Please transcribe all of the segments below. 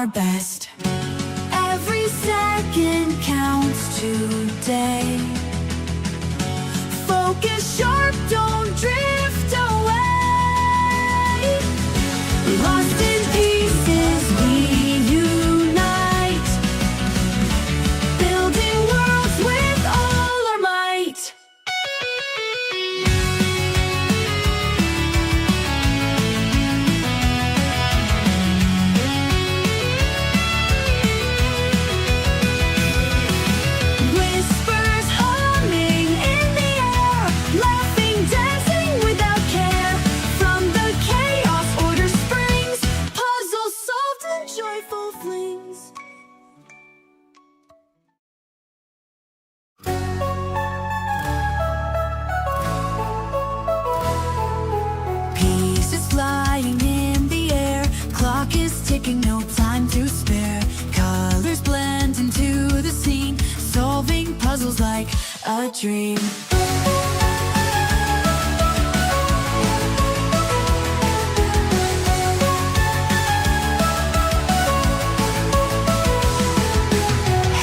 our best. Every second counts today. Focus sharp, don't drift away. Lost in pieces, we unite, building worlds with all our might. Whispers humming in the air, laughing, dancing without care. From the chaos, order springs, puzzles solved in joyful flings. Pieces flying in the air, clock is ticking, no time to spare. Colors blend into the scene, solving puzzles like a dream.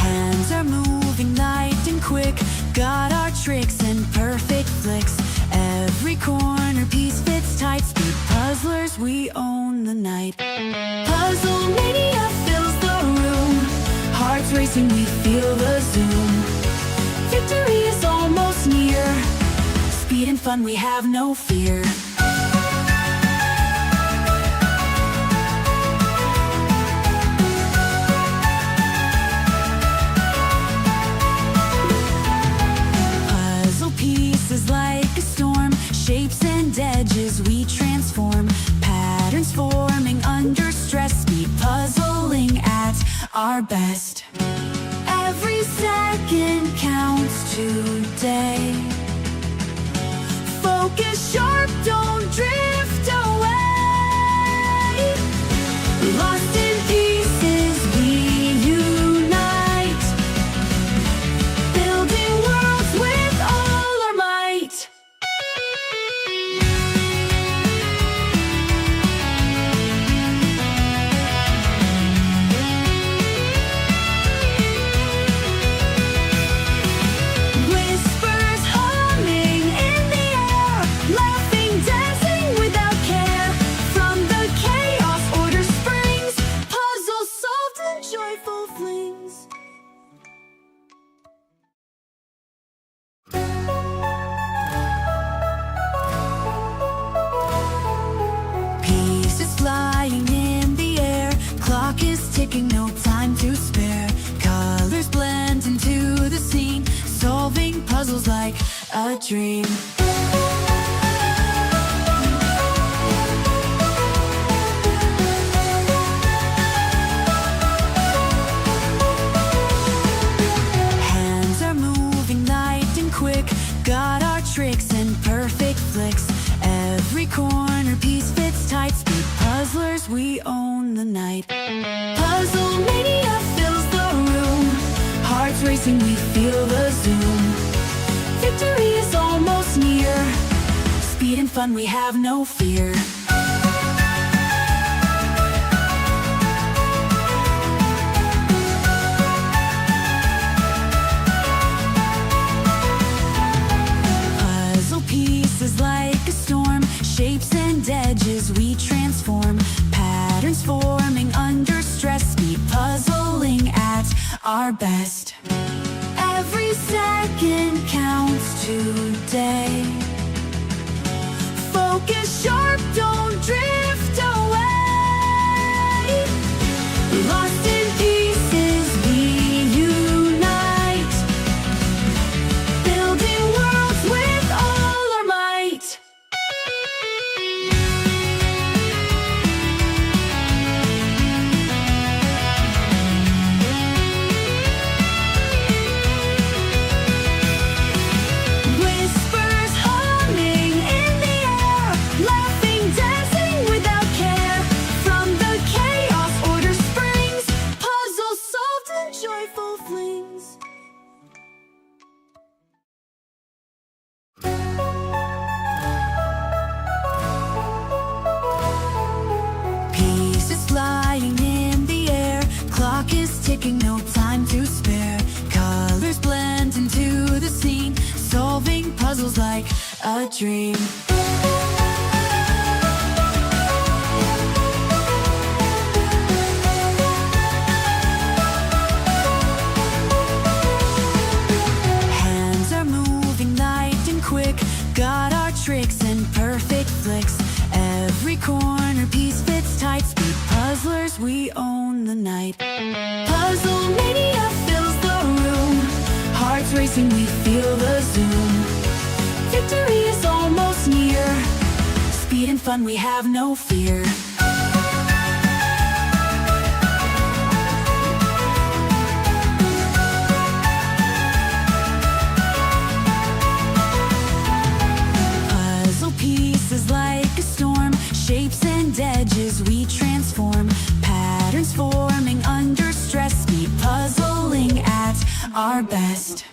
Hands are moving light and quick, got our tricks and perfect flicks. Every corner piece fits tight, speed puzzlers, we own the night. Puzzle mania fills the room, hearts racing, we feel the zoom. Victory is almost near, speed and fun, we have no fear. Puzzle pieces like a storm, shapes and edges we transform. Patterns forming under stress, speed puzzling at our best. Every second counts today. Focus sharp, don't drift away. Lost in pieces, we unite, building worlds with all our might. Whispers humming in the air, laughing, dancing without care. From the chaos, order springs, puzzles solved in joyful flings. Pieces flying in the air, clock is ticking, no time to spare. Colors blend into the scene, solving puzzles like a dream. Hands are moving light and quick, got our tricks and perfect flicks. Every corner piece fits tight, speed puzzlers, we own the night. Puzzle mania fills the room, hearts racing, we feel the zoom. Victory is almost near, speed and fun, we have no fear. Puzzle pieces like a storm, shapes and edges we transform. Patterns forming under stress, speed puzzling at our best. Every second counts today. Focus sharp, don't drift away. Lost in pieces, we unite, building worlds with all our might. Whispers humming in the air, laughing, dream. Hands are moving light and quick, got our tricks and perfect flicks. Every corner piece fits tight, speed puzzlers, we own the night. Puzzle mania fills the room, hearts racing, we feel the zoom. Victory is almost near, speed and fun, we have no fear. Puzzle pieces like a storm, shapes and edges we transform. Patterns forming under stress, speed puzzling at our best.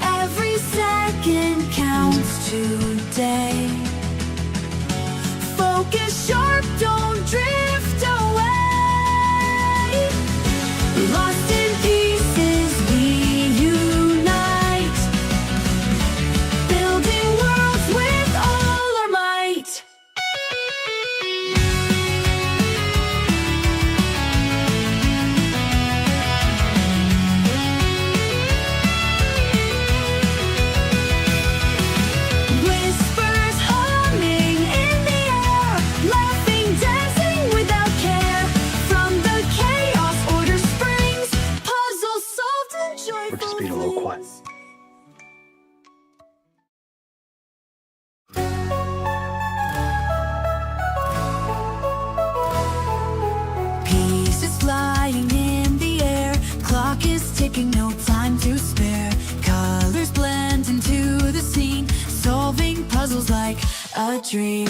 Every second counts today. Focus sharp, don't drift away. Lost in pieces we unite, building worlds with all our might. Whispers humming in the air, laughing, dancing without care. From the chaos, order springs, puzzles solved and joyful. We're just being a little quiet. flings. Pieces flying in the air, clock is ticking, no time to spare. Colors blend into the scene, solving puzzles like a dream.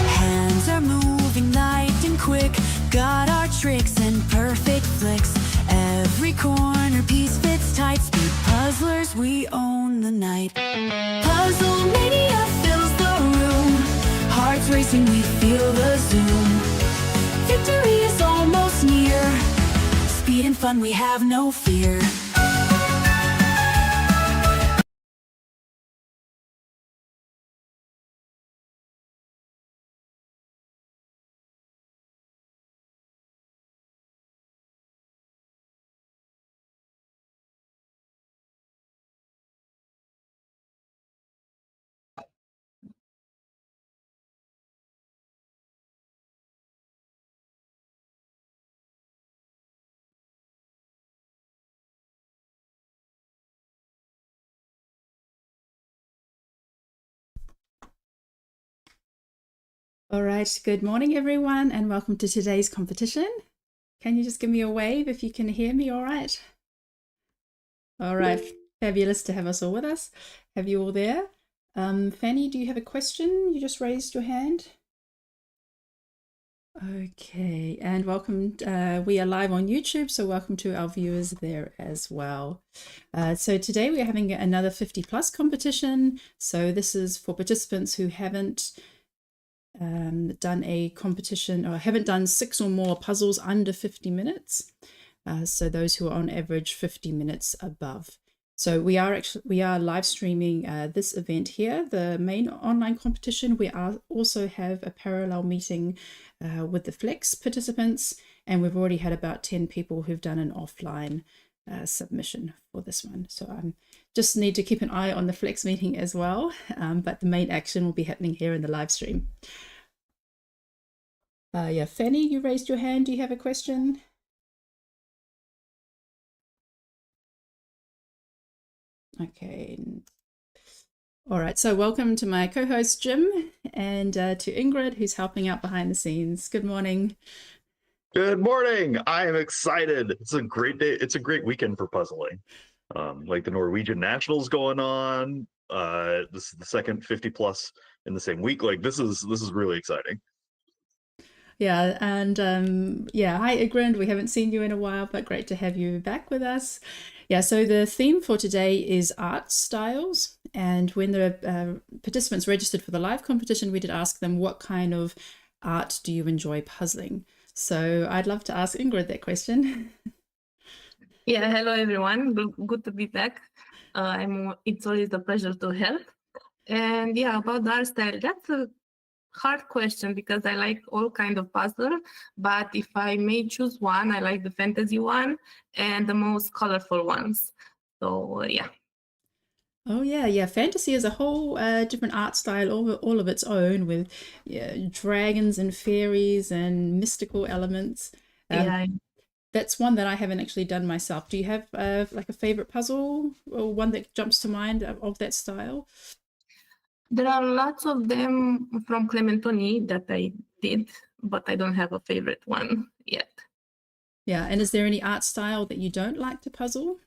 Hands are moving light and quick, got our tricks and perfect flicks. Every corner piece fits tight, speed puzzlers, we own the night. Puzzle mania fills the room, hearts racing, we feel the zoom. Victory is almost near, speed and fun, we have no fear. All right, good morning everyone and welcome to today's competition. Can you just give me a wave if you can hear me all right? All right, fabulous to have us all with us. Have you all there? Fanny, do you have a question? You just raised your hand. Okay, and welcome. We are live on YouTube, so welcome to our viewers there as well. So today we are having another 50 plus competition. So this is for participants who haven't done a competition or haven't done 6 or more puzzles under 50 minutes. So those who are on average 50 minutes above. So we are live streaming this event here, the main online competition. We also have a parallel meeting with the Flex participants, and we've already had about 10 people who've done an offline submission for this one. So I just need to keep an eye on the Flex meeting as well, but the main action will be happening here in the live stream. Yeah, Fanny, you raised your hand. Do you have a question? Okay. All right, so welcome to my co-host Jim and to Ingrid, who's helping out behind the scenes. Good morning. Good morning. I am excited. It's a great day. It's a great weekend for puzzling. Like the Norwegian Nationals going on. This is the second 50 plus in the same week. Like this is really exciting. Yeah, and yeah, hi Ingrid. We haven't seen you in a while, but great to have you back with us. Yeah, so the theme for today is art styles. And when the participants registered for the live competition, we did ask them what kind of art do you enjoy puzzling? So I'd love to ask Ingrid that question. Yeah, hello everyone. Good to be back. It's always a pleasure to help. And yeah, about the art style, that's a hard question because I like all kind of puzzle. But if I may choose one, I like the fantasy one and the most colorful ones. So yeah. Oh yeah. Fantasy is a whole different art style, all of its own, with dragons and fairies and mystical elements. Yeah. That's one that I haven't actually done myself. Do you have like a favorite puzzle or one that jumps to mind of that style? There are lots of them from Clementoni that I did, but I don't have a favorite one yet. Yeah, and is there any art style that you don't like to puzzle?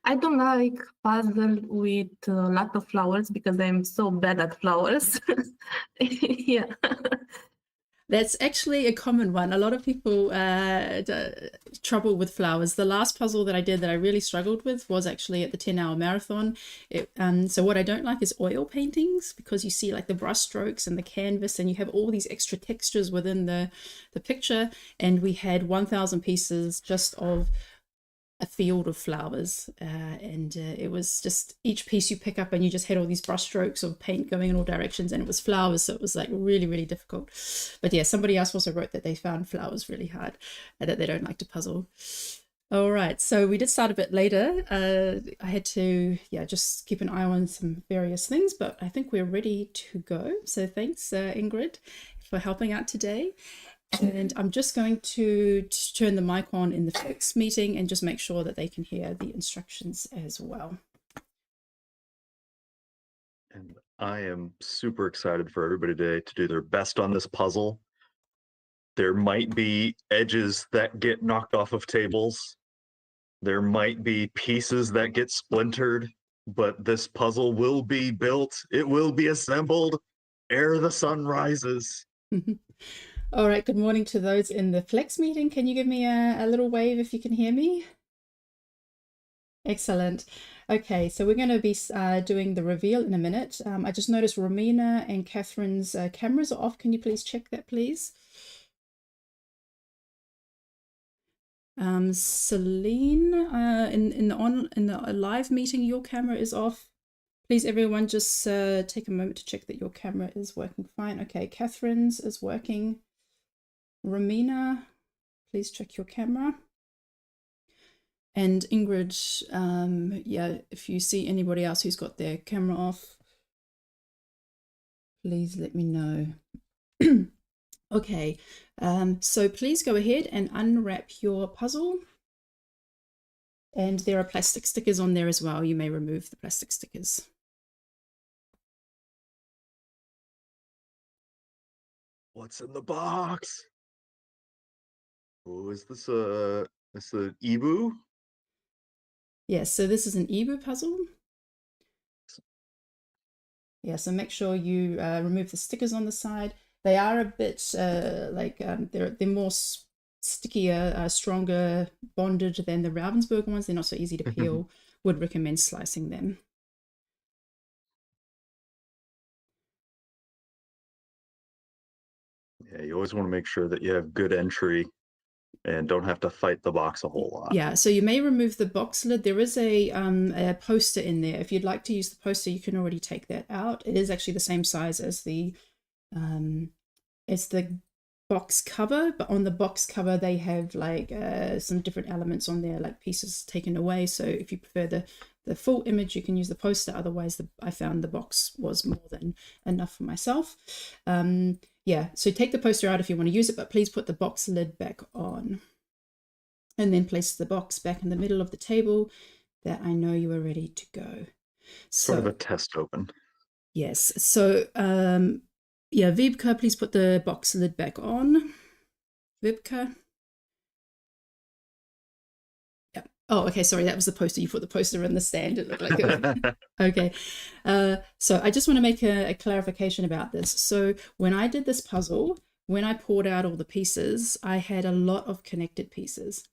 I don't like puzzle with a lot of flowers because I'm so bad at flowers. Yeah. That's actually a common one. A lot of people trouble with flowers. The last puzzle that I did that I really struggled with was actually at the 10-hour marathon. So what I don't like is oil paintings, because you see like the brush strokes and the canvas and you have all these extra textures within the picture. And we had 1,000 pieces just of a field of flowers, and it was just each piece you pick up and you just had all these brush strokes of paint going in all directions, and it was flowers, so it was like really difficult. But yeah, somebody else also wrote that they found flowers really hard and that they don't like to puzzle. All right, so we did start a bit later. I had to just keep an eye on some various things, but I think we're ready to go. So thanks, Ingrid, for helping out today. And I'm just going to turn the mic on in the Flex meeting and just make sure that they can hear the instructions as well. And I am super excited for everybody today to do their best on this puzzle. There might be edges that get knocked off of tables. There might be pieces that get splintered, but this puzzle will be built. It will be assembled ere the sun rises. All right, good morning to those in the Flex meeting. Can you give me a little wave if you can hear me? Excellent. Okay, so we're going to be doing the reveal in a minute. I just noticed Romina and Catherine's cameras are off. Can you please check that, please? Celine, in the live meeting, your camera is off. Please, everyone, just take a moment to check that your camera is working fine. Okay, Catherine's is working. Romina, please check your camera. And Ingrid, if you see anybody else who's got their camera off, please let me know. Okay, so please go ahead and unwrap your puzzle. And there are plastic stickers on there as well. You may remove the plastic stickers. What's in the box? Oh, is this an Eeboo? Yes, so this is an Eeboo puzzle. Yeah, so make sure you remove the stickers on the side. They are a bit they're more stickier, stronger bonded than the Ravensburger ones. They're not so easy to peel. Would recommend slicing them. Yeah, you always want to make sure that you have good entry and don't have to fight the box a whole lot. Yeah, so you may remove the box lid. There is a poster in there. If you'd like to use the poster, you can already take that out. It is actually the same size as the box cover, but on the box cover they have like some different elements on there, like pieces taken away. So if you prefer the full image, you can use the poster. Otherwise, I found the box was more than enough for myself. Yeah, so take the poster out if you want to use it, but please put the box lid back on. And then place the box back in the middle of the table that I know you are ready to go. Sort of a test open. Yes, so yeah, Vibka, please put the box lid back on. Vibka. Yeah. Oh, okay, sorry, that was the poster. You put the poster in the stand. It looked like it. Okay. So I just want to make a clarification about this. So when I did this puzzle, when I poured out all the pieces, I had a lot of connected pieces.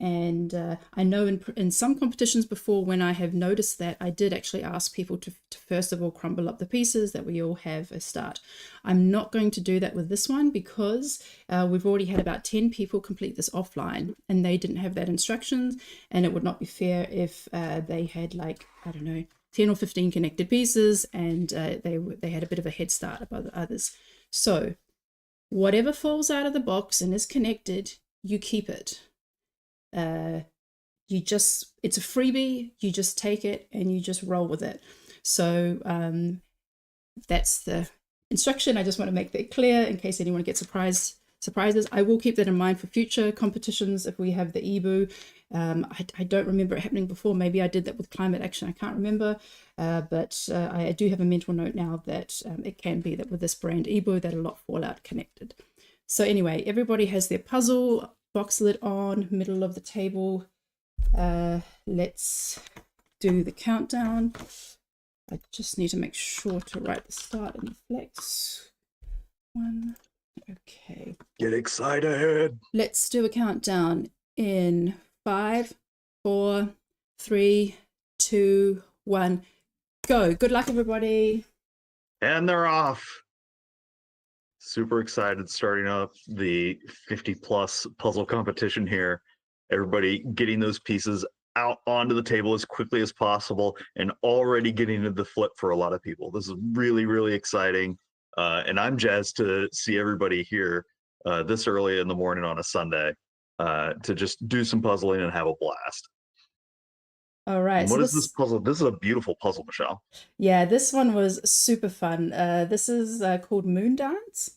And I know in some competitions before, when I have noticed that, I did actually ask people to first of all crumble up the pieces that we all have a start. I'm not going to do that with this one because we've already had about 10 people complete this offline and they didn't have that instructions, and it would not be fair if they had, like, I don't know, 10 or 15 connected pieces and they had a bit of a head start above the others. So whatever falls out of the box and is connected, you keep it. It's a freebie, you just take it and you just roll with it. So that's the instruction. I just want to make that clear in case anyone gets surprises. I will keep that in mind for future competitions if we have the Eeboo. I don't remember it happening before. Maybe I did that with climate action, I can't remember, but I do have a mental note now that it can be that with this brand Eeboo that a lot fall out connected. So anyway, everybody has their puzzle box lid on, middle of the table. Let's do the countdown. I just need to make sure to write the start and the flex. 1. Okay. Get excited. Let's do a countdown in 5, 4, 3, 2, 1. Go. Good luck, everybody. And they're off. Super excited starting up the 50+ puzzle competition here. Everybody getting those pieces out onto the table as quickly as possible and already getting into the flip for a lot of people. This is really, really exciting. And I'm jazzed to see everybody here this early in the morning on a Sunday to just do some puzzling and have a blast. All right. And what is this puzzle? This is a beautiful puzzle, Michelle. Yeah, this one was super fun. This is called Moon Dance.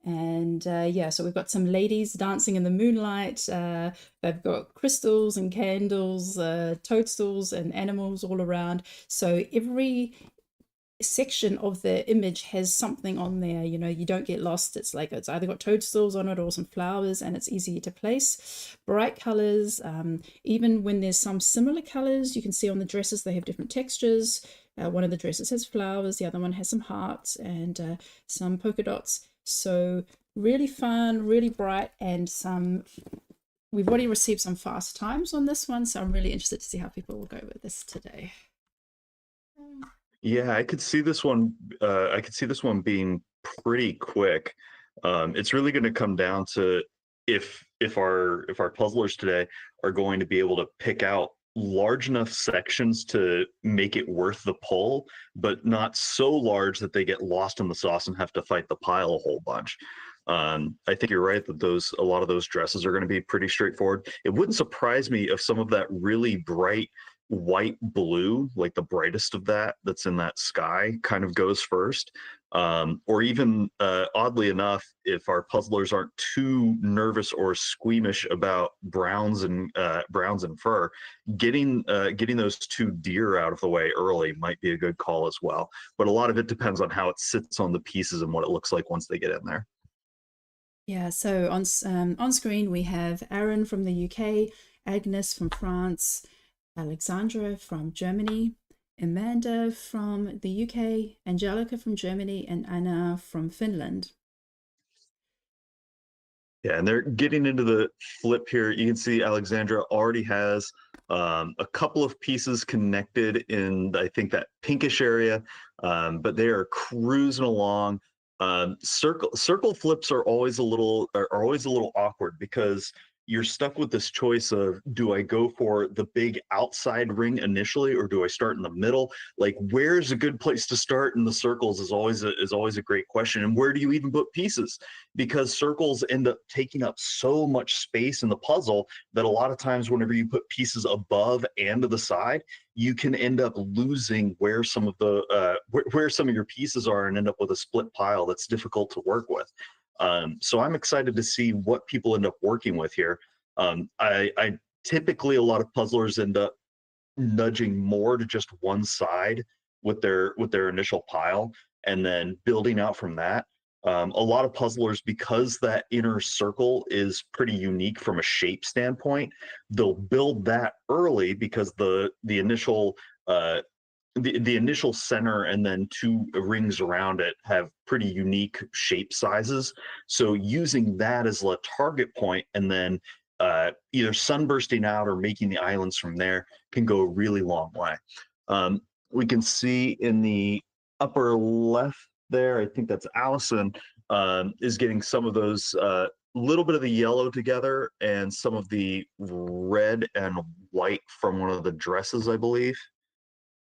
And yeah, so we've got some ladies dancing in the moonlight. They've got crystals and candles, toadstools and animals all around. So every section of the image has something on there, you know, you don't get lost. It's like it's either got toadstools on it or some flowers, and it's easy to place. Bright colors, even when there's some similar colors, you can see on the dresses they have different textures. One of the dresses has flowers, the other one has some hearts and some polka dots. So really fun, really bright, and we've already received some fast times on this one, so I'm really interested to see how people will go with this today. Yeah, I could see this one. I could see this one being pretty quick. It's really going to come down to if our puzzlers today are going to be able to pick out large enough sections to make it worth the pull, but not so large that they get lost in the sauce and have to fight the pile a whole bunch. I think you're right that a lot of those dresses are going to be pretty straightforward. It wouldn't surprise me if some of that really bright white blue, like the brightest of that's in that sky, kind of goes first. Or even oddly enough, if our puzzlers aren't too nervous or squeamish about browns and fur, getting those 2 deer out of the way early might be a good call as well. But a lot of it depends on how it sits on the pieces and what it looks like once they get in there. Yeah, so on screen we have Aaron from the UK, Agnes from France, Alexandra from Germany, Amanda from the UK, Angelica from Germany, and Anna from Finland. Yeah, and they're getting into the flip here. You can see Alexandra already has a couple of pieces connected in, I think, that pinkish area, but they are cruising along. Circle flips are always a little awkward because you're stuck with this choice of, do I go for the big outside ring initially, or do I start in the middle? Like, where's a good place to start in the circles is always a great question. And where do you even put pieces? Because circles end up taking up so much space in the puzzle that a lot of times whenever you put pieces above and to the side, you can end up losing where some of your pieces are and end up with a split pile that's difficult to work with. So I'm excited to see what people end up working with here. I typically, a lot of puzzlers end up nudging more to just one side with their initial pile and then building out from that. A lot of puzzlers, because that inner circle is pretty unique from a shape standpoint, they'll build that early because the initial center and then 2 rings around it have pretty unique shape sizes. So using that as a target point and then either sunbursting out or making the islands from there can go a really long way. We can see in the upper left there, I think that's Allison, is getting some of those little bit of the yellow together and some of the red and white from one of the dresses, I believe.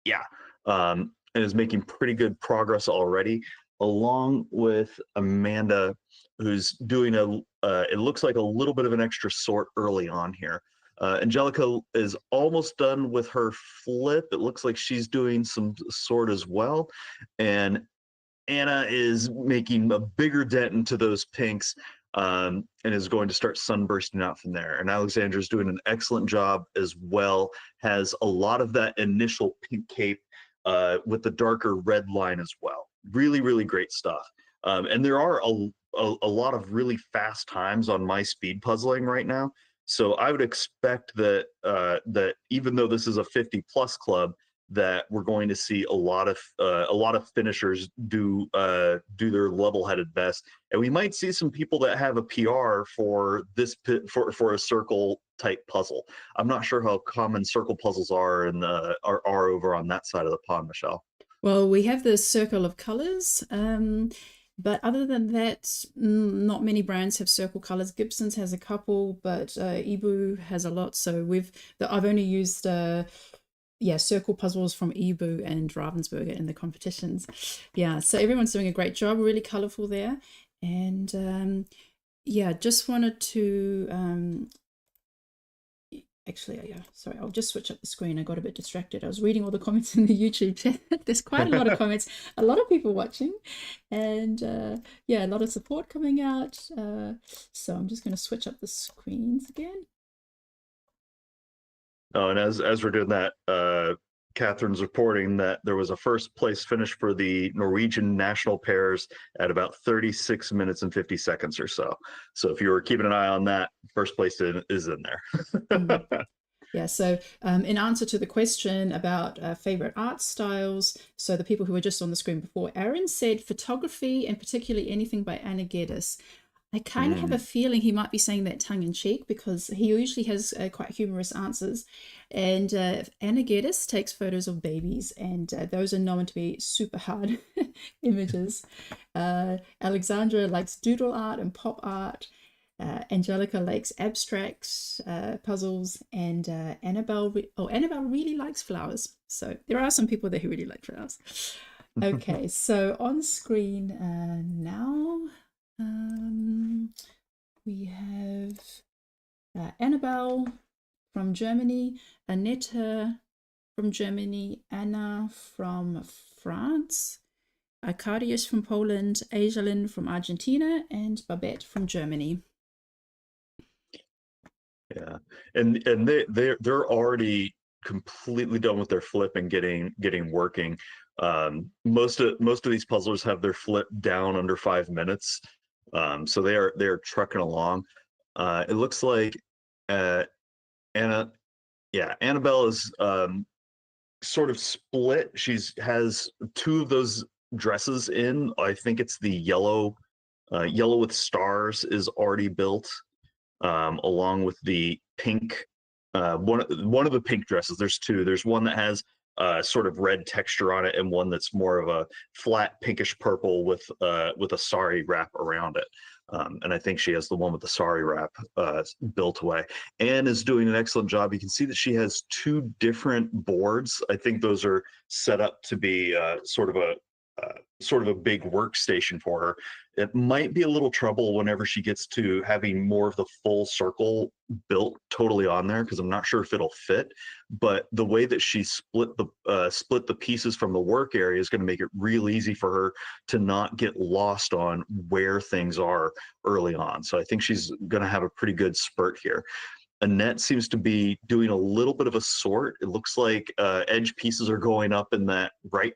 Yeah, and is making pretty good progress already, along with Amanda, who's doing it looks like a little bit of an extra sort early on here. Angelica is almost done with her flip. It looks like she's doing some sort as well. And Anna is making a bigger dent into those pinks, and is going to start sunbursting out from there. And Alexandra's doing an excellent job as well, has a lot of that initial pink cape with the darker red line as well. Really, really great stuff. And there are a lot of really fast times on my speed puzzling right now. So I would expect that that even though this is a 50+ club, that we're going to see a lot of finishers do their level-headed best, and we might see some people that have a PR for this for a circle type puzzle. I'm not sure how common circle puzzles are are over on that side of the pond, Michelle. Well, we have the circle of colors, but other than that, not many brands have circle colors. Gibson's has a couple, but Eeboo has a lot. So I've only used circle puzzles from Eeboo and Ravensburger in the competitions. Yeah, so everyone's doing a great job, really colorful there. And just wanted to actually, sorry, I'll just switch up the screen. I got a bit distracted. I was reading all the comments in the YouTube chat. There's quite a lot of comments, a lot of people watching, and a lot of support coming out. So I'm just going to switch up the screens again. Oh, and as we're doing that, Catherine's reporting that there was a first place finish for the Norwegian national pairs at about 36 minutes and 50 seconds or so. So if you were keeping an eye on that, first place is in there. Yeah, so in answer to the question about favorite art styles, so the people who were just on the screen before, Aaron said photography and particularly anything by Anna Geddes. I kind of have a feeling he might be saying that tongue-in-cheek because he usually has quite humorous answers. And Anna Geddes takes photos of babies, and those are known to be super hard images. Alexandra likes doodle art and pop art. Angelica likes abstract puzzles, and Annabelle really likes flowers. So there are some people there who really like flowers. Okay, so on screen now. We have Annabelle from Germany, Annette from Germany, Anna from France, Arkadiusz from Poland, Ajalin from Argentina, and Babette from Germany. Yeah, and they're already completely done with their flip and getting working. Most of these puzzlers have their flip down under 5 minutes. So they're trucking along. It looks like Annabelle is sort of split. Has two of those dresses in. I think it's the yellow with stars is already built, along with the pink. One of the pink dresses. There's two. There's one that has sort of red texture on it, and one that's more of a flat pinkish purple with a sari wrap around it. And I think she has the one with the sari wrap built away. Anne is doing an excellent job. You can see that she has two different boards. I think those are set up to be sort of a big workstation for her. It might be a little trouble whenever she gets to having more of the full circle built totally on there, because I'm not sure if it'll fit. But the way that she split the pieces from the work area is going to make it real easy for her to not get lost on where things are early on. So I think she's going to have a pretty good spurt here. Annette seems to be doing a little bit of a sort. It looks like edge pieces are going up in that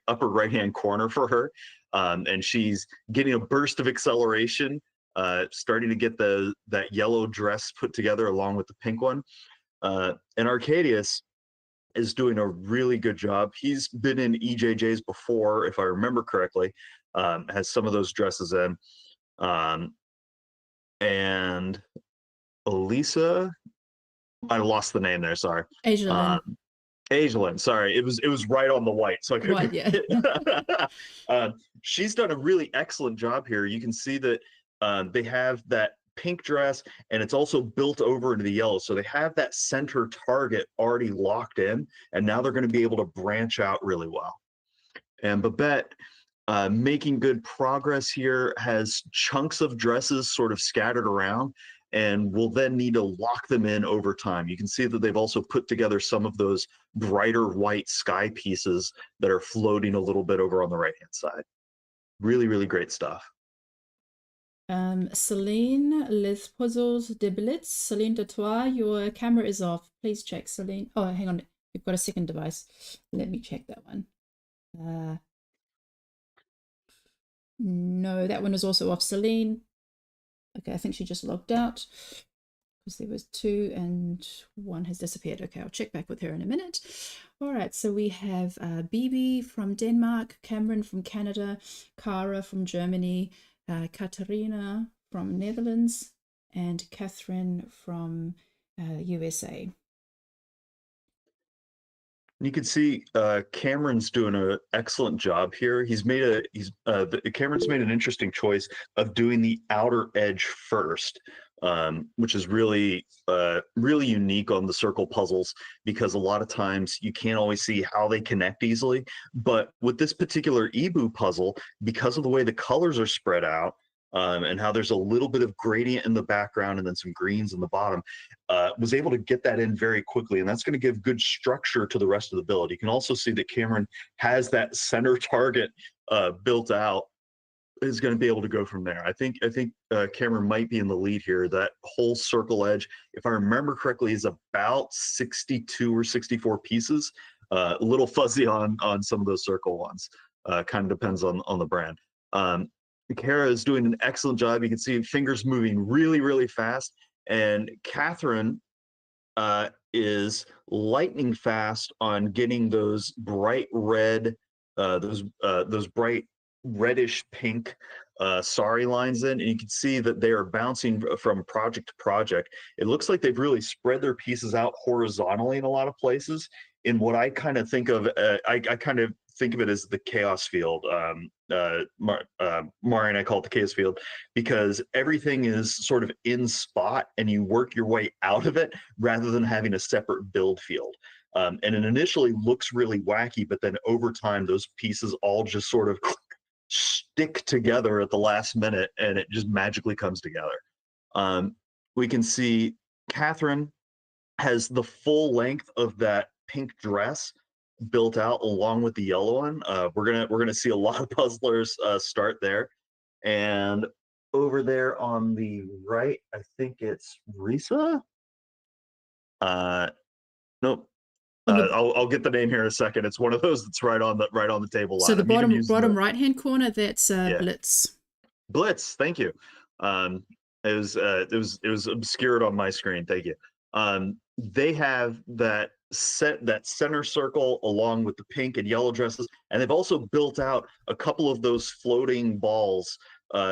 upper right-hand corner for her. And she's getting a burst of acceleration, starting to get that yellow dress put together along with the pink one. And Arcadius is doing a really good job. He's been in EJJs before, if I remember correctly, has some of those dresses in. And Elisa. I lost the name there. Sorry. Asia. Aislinn, sorry, it was right on the white, so I couldn't. White, yeah. She's done a really excellent job here. You can see that they have that pink dress, and it's also built over into the yellow. So they have that center target already locked in, and now they're going to be able to branch out really well. And Babette, making good progress here, has chunks of dresses sort of scattered around, and will then need to lock them in over time. You can see that they've also put together some of those brighter white sky pieces that are floating a little bit over on the right-hand side. Really, really great stuff. Celine, Les Puzzles de Blitz. Celine de Toi, your camera is off. Please check, Celine. Oh, hang on. You've got a second device. Let me check that one. No, that one is also off. Celine. Okay, I think she just logged out because there was two and one has disappeared. Okay, I'll check back with her in a minute. All right, so we have Bibi from Denmark, Cameron from Canada, Cara from Germany, Katarina from Netherlands, and Catherine from USA. You can see Cameron's doing an excellent job here. Cameron's made an interesting choice of doing the outer edge first, which is really really unique on the circle puzzles, because a lot of times you can't always see how they connect easily. But with this particular Eeboo puzzle, because of the way the colors are spread out, and how there's a little bit of gradient in the background and then some greens in the bottom, was able to get that in very quickly, and that's going to give good structure to the rest of the build. You can also see that Cameron has that center target built out, is going to be able to go from there. I think Cameron might be in the lead here. That whole circle edge, if I remember correctly, is about 62 or 64 pieces. A little fuzzy on some of those circle ones. Kind of depends on the brand. Kara is doing an excellent job. You can see fingers moving really, really fast. And Catherine is lightning fast on getting those bright red, those bright reddish pink sari lines in. And you can see that they are bouncing from project to project. It looks like they've really spread their pieces out horizontally in a lot of places. In what I kind of think of, I kind of think of it as the chaos field. Mari and I call it the chaos field, because everything is sort of in spot and you work your way out of it rather than having a separate build field. And it initially looks really wacky, but then over time, those pieces all just sort of stick together at the last minute and it just magically comes together. We can see Catherine has the full length of that pink dress built out along with the yellow one. We're gonna see a lot of puzzlers start there. And over there on the right, I think it's Risa. Nope. I'll get the name here in a second. It's one of those that's right on the table line. So the bottom right hand corner, that's Blitz. Blitz, thank you. It was obscured on my screen. Thank you. They have that center circle along with the pink and yellow dresses, and they've also built out a couple of those floating balls,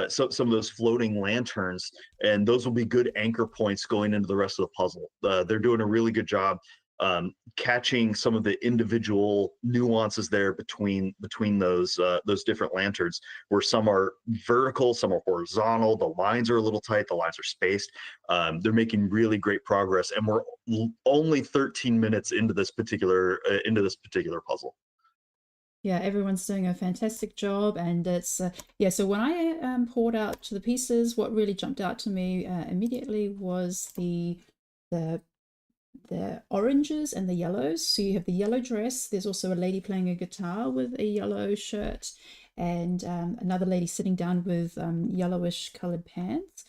some of those floating lanterns, and those will be good anchor points going into the rest of the puzzle. They're doing a really good job catching some of the individual nuances there between those different lanterns, where some are vertical, some are horizontal, the lines are a little tight, the lines are spaced. They're making really great progress, and we're only 13 minutes into this particular puzzle. Yeah, everyone's doing a fantastic job, and it's yeah. So when I poured out the pieces, what really jumped out to me immediately was the oranges and the yellows. So you have the yellow dress. There's also a lady playing a guitar with a yellow shirt, and another lady sitting down with yellowish colored pants.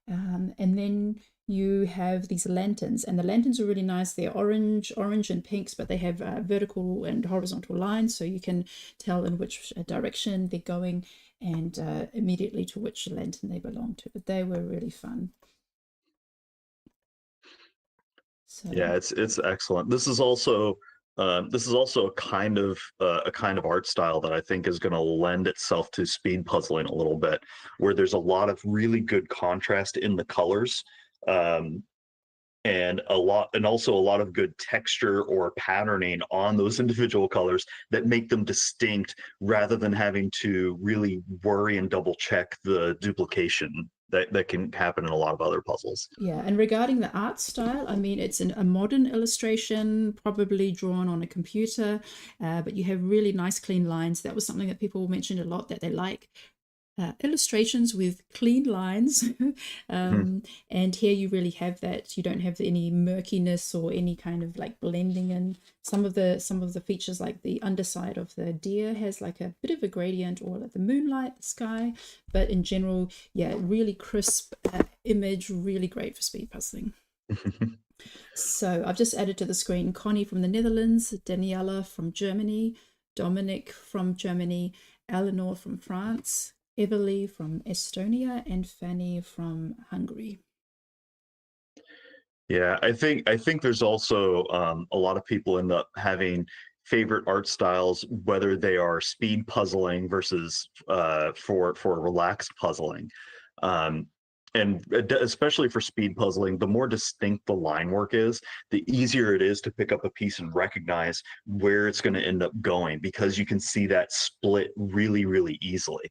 And then you have these lanterns, and the lanterns are really nice. They're orange and pinks, but they have vertical and horizontal lines, so you can tell in which direction they're going and immediately to which lantern they belong to. But they were really fun. So, yeah, it's excellent. This is also a kind of art style that I think is going to lend itself to speed puzzling a little bit, where there's a lot of really good contrast in the colors. and also a lot of good texture or patterning on those individual colors that make them distinct rather than having to really worry and double check the duplication that can happen in a lot of other puzzles. Yeah, and regarding the art style, I mean, it's a modern illustration, probably drawn on a computer, but you have really nice clean lines. That was something that people mentioned a lot, that they like illustrations with clean lines. And here you really have that. You don't have any murkiness or any kind of like blending in. Some of the features, like the underside of the deer has like a bit of a gradient, or like the moonlight, the sky, but in general, yeah, really crisp image, really great for speed puzzling. So I've just added to the screen Connie from the Netherlands, Daniela from Germany, Dominic from Germany, Eleanor from France, Everly from Estonia, and Fanny from Hungary. Yeah, I think there's also a lot of people end up having favorite art styles, whether they are speed puzzling versus for relaxed puzzling. And especially for speed puzzling, the more distinct the line work is, the easier it is to pick up a piece and recognize where it's going to end up going, because you can see that split really, really easily.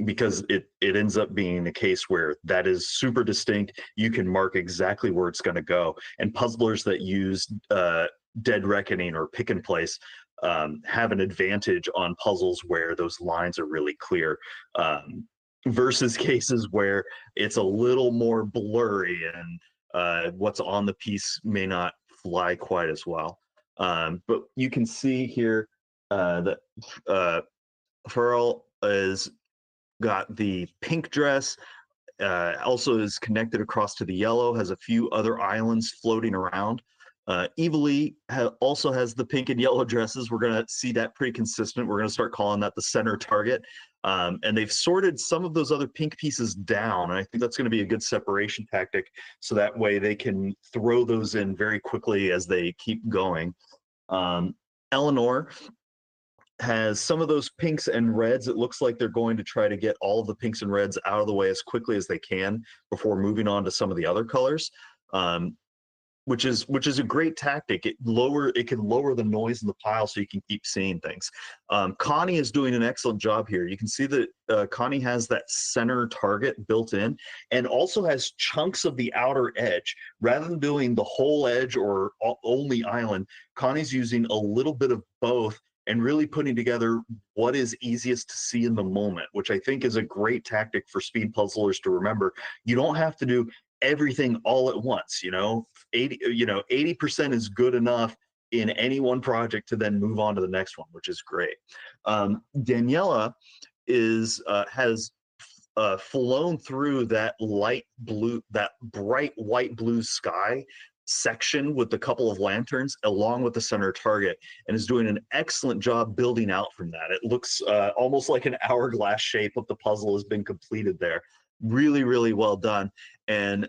Because it ends up being a case where that is super distinct. You can mark exactly where it's going to go. And puzzlers that use dead reckoning or pick and place have an advantage on puzzles where those lines are really clear. Versus cases where it's a little more blurry and what's on the piece may not fly quite as well. But you can see here that Furl is got the pink dress, also is connected across to the yellow, has a few other islands floating around. Evilly also has the pink and yellow dresses. We're going to see that pretty consistent. We're going to start calling that the center target. And they've sorted some of those other pink pieces down. And I think that's going to be a good separation tactic, so that way they can throw those in very quickly as they keep going. Eleanor has some of those pinks and reds. It looks like they're going to try to get all of the pinks and reds out of the way as quickly as they can before moving on to some of the other colors, which is a great tactic. It can lower the noise in the pile so you can keep seeing things. Connie is doing an excellent job here. You can see that Connie has that center target built in, and also has chunks of the outer edge. Rather than doing the whole edge or only island, Connie's using a little bit of both and really putting together what is easiest to see in the moment, which I think is a great tactic for speed puzzlers to remember. You don't have to do everything all at once. 80% is good enough in any one project to then move on to the next one, which is great. Daniela has flown through that bright white blue sky section with a couple of lanterns along with the center target, and is doing an excellent job building out from that. It looks almost like an hourglass shape of the puzzle has been completed there. Really, really well done. And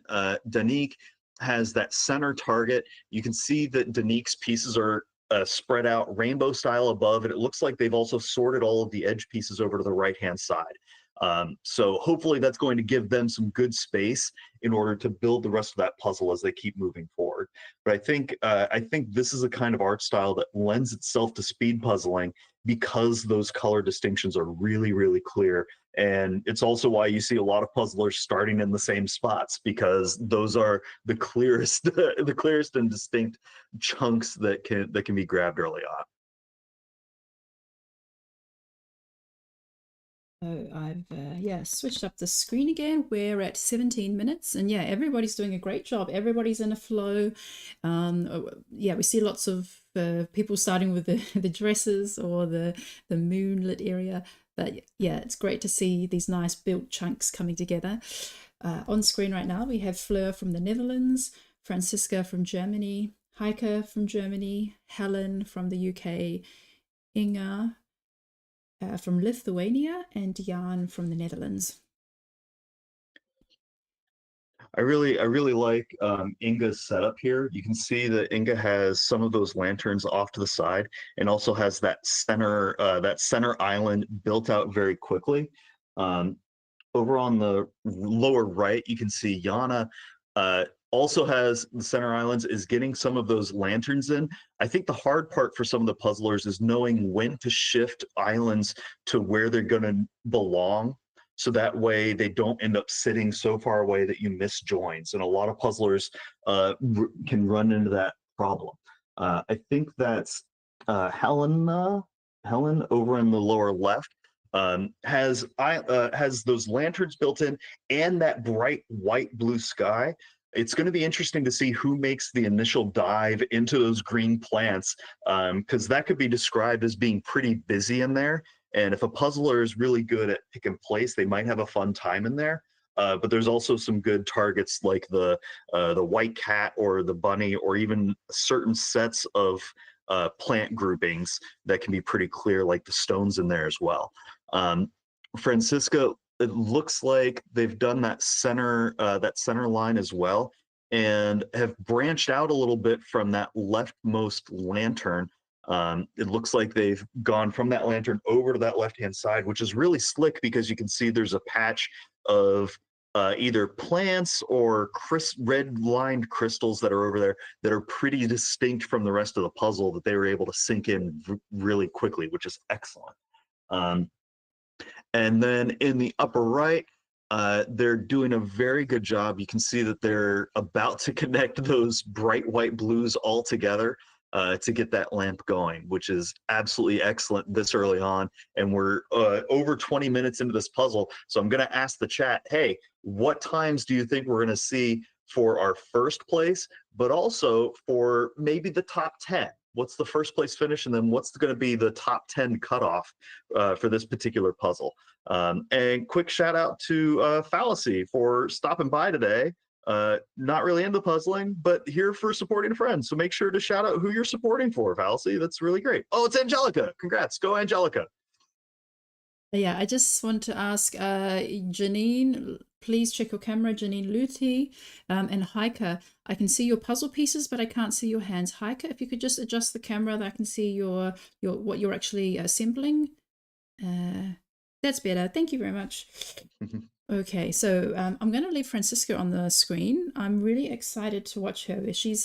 Danique has that center target. You can see that Danique's pieces are spread out rainbow style above, and it looks like they've also sorted all of the edge pieces over to the right-hand side. So hopefully that's going to give them some good space in order to build the rest of that puzzle as they keep moving forward. But I think this is a kind of art style that lends itself to speed puzzling because those color distinctions are really, really clear. And it's also why you see a lot of puzzlers starting in the same spots, because those are the clearest, the clearest and distinct chunks that can be grabbed early on. So I've switched up the screen again. We're at 17 minutes, and everybody's doing a great job. Everybody's in a flow. We see lots of people starting with the dresses or the moonlit area. But it's great to see these nice built chunks coming together. On screen right now, we have Fleur from the Netherlands, Franziska from Germany, Heike from Germany, Helen from the UK, Inga from Lithuania, and Jan from the Netherlands. I really like Inga's setup here. You can see that Inga has some of those lanterns off to the side, and also has that center island built out very quickly. Over on the lower right, you can see Jana Also has the center islands is getting some of those lanterns in. I think the hard part for some of the puzzlers is knowing when to shift islands to where they're going to belong. So that way they don't end up sitting so far away that you miss joins. And a lot of puzzlers can run into that problem. I think that's Helen over in the lower left has those lanterns built in and that bright white blue sky. It's going to be interesting to see who makes the initial dive into those green plants, because that could be described as being pretty busy in there. And if a puzzler is really good at pick and place, they might have a fun time in there. But there's also some good targets like the white cat or the bunny, or even certain sets of plant groupings that can be pretty clear, like the stones in there as well. Francisca, it looks like they've done that center line as well, and have branched out a little bit from that leftmost lantern. It looks like they've gone from that lantern over to that left-hand side, which is really slick because you can see there's a patch of either plants or red-lined crystals that are over there that are pretty distinct from the rest of the puzzle that they were able to sink in really quickly, which is excellent. And then in the upper right, they're doing a very good job. You can see that they're about to connect those bright white blues all together to get that lamp going, which is absolutely excellent this early on. And we're over 20 minutes into this puzzle. So I'm going to ask the chat, hey, what times do you think we're going to see for our first place, but also for maybe the top 10? What's the first place finish, and then what's going to be the top 10 cutoff for this particular puzzle? And quick shout out to Fallacy for stopping by today. Not really into puzzling, but here for supporting a friend. So make sure to shout out who you're supporting for, Fallacy. That's really great. Oh, it's Angelica. Congrats. Go, Angelica. Yeah, I just want to ask Janine, please check your camera, Janine Luthi, and Heike. I can see your puzzle pieces, but I can't see your hands. Heike, if you could just adjust the camera that I can see your what you're actually assembling. That's better. Thank you very much. Okay, so I'm going to leave Francisca on the screen. I'm really excited to watch her. She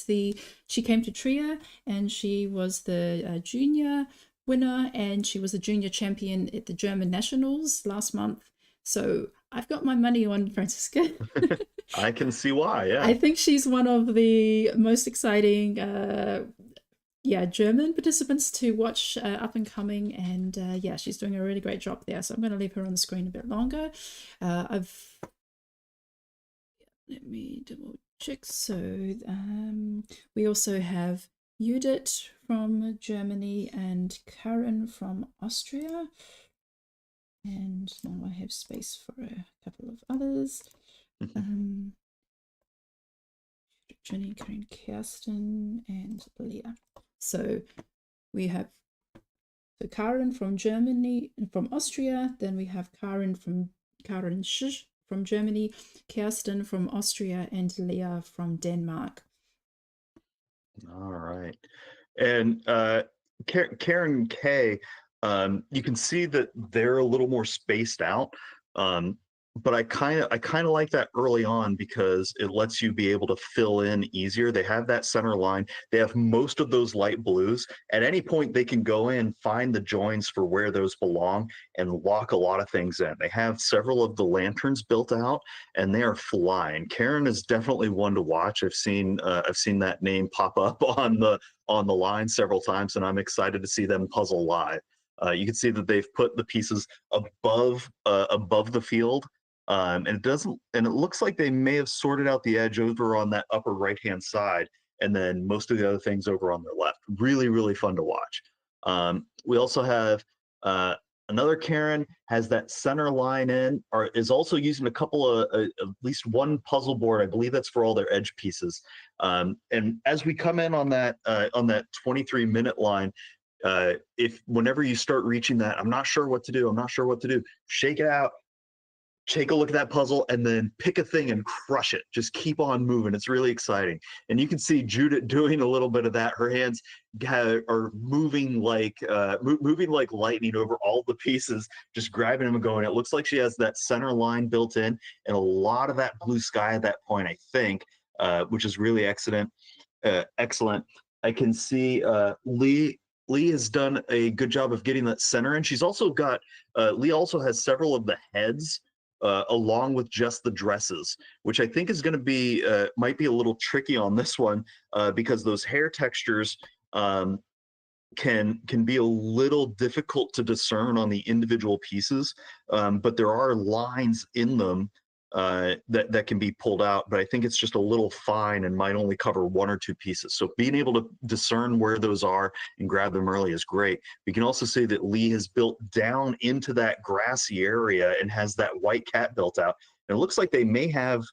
came to TRIA, and she was the junior winner, and she was the junior champion at the German Nationals last month. So I've got my money on Francisca. I can see why, yeah. I think she's one of the most exciting German participants to watch up and coming, and yeah, she's doing a really great job there. So I'm going to leave her on the screen a bit longer. Let me double check. So we also have Judith from Germany and Karen from Austria. And now I have space for a couple of others. Jenny, Karen, Kirsten, and Leah. So we have Karen from Germany, from Austria. Then we have Karen from Germany, Kirsten from Austria, and Leah from Denmark. All right. And Karen K, you can see that they're a little more spaced out. But I kind of like that early on because it lets you be able to fill in easier. They have that center line. They have most of those light blues. At any point, they can go in, find the joins for where those belong, and lock a lot of things in. They have several of the lanterns built out, and they are flying. Karen is definitely one to watch. I've seen that name pop up on the line several times, and I'm excited to see them puzzle live. You can see that they've put the pieces above the field. And it looks like they may have sorted out the edge over on that upper right-hand side, and then most of the other things over on their left. Really, really fun to watch. We also have another Karen has that center line in, or is also using a couple of, at least one puzzle board. I believe that's for all their edge pieces. And as we come in on that 23-minute line, whenever you start reaching that, I'm not sure what to do, shake it out. Take a look at that puzzle and then pick a thing and crush it. Just keep on moving. It's really exciting. And you can see Judith doing a little bit of that. Her hands are moving like lightning over all the pieces, just grabbing them and going. It looks like she has that center line built in and a lot of that blue sky at that point, I think. which is really excellent. Excellent. I can see Lee has done a good job of getting that center, and she's also got Lee also has several of the heads along with just the dresses, which I think is going to be might be a little tricky on this one because those hair textures can be a little difficult to discern on the individual pieces, but there are lines in them that can be pulled out, but I think it's just a little fine and might only cover one or two pieces. So being able to discern where those are and grab them early is great. We can also say that Lee has built down into that grassy area and has that white cat built out. And it looks like they may have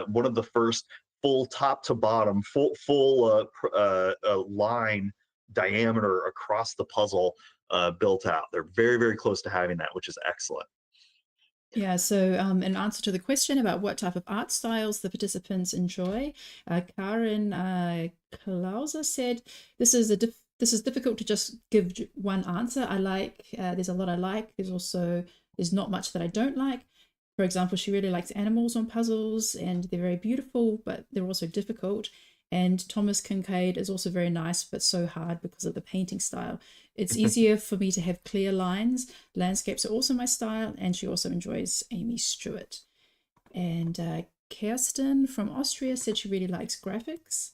one of the first full top to bottom, full line diameter across the puzzle built out. They're very, very close to having that, which is excellent. Yeah, so in answer to the question about what type of art styles the participants enjoy, Karen Klauser said, this is difficult to just give one answer. I like, there's a lot I like, there's not much that I don't like. For example, she really likes animals on puzzles, and they're very beautiful, but they're also difficult. And Thomas Kincaid is also very nice, but so hard because of the painting style. It's easier for me to have clear lines. Landscapes are also my style, and she also enjoys Amy Stewart. And Kirsten from Austria said she really likes graphics.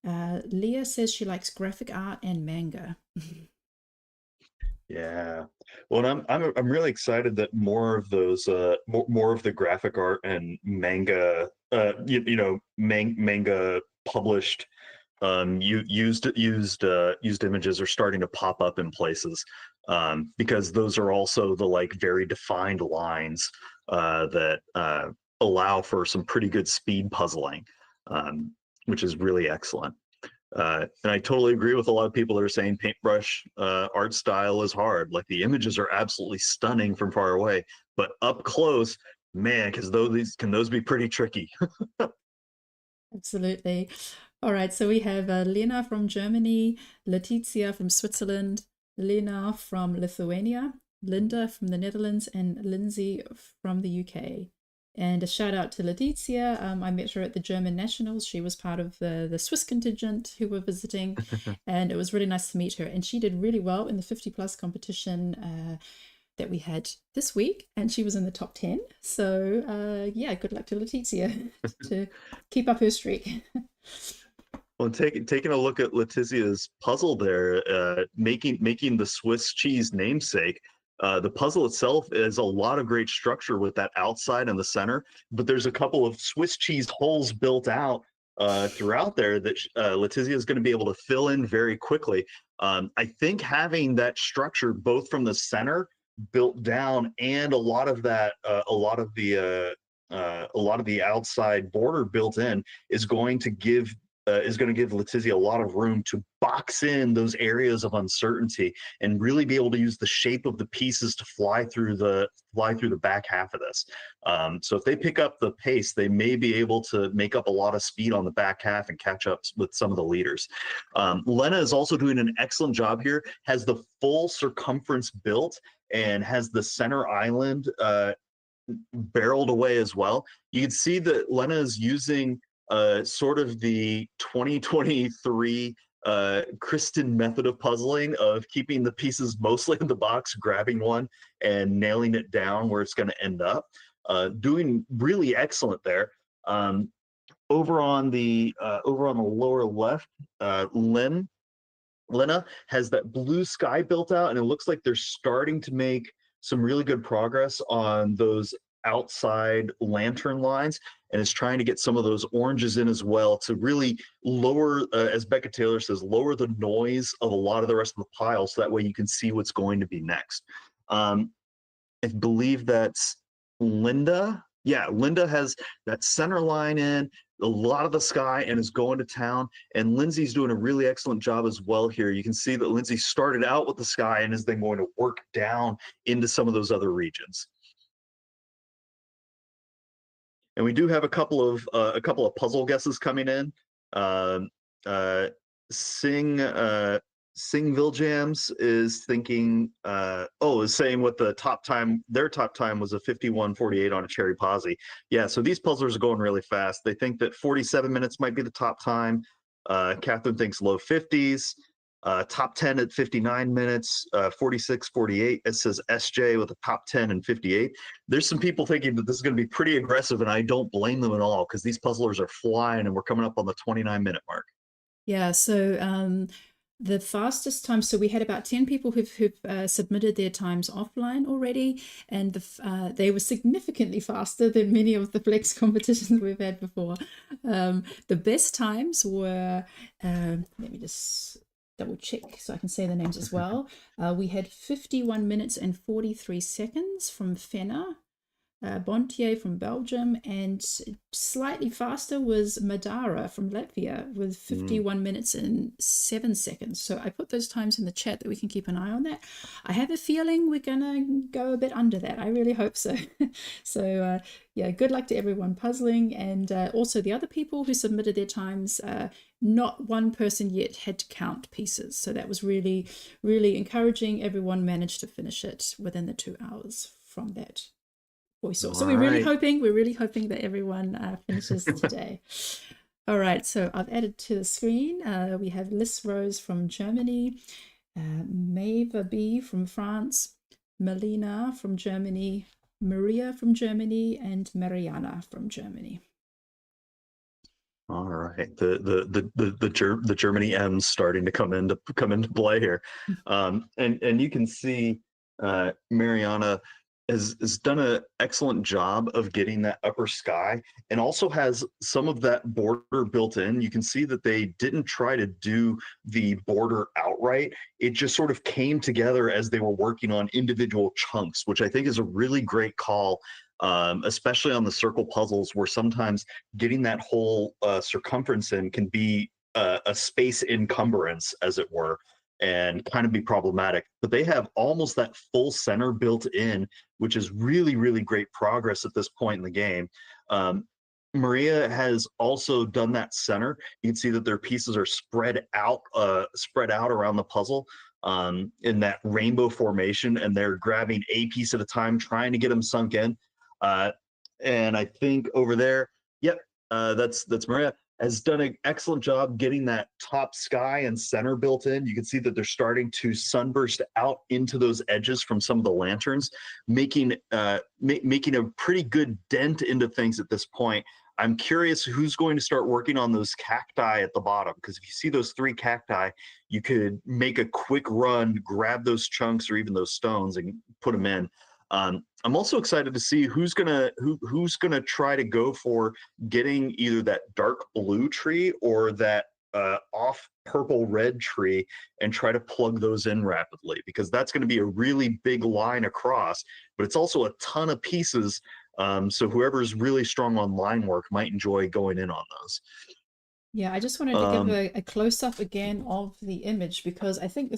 Leah says she likes graphic art and manga. Yeah, well, I'm really excited that more of those more of the graphic art and manga manga published used images are starting to pop up in places because those are also the like very defined lines that allow for some pretty good speed puzzling, which is really excellent. And I totally agree with a lot of people that are saying paintbrush art style is hard. Like the images are absolutely stunning from far away, but up close, man, because those be pretty tricky. Absolutely. All right, so we have Lena from Germany, Letizia from Switzerland, Lena from Lithuania, Linda from the Netherlands, and Lindsay from the UK. And a shout out to Letizia. I met her at the German Nationals. She was part of the Swiss contingent who were visiting, and it was really nice to meet her. And she did really well in the 50+ competition that we had this week, and she was in the top 10. So yeah, good luck to Letizia to keep up her streak. Well, taking a look at Letizia's puzzle there, making the Swiss cheese namesake. The puzzle itself is a lot of great structure with that outside and the center, but there's a couple of Swiss cheese holes built out throughout there that Letizia is going to be able to fill in very quickly. I think having that structure both from the center built down and a lot of the outside border built in is going to give Letizia a lot of room to box in those areas of uncertainty and really be able to use the shape of the pieces to fly through the back half of this. So if they pick up the pace, they may be able to make up a lot of speed on the back half and catch up with some of the leaders. Lena is also doing an excellent job here, has the full circumference built and has the center island barreled away as well. You can see that Lena is using sort of the 2023 Kristen method of puzzling of keeping the pieces mostly in the box, grabbing one and nailing it down where it's going to end up. Doing really excellent there. Over on the lower left, Lena has that blue sky built out, and it looks like they're starting to make some really good progress on those outside lantern lines, and is trying to get some of those oranges in as well to really lower, as Becca Taylor says, lower the noise of a lot of the rest of the pile, so that way you can see what's going to be next. I believe that's Linda. Yeah, Linda has that center line in, a lot of the sky, and is going to town. And Lindsay's doing a really excellent job as well here. You can see that Lindsay started out with the sky and is then going to work down into some of those other regions. And we do have a couple of puzzle guesses coming in. Singville Jams is thinking, is saying what the top time, their top time was a 51:48 on a cherry posse. Yeah, so these puzzlers are going really fast. They think that 47 minutes might be the top time. Catherine thinks low 50s. Top 10 at 59 minutes, 46:48. It says SJ with a top 10 and 58. There's some people thinking that this is going to be pretty aggressive, and I don't blame them at all because these puzzlers are flying, and we're coming up on the 29-minute mark. Yeah, so the fastest time, so we had about 10 people who've submitted their times offline already, and they were significantly faster than many of the flex competitions we've had before. The best times were, let me just double check so I can say the names as well. We had 51 minutes and 43 seconds from Fenner. Bontier from Belgium, and slightly faster was Madara from Latvia with 51 minutes and 7 seconds. So I put those times in the chat that we can keep an eye on that. I have a feeling we're gonna go a bit under that. I really hope so. So yeah, good luck to everyone puzzling, and also the other people who submitted their times. Not one person yet had to count pieces, so that was really, really encouraging. Everyone managed to finish it within the 2 hours from that. So we're really hoping that everyone finishes today. All right, so I've added to the screen. We have Liz Rose from Germany, Maeva B from France, Melina from Germany, Maria from Germany, and Mariana from Germany. All right, the Germany M's starting to come into play here, and you can see Mariana has done an excellent job of getting that upper sky, and also has some of that border built in. You can see that they didn't try to do the border outright. It just sort of came together as they were working on individual chunks, which I think is a really great call, especially on the circle puzzles, where sometimes getting that whole circumference in can be a space encumbrance, as it were, and kind of be problematic. But they have almost that full center built in, which is really, really great progress at this point in the game. Maria has also done that center. You can see that their pieces are spread out around the puzzle in that rainbow formation, and they're grabbing a piece at a time, trying to get them sunk in. And I think over there, yep, that's Maria, has done an excellent job getting that top sky and center built in. You can see that they're starting to sunburst out into those edges from some of the lanterns, making making a pretty good dent into things at this point. I'm curious who's going to start working on those cacti at the bottom, because if you see those 3 cacti, you could make a quick run, grab those chunks or even those stones and put them in. I'm also excited to see who's gonna try to go for getting either that dark blue tree or that off purple red tree and try to plug those in rapidly, because that's going to be a really big line across, but it's also a ton of pieces. So whoever's really strong on line work might enjoy going in on those. Yeah, I just wanted to give a close-up again of the image, because I think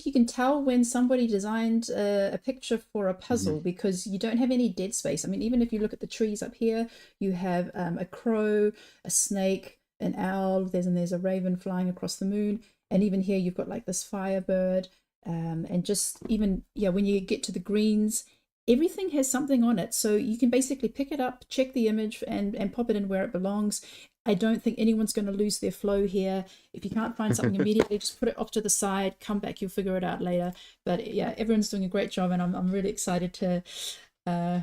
you can tell when somebody designed a picture for a puzzle, because you don't have any dead space. I mean, even if you look at the trees up here, you have a crow, a snake, an owl, there's a raven flying across the moon, and even here you've got like this firebird, and just even, yeah, when you get to the greens, everything has something on it. So you can basically pick it up, check the image, and pop it in where it belongs. I don't think anyone's going to lose their flow here. If you can't find something immediately, just put it off to the side, come back, you'll figure it out later. But yeah, everyone's doing a great job, and I'm really excited to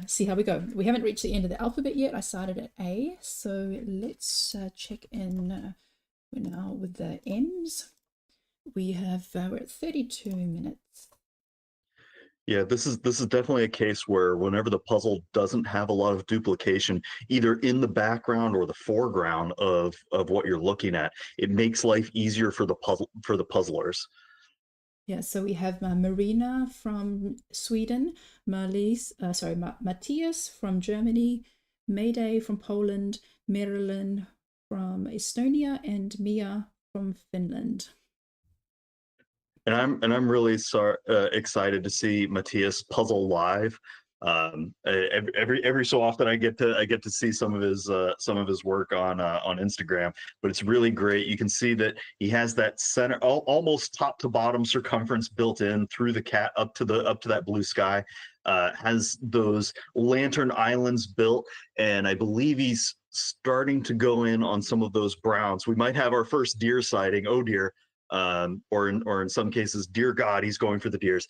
see how we go. We haven't reached the end of the alphabet yet. I started at A, so let's check in now with the M's. We have, we're at 32 minutes. Yeah, this is definitely a case where whenever the puzzle doesn't have a lot of duplication, either in the background or the foreground of what you're looking at, it makes life easier for the puzzlers. Yeah, so we have Marina from Sweden, Matthias from Germany, Mayday from Poland, Marilyn from Estonia, and Mia from Finland. And I'm really excited to see Matthias puzzle live. Every so often I get to see some of his work on Instagram, but it's really great. You can see that he has that center almost top to bottom circumference built in through the cat up to that blue sky. Has those lantern islands built, and I believe he's starting to go in on some of those browns. We might have our first deer sighting. Oh dear. Or in some cases, dear God, he's going for the deers.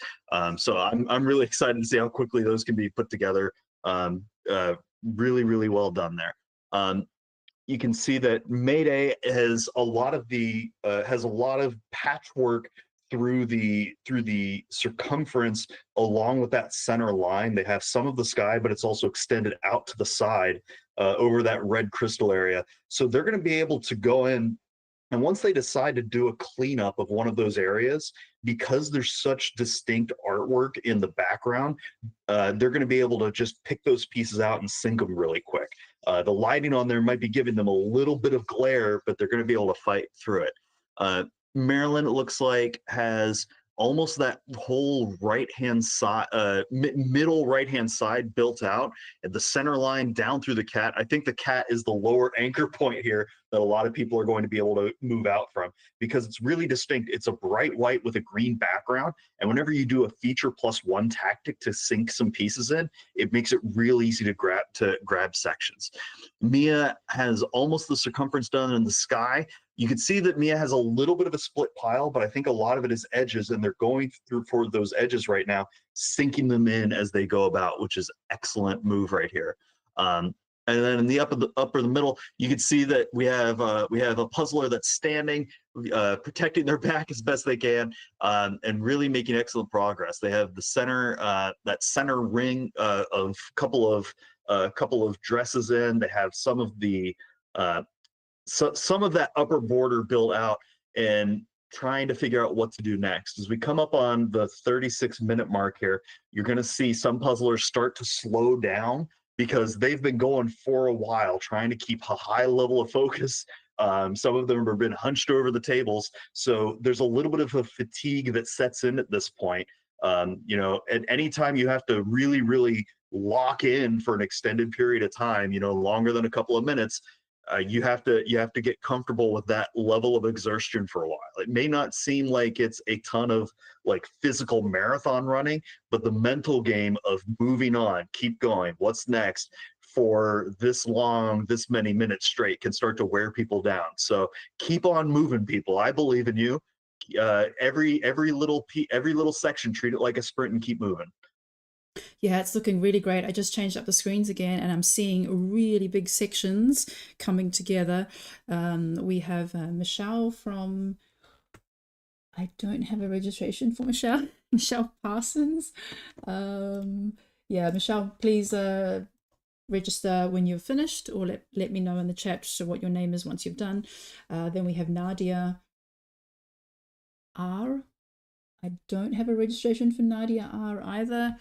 So I'm really excited to see how quickly those can be put together. Really well done there. You can see that Mayday has a lot of patchwork through the circumference along with that center line. They have some of the sky, but it's also extended out to the side over that red crystal area. So they're going to be able to go in. And once they decide to do a cleanup of one of those areas, because there's such distinct artwork in the background, they're going to be able to just pick those pieces out and sync them really quick. The lighting on there might be giving them a little bit of glare, but they're going to be able to fight through it. Maryland, it looks like, has almost that whole right-hand side, middle right-hand side built out, and the center line down through the cat. I think the cat is the lower anchor point here that a lot of people are going to be able to move out from, because it's really distinct. It's a bright white with a green background, and whenever you do a feature +1 tactic to sink some pieces in, it makes it real easy to grab sections. Mia has almost the circumference done in the sky. You can see that Mia has a little bit of a split pile, but I think a lot of it is edges, and they're going through for those edges right now, sinking them in as they go about, which is excellent move right here. And then in the upper middle, you can see that we have a puzzler that's standing, protecting their back as best they can, and really making excellent progress. They have the center that center ring of couple of dresses in. They have some of the some of that upper border built out, and trying to figure out what to do next. As we come up on the 36-minute mark here, you're going to see some puzzlers start to slow down because they've been going for a while trying to keep a high level of focus. Some of them have been hunched over the tables, so there's a little bit of a fatigue that sets in at this point. At any time you have to really lock in for an extended period of time, longer than a couple of minutes, you have to get comfortable with that level of exertion for a while. It may not seem like it's a ton of like physical marathon running, but the mental game of moving on, keep going, what's next, for this long, this many minutes straight can start to wear people down. So keep on moving, people. I believe in you. Every little section, treat it like a sprint and keep moving. Yeah, it's looking really great. I just changed up the screens again, and I'm seeing really big sections coming together. We have Michelle from, I don't have a registration for Michelle, Michelle Parsons. Yeah, Michelle, please register when you've finished, or let me know in the chat so what your name is once you've done. Then we have Nadia R. I don't have a registration for Nadia R either.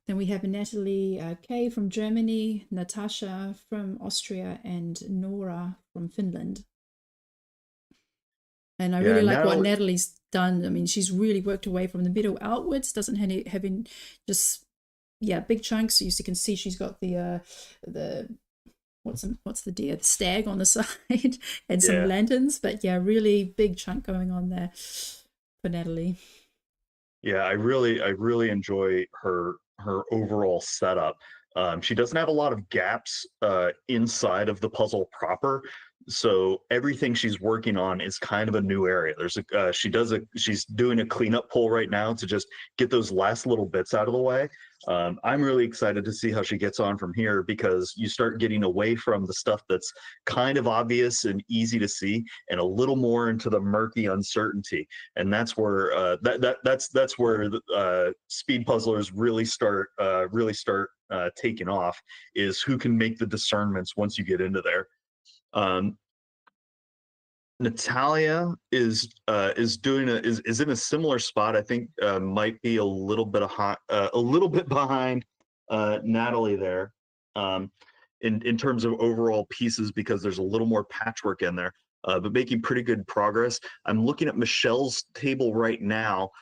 Then we have Natalie K from Germany, Natasha from Austria, and Nora from Finland. And I really like what Natalie's done. I mean, she's really worked her way from the middle outwards, doesn't having just, big chunks. So you can see she's got the what's the deer, the stag on the side, and some lanterns. But yeah, really big chunk going on there for Natalie. Yeah, I really enjoy her overall setup. She doesn't have a lot of gaps inside of the puzzle proper, so everything she's working on is kind of a new area. She's doing a cleanup pull right now to just get those last little bits out of the way. I'm really excited to see how she gets on from here, because you start getting away from the stuff that's kind of obvious and easy to see, and a little more into the murky uncertainty. And that's where that's where the, speed puzzlers really start taking off, is who can make the discernments once you get into there. Natalia is in a similar spot. I think might be a little bit behind Natalie there in terms of overall pieces, because there's a little more patchwork in there, but making pretty good progress. I'm looking at Michelle's table right now.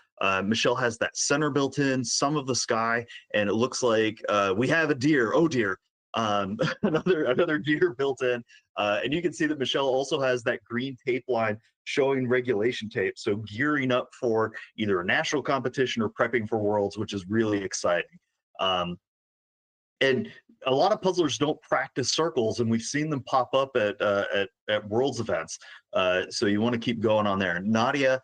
Michelle has that center built in, some of the sky, and it looks like we have a deer. Oh dear. Another deer built in. And you can see that Michelle also has that green tape line showing regulation tape. So gearing up for either a national competition or prepping for Worlds, which is really exciting. And a lot of puzzlers don't practice circles, and we've seen them pop up at Worlds events. So you want to keep going on there. Nadia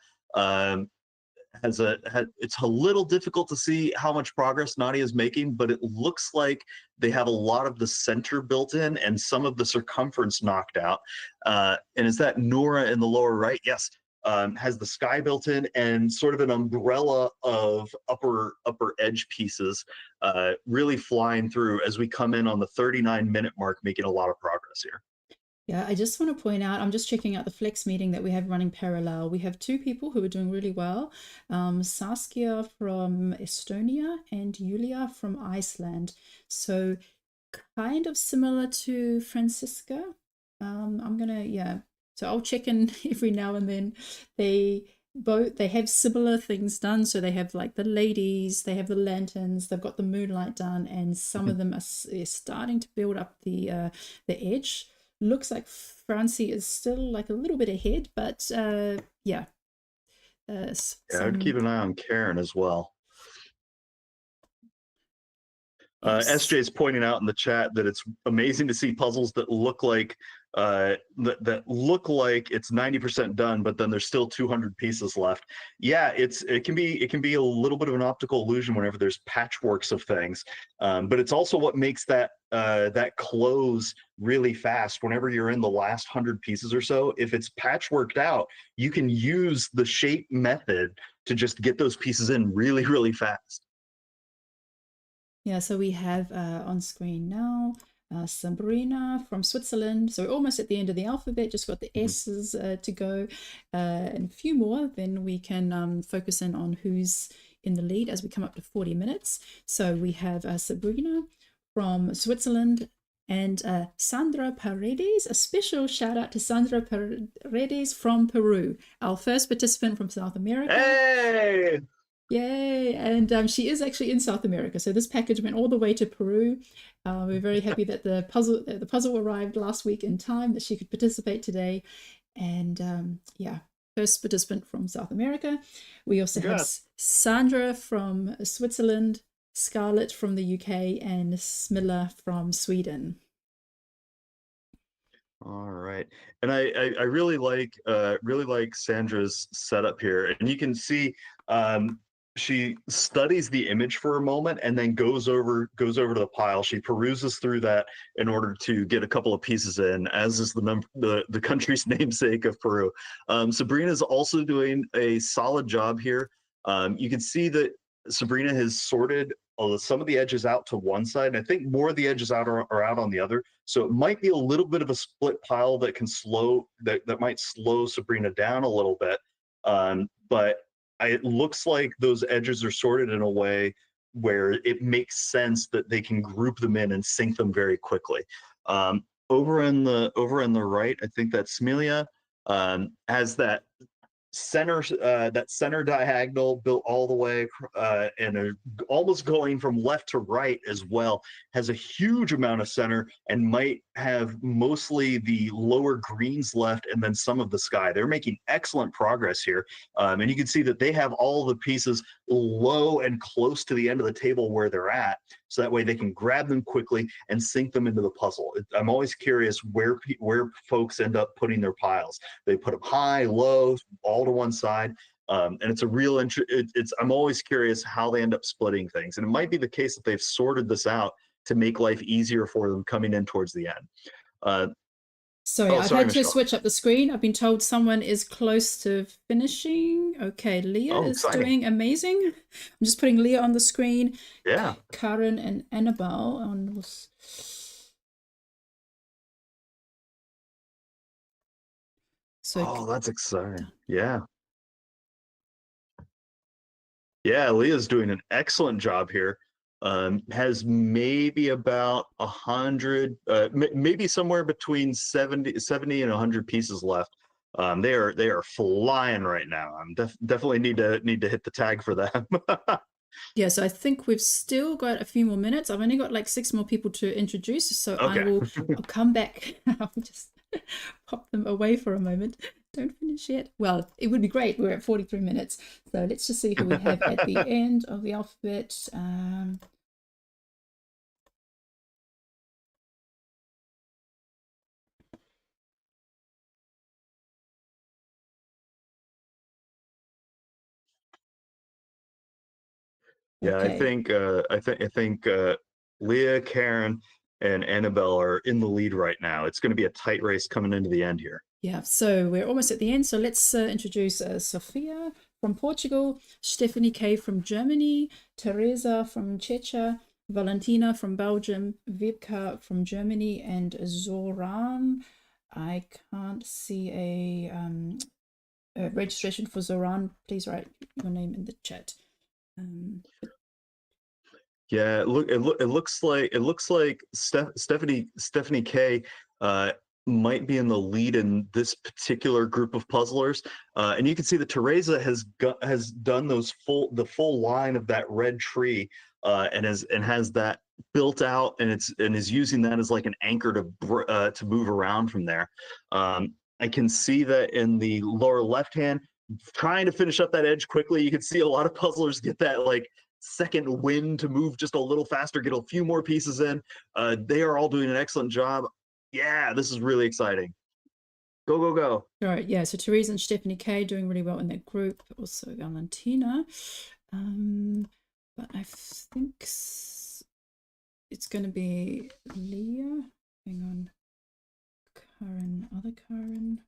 it's a little difficult to see how much progress Nadia is making, but it looks like they have a lot of the center built in and some of the circumference knocked out. And is that Nora in the lower right? Yes. Has the sky built in and sort of an umbrella of upper edge pieces really flying through as we come in on the 39-minute mark, making a lot of progress here. Yeah, I just want to point out, I'm just checking out the Flex meeting that we have running parallel. We have two people who are doing really well, Saskia from Estonia and Julia from Iceland. So kind of similar to Francisca. So I'll check in every now and then. They have similar things done. So they have like the ladies, they have the lanterns, they've got the moonlight done, and some of them are starting to build up the edge. Looks like Francie is still like a little bit ahead, but yeah. I'd keep an eye on Karen as well. Yes. SJ is pointing out in the chat that it's amazing to see puzzles that look like that look like it's 90% done, but then there's still 200 pieces left. Yeah, it can be a little bit of an optical illusion whenever there's patchworks of things, but it's also what makes that close really fast. Whenever you're in the last 100 pieces or so, if it's patchworked out, you can use the shape method to just get those pieces in really, really fast. Yeah, so we have on screen now Sabrina from Switzerland. So we're almost at the end of the alphabet, just got the S's to go, and a few more. Then we can focus in on who's in the lead as we come up to 40 minutes. So we have Sabrina from Switzerland and Sandra Paredes. A special shout out to Sandra Paredes from Peru, our first participant from South America. Hey! Yay! And she is actually in South America, so this package went all the way to Peru. We're very happy that the puzzle arrived last week in time that she could participate today. And yeah, first participant from South America. We also have Sandra from Switzerland, Scarlett from the UK, and Smilla from Sweden. All right, and I really like Sandra's setup here, and you can see she studies the image for a moment and then goes over to the pile. She peruses through that in order to get a couple of pieces in, as is the country's namesake of Peru. Sabrina's also doing a solid job here. You can see that Sabrina has sorted some of the edges out to one side, and I think more of the edges are out on the other. So it might be a little bit of a split pile that can that might slow Sabrina down a little bit. But it looks like those edges are sorted in a way where it makes sense that they can group them in and sync them very quickly. Over in the right, I think that Smilia has that center diagonal built all the way and almost going from left to right as well, has a huge amount of center and might have mostly the lower greens left and then some of the sky. They're making excellent progress here, and you can see that they have all the pieces low and close to the end of the table where they're at, so that way they can grab them quickly and sink them into the puzzle. I'm always curious where folks end up putting their piles. They put them high, low, all to one side, and it's a real I'm always curious how they end up splitting things, and it might be the case that they've sorted this out to make life easier for them coming in towards the end. Sorry, I've had to switch up the screen. I've been told someone is close to finishing. Okay, Leah is doing amazing. I'm just putting Leah on the screen. Yeah. Karen and Annabelle on. So, that's exciting. Yeah. Yeah, Leah's doing an excellent job here. Has maybe about 100, maybe somewhere between 70 and 100 pieces left. They are flying right now. I'm definitely need to hit the tag for them. Yeah, so I think we've still got a few more minutes. I've only got like 6 more people to introduce, so Okay. I'll come back. I'll just pop them away for a moment. Don't finish yet. Well, it would be great. We're at 43 minutes. So let's just see who we have at the end of the alphabet. Yeah, Okay. I think Leah, Karen, and Annabelle are in the lead right now. It's going to be a tight race coming into the end here. Yeah, so we're almost at the end. So let's introduce Sophia from Portugal, Stephanie K from Germany, Teresa from Czechia, Valentina from Belgium, Vibka from Germany, and Zoran. I can't see a registration for Zoran. Please write your name in the chat. Yeah, it looks like Stephanie K might be in the lead in this particular group of puzzlers, and you can see that Teresa has done the full line of that red tree, and has that built out, and is using that as like an anchor to move around from there. I can see that in the lower left hand, trying to finish up that edge quickly. You can see a lot of puzzlers get that like second wind to move just a little faster, get a few more pieces in. They are all doing an excellent job. Yeah, this is really exciting. Go, go, go. All right, yeah, so Teresa and Stephanie K doing really well in that group. Also Valentina. But I think it's going to be Leah. Hang on. Karen, other Karen.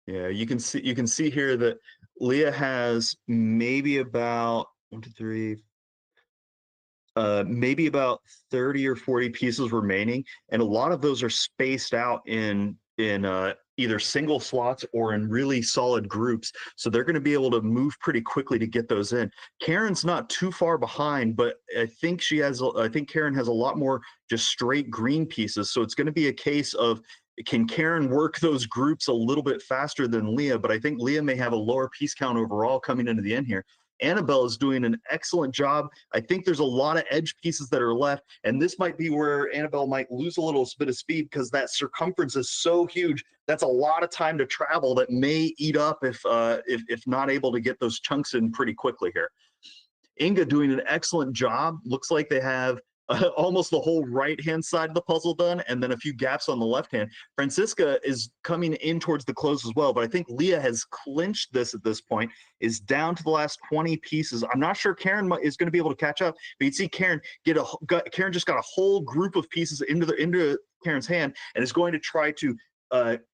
Yeah, you can see here that Leah has maybe about 1, 2, 3, maybe about 30 or 40 pieces remaining, and a lot of those are spaced out in either single slots or in really solid groups, so they're going to be able to move pretty quickly to get those in. Karen's not too far behind, but I think Karen has a lot more just straight green pieces, so it's going to be a case of, can Karen work those groups a little bit faster than Leah? But I think Leah may have a lower piece count overall coming into the end here. Annabelle is doing an excellent job. I think there's a lot of edge pieces that are left, and this might be where Annabelle might lose a little bit of speed because that circumference is so huge. That's a lot of time to travel that may eat up if not able to get those chunks in pretty quickly here. Inga doing an excellent job. Looks like they have almost the whole right-hand side of the puzzle done, and then a few gaps on the left hand. Francisca is coming in towards the close as well, but I think Leah has clinched this at this point, is down to the last 20 pieces. I'm not sure Karen is going to be able to catch up, but you see Karen Karen just got a whole group of pieces into Karen's hand, and is going to try to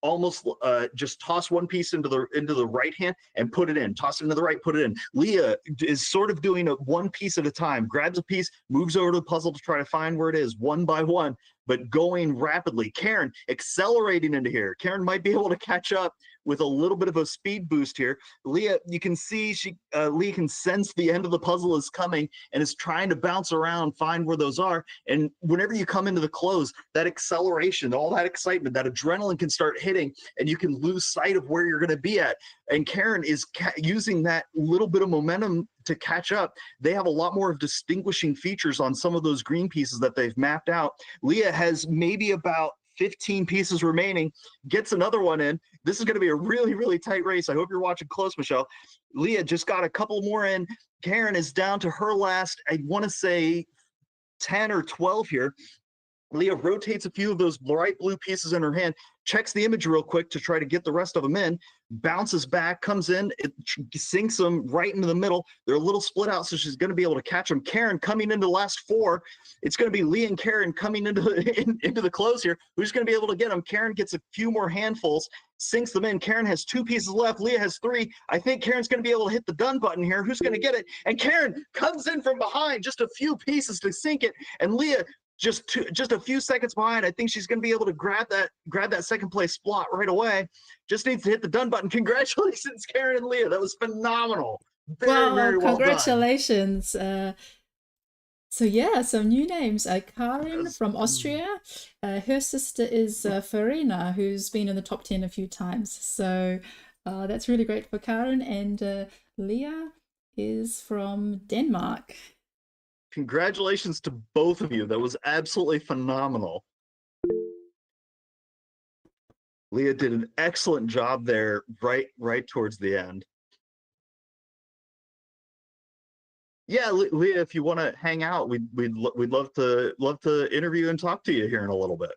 almost just toss one piece into the right hand and put it in, toss it into the right, put it in. Leah is sort of doing it one piece at a time, grabs a piece, moves over to the puzzle to try to find where it is one by one, but going rapidly. Karen accelerating into here. Karen might be able to catch up with a little bit of a speed boost here. Leah, you can see Leah can sense the end of the puzzle is coming and is trying to bounce around, find where those are. And whenever you come into the close, that acceleration, all that excitement, that adrenaline can start hitting, and you can lose sight of where you're going to be at. And Karen is using that little bit of momentum to catch up. They have a lot more of distinguishing features on some of those green pieces that they've mapped out. Leah has maybe about 15 pieces remaining, gets another one in. This is going to be a really, really tight race. I hope you're watching close, Michelle. Leah just got a couple more in. Karen is down to her last, I want to say 10 or 12 here. Leah rotates a few of those bright blue pieces in her hand, checks the image real quick to try to get the rest of them in, bounces back, comes in, it sinks them right into the middle. They're a little split out, so she's going to be able to catch them. Karen coming into the last 4. It's going to be Leah and Karen coming into the close here. Who's going to be able to get them? Karen gets a few more handfuls, sinks them in. Karen has 2 pieces left. Leah has 3. I think Karen's going to be able to hit the done button here. Who's going to get it? And Karen comes in from behind, just a few pieces to sink it. And Leah just a few seconds behind. I think she's going to be able to grab that second place spot right away. Just needs to hit the done button. Congratulations, Karen and Leah. That was phenomenal. Very well congratulations. So yeah, some new names. Karin from Austria. Her sister is Farina, who's been in the top 10 a few times. So that's really great for Karin. And Leah is from Denmark. Congratulations to both of you. That was absolutely phenomenal. Leah did an excellent job there right towards the end. Yeah, Leah, if you want to hang out, we'd love to interview and talk to you here in a little bit.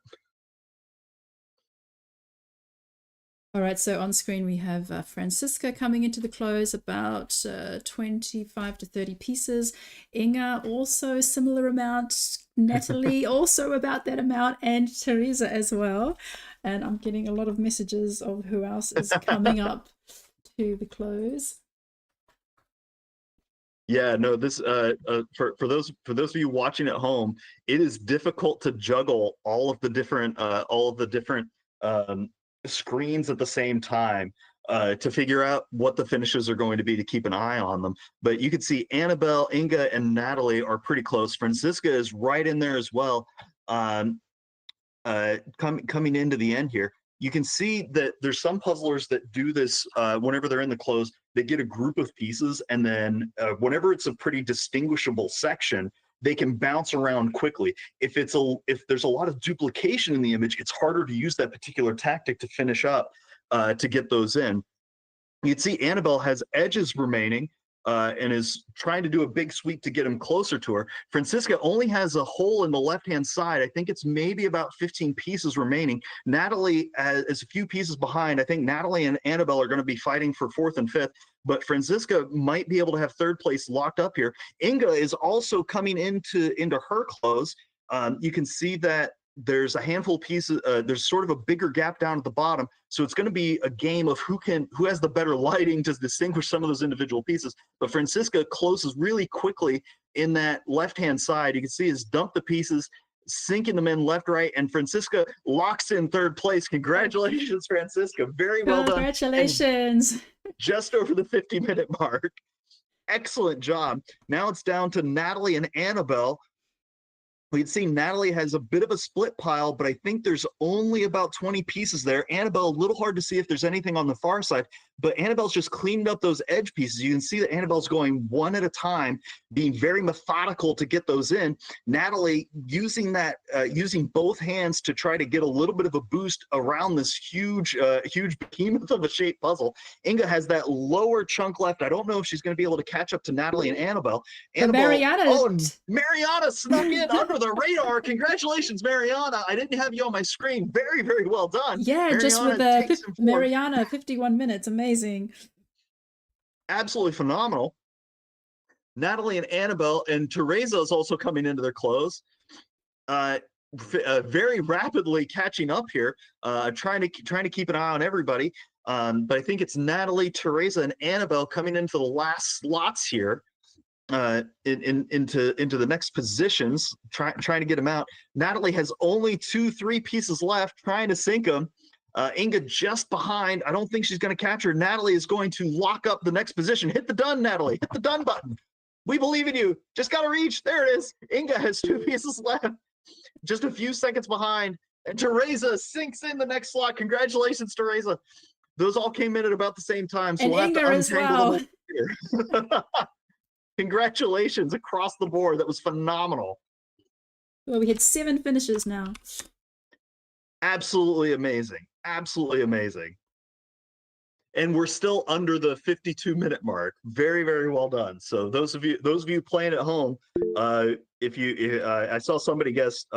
All right, so on screen we have Francisca coming into the close, about 25 to 30 pieces. Inga also similar amount. Natalie also about that amount, and Teresa as well. And I'm getting a lot of messages of who else is coming up to the close. Yeah, no, this for those of you watching at home, it is difficult to juggle all of the different screens at the same time to figure out what the finishes are going to be, to keep an eye on them. But you can see Annabelle, Inga, and Natalie are pretty close. Francisca is right in there as well, coming into the end here. You can see that there's some puzzlers that do this whenever they're in the close. They get a group of pieces, and then whenever it's a pretty distinguishable section, they can bounce around quickly. If there's a lot of duplication in the image, it's harder to use that particular tactic to finish up to get those in. You'd see Annabelle has edges remaining and is trying to do a big sweep to get him closer to her. Francisca only has a hole in the left-hand side. I think it's maybe about 15 pieces remaining. Natalie is a few pieces behind. I think Natalie and Annabelle are going to be fighting for 4th and 5th, but Francisca might be able to have 3rd place locked up here. Inga is also coming into her close. You can see that there's a handful of pieces. There's sort of a bigger gap down at the bottom, so it's going to be a game of who has the better lighting to distinguish some of those individual pieces. But Francisca closes really quickly in that left-hand side. You can see has dumped the pieces, sinking them in left, right, and Francisca locks in 3rd place. Congratulations, Francisca! Very well done. Congratulations! Just over the 50-minute mark. Excellent job. Now it's down to Natalie and Annabelle. We'd see Natalie has a bit of a split pile, but I think there's only about 20 pieces there. Annabelle, a little hard to see if there's anything on the far side, but Annabelle's just cleaned up those edge pieces. You can see that Annabelle's going one at a time, being very methodical to get those in. Natalie using both hands to try to get a little bit of a boost around this huge behemoth of a shaped puzzle. Inga has that lower chunk left. I don't know if she's going to be able to catch up to Natalie and Annabelle. Mariana snuck in under the radar. Congratulations, Mariana. I didn't have you on my screen. Very, very well done. Yeah, Mariana, just with Mariana, 51 minutes. Amazing. Absolutely phenomenal. Natalie and Annabelle and Teresa is also coming into their close. Very rapidly catching up here, trying to keep an eye on everybody. But I think it's Natalie, Teresa, and Annabelle coming into the last slots here. Into the next positions, trying to get them out. Natalie has only 2-3 pieces left, trying to sink them. Inga just behind. I don't think she's going to catch her. Natalie is going to lock up the next position. Hit the done, Natalie. Hit the done button. We believe in you. Just got to reach. There it is. Inga has 2 pieces left. Just a few seconds behind. And Teresa sinks in the next slot. Congratulations, Teresa. Those all came in at about the same time. So and we'll Inga have to as well. Congratulations across the board. That was phenomenal. Well, we had 7 finishes now. Absolutely amazing. Absolutely amazing. And we're still under the 52-minute mark. Very, very well done. So those of you playing at home, I saw somebody guess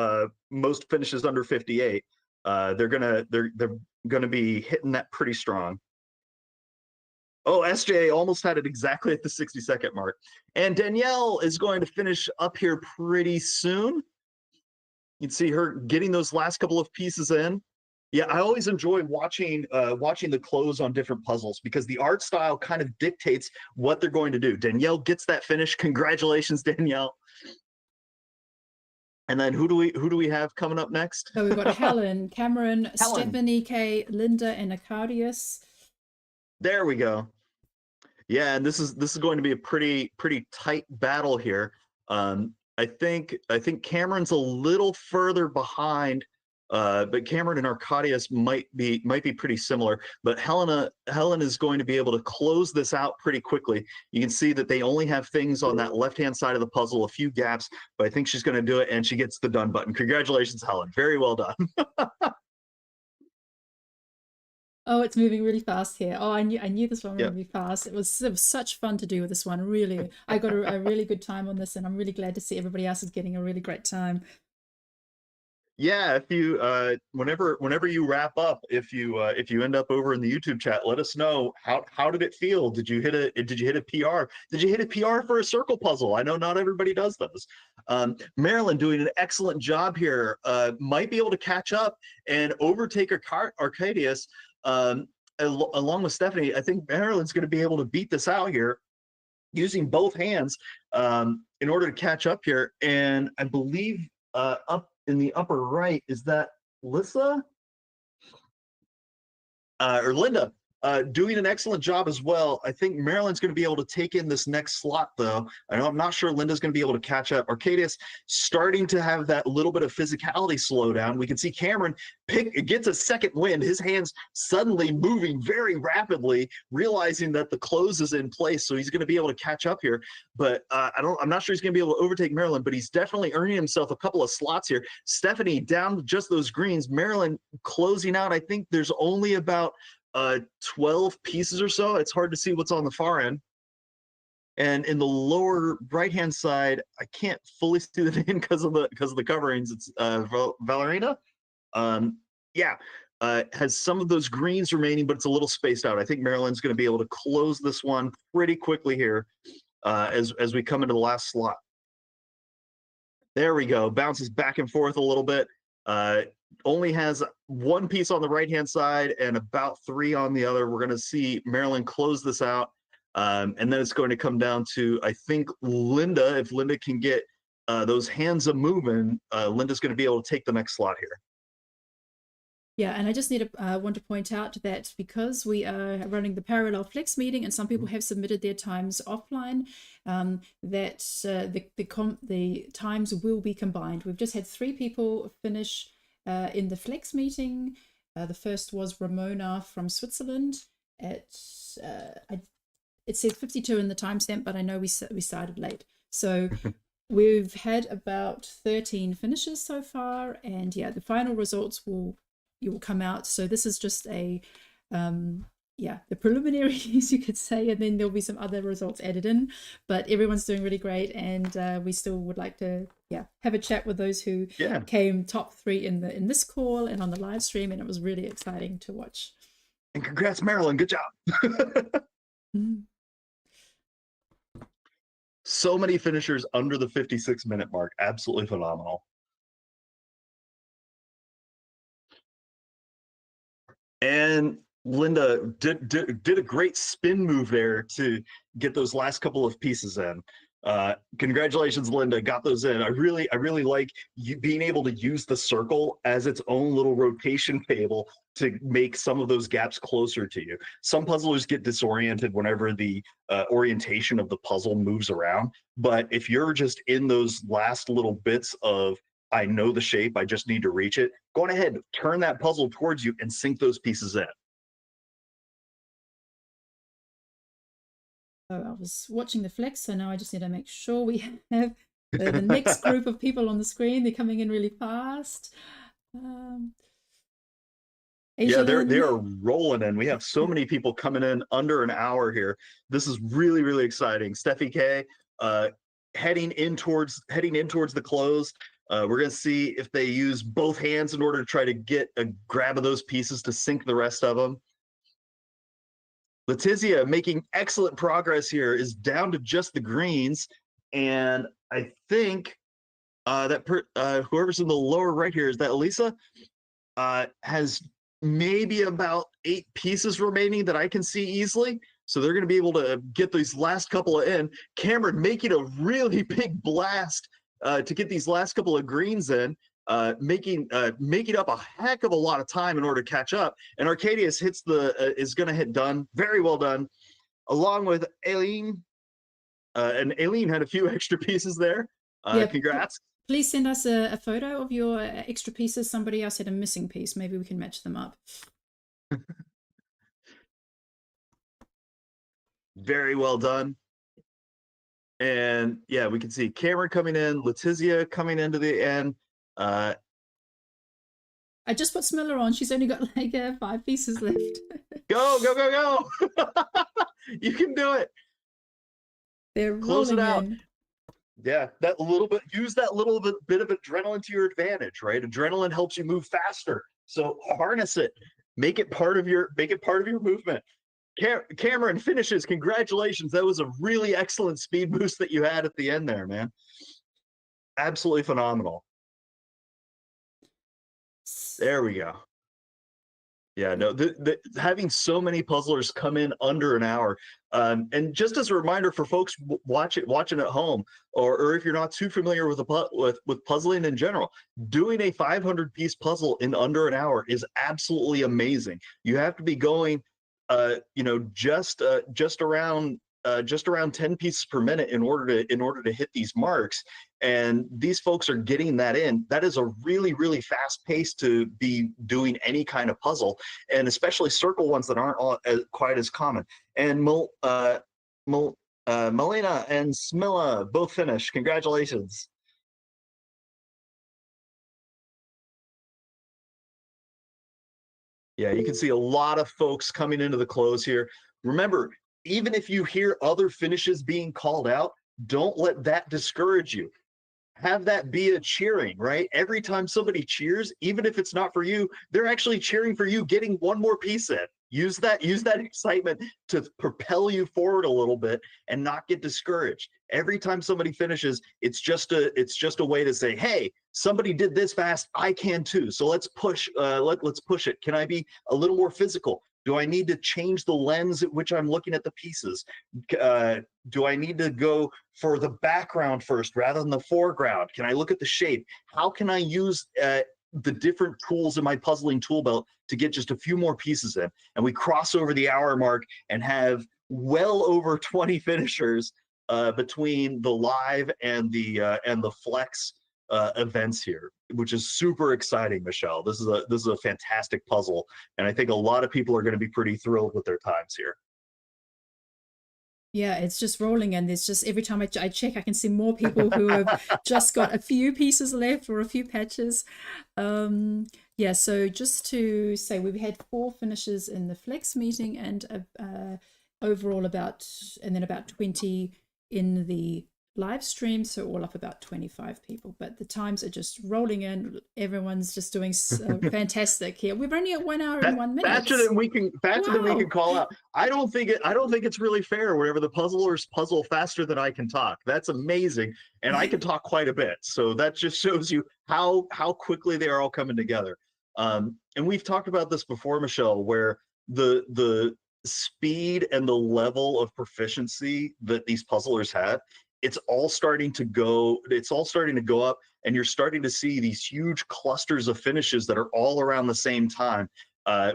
most finishes under 58. They're gonna be hitting that pretty strong. Oh, SJ almost had it exactly at the 60-second mark. And Danielle is going to finish up here pretty soon. You can see her getting those last couple of pieces in. Yeah, I always enjoy watching the close on different puzzles because the art style kind of dictates what they're going to do. Danielle gets that finish. Congratulations, Danielle. And then who do we have coming up next? So we've got Helen, Cameron, Stephanie K, Linda, and Acarius. There we go. Yeah, and this is going to be a pretty tight battle here. I think Cameron's a little further behind, but Cameron and Arcadius might be pretty similar. But Helen is going to be able to close this out pretty quickly. You can see that they only have things on that left-hand side of the puzzle, a few gaps, but I think she's going to do it, and she gets the done button. Congratulations, Helen. Very well done. Oh, it's moving really fast here. Oh, I knew this one would Yep. be fast. It was such fun to do with this one. Really, I got a really good time on this, and I'm really glad to see everybody else is getting a really great time. Yeah, if you whenever you wrap up, if you end up over in the YouTube chat, let us know how did it feel? Did you hit a PR? Did you hit a PR for a circle puzzle? I know not everybody does those. Marilyn doing an excellent job here. Might be able to catch up and overtake Arcadius. Along with Stephanie, I think Marilyn's going to be able to beat this out here using both hands in order to catch up here. And I believe up in the upper right, is that Lissa? Or Linda, doing an excellent job as well. I think Marilyn's going to be able to take in this next slot, though. I'm not sure Linda's going to be able to catch up. Arcadius starting to have that little bit of physicality slow down. We can see Cameron gets a second wind. His hands suddenly moving very rapidly, realizing that the close is in place, so he's going to be able to catch up here. But I'm not sure he's going to be able to overtake Marilyn, but he's definitely earning himself a couple of slots here. Stephanie down to just those greens. Marilyn closing out. I think there's only about 12 pieces or so. It's hard to see what's on the far end. And in the lower right-hand side, I can't fully see the name because of the coverings. It's Valerina. Has some of those greens remaining, but it's a little spaced out. I think Marilyn's going to be able to close this one pretty quickly here as we come into the last slot. There we go. Bounces back and forth a little bit. Only has one piece on the right-hand side and about 3 on the other. We're going to see Marilyn close this out. And then it's going to come down to, I think, Linda. If Linda can get those hands moving, Linda's going to be able to take the next slot here. Yeah, and I just want to point out that because we are running the parallel flex meeting and some people have submitted their times offline, that the times will be combined. We've just had 3 people finish in the flex meeting. The first was Ramona from Switzerland at it says 52 in the timestamp, but I know we started late. So we've had about 13 finishes so far, and yeah, the final results will come out. So this is just a the preliminaries, you could say, and then there'll be some other results added in, but everyone's doing really great, and we still would like to have a chat with those who came top 3 in this call and on the live stream, and it was really exciting to watch. And congrats, Marilyn, good job. So many finishers under the 56-minute mark. Absolutely phenomenal. And Linda did a great spin move there to get those last couple of pieces in. Congratulations, Linda, got those in. I really like you being able to use the circle as its own little rotation table to make some of those gaps closer to you. Some puzzlers get disoriented whenever the orientation of the puzzle moves around, but if you're just in those last little bits of, I know the shape, I just need to reach it, go ahead, turn that puzzle towards you and sink those pieces in. So I was watching the flex, so now I just need to make sure we have the next group of people on the screen. They're coming in really fast. Yeah, they are rolling in. We have so many people coming in under an hour here. This is really exciting. Steffi K heading in towards the close. We're going to see if they use both hands in order to try to get a grab of those pieces to sink the rest of them. Letizia making excellent progress here, is down to just the greens, and I think whoever's in the lower right here, is that Elisa, has maybe about 8 pieces remaining that I can see easily. So they're going to be able to get these last couple in. Cameron making a really big blast to get these last couple of greens in, making up a heck of a lot of time in order to catch up. And Arcadius hits is going to hit done. Very well done. Along with Aileen. And Aileen had a few extra pieces there. Congrats. Please send us a photo of your extra pieces. Somebody else had a missing piece. Maybe we can match them up. Very well done. And yeah, we can see Cameron coming in, Letizia coming into the end. I just put Smilla on. She's only got like 5 pieces left. Go, go, go, go. You can do it. They're Close it rolling out. in. Yeah, that little bit, use that little bit of adrenaline to your advantage, right? Adrenaline helps you move faster. So harness it. Make it part of your movement. Cameron finishes. Congratulations. That was a really excellent speed boost that you had at the end there, man. Absolutely phenomenal. There we go. Yeah, no, having so many puzzlers come in under an hour. And just as a reminder for folks watching at home, or if you're not too familiar with with puzzling in general, doing a 500-piece puzzle in under an hour is absolutely amazing. You have to be going, just around 10 pieces per minute in order to hit these marks. And these folks are getting that in. That is a really, really fast pace to be doing any kind of puzzle, and especially circle ones that aren't quite as common. And Melina and Smilla both finished. Congratulations. Yeah, you can see a lot of folks coming into the close here. Remember, even if you hear other finishes being called out, don't let that discourage you. Have that be a cheering, right? Every time somebody cheers, even if it's not for you, they're actually cheering for you getting one more piece in. Use that excitement to propel you forward a little bit and not get discouraged. Every time somebody finishes, it's just a way to say, hey, somebody did this fast, I can too. So let's push let's push it. Can I be a little more physical? Do I need to change the lens at which I'm looking at the pieces? Do I need to go for the background first rather than the foreground? Can I look at the shape? How can I use the different tools in my puzzling tool belt to get just a few more pieces in? And we cross over the hour mark and have well over 20 finishers between the live and the flex events here, which is super exciting, Michelle. This is a fantastic puzzle, and I think a lot of people are going to be pretty thrilled with their times here. Yeah, it's just rolling, and there's just every time I check, I can see more people who have just got a few pieces left or a few patches. Yeah, so just to say, we've had 4 finishes in the flex meeting, and overall about 20 in the live stream, so all up about 25 people, but the times are just rolling in. Everyone's just doing fantastic here. We're only at 1 hour and 1 minute. Faster than we can call out. I don't think it's really fair whenever the puzzlers puzzle faster than I can talk. That's amazing, and I can talk quite a bit. So that just shows you how quickly they are all coming together. And we've talked about this before, Michelle, where the speed and the level of proficiency that these puzzlers have, it's all starting to go up, and you're starting to see these huge clusters of finishes that are all around the same time,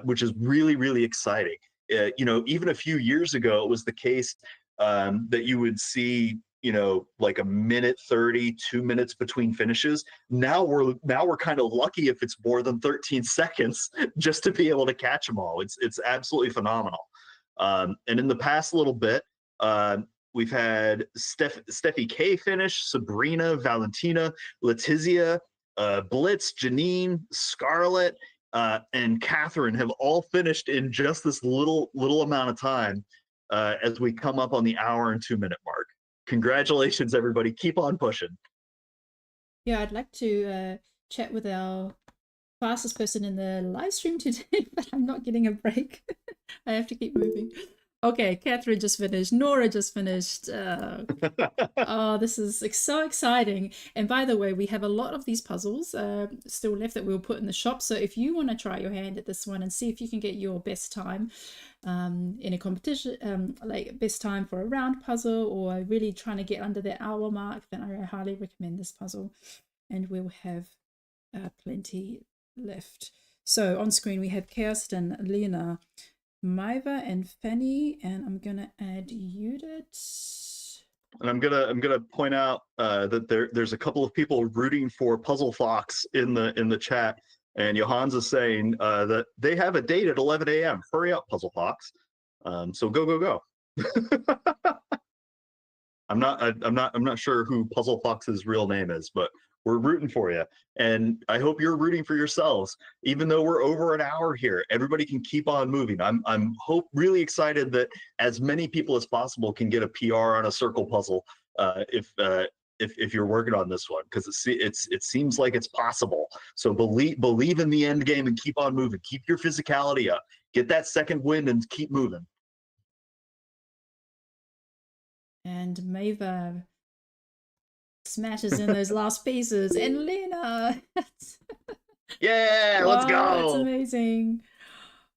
which is really, really exciting. Even a few years ago, it was the case that you would see, like a minute 30, 2 minutes between finishes. Now we're kind of lucky if it's more than 13 seconds just to be able to catch them all. It's absolutely phenomenal. And in the past little bit, we've had Steffi K finish, Sabrina, Valentina, Letizia, Blitz, Janine, Scarlett, and Catherine have all finished in just this little amount of time as we come up on the hour and 2 minute mark. Congratulations, everybody. Keep on pushing. Yeah, I'd like to chat with our fastest person in the live stream today, but I'm not getting a break. I have to keep moving. Okay, Catherine just finished. Nora just finished. Oh, this is so exciting. And by the way, we have a lot of these puzzles still left that we'll put in the shop. So if you want to try your hand at this one and see if you can get your best time in a competition, like best time for a round puzzle, or really trying to get under the hour mark, then I highly recommend this puzzle. And we'll have plenty left. So on screen we have Kirsten, Lena, Maiva and Fanny, and I'm gonna add Judith. And I'm gonna point out that there's a couple of people rooting for Puzzle Fox in the chat, and Johans is saying that they have a date at 11 a.m. Hurry up, Puzzle Fox! So go. I'm not sure who Puzzle Fox's real name is, but we're rooting for you, and I hope you're rooting for yourselves. Even though we're over an hour here, everybody can keep on moving. I'm really excited that as many people as possible can get a PR on a circle puzzle if you're working on this one, because it seems like it's possible. So believe in the end game and keep on moving. Keep your physicality up. Get that second wind and keep moving. And Mava smashes in those last pieces, and Lena. Yeah, let's go. That's amazing.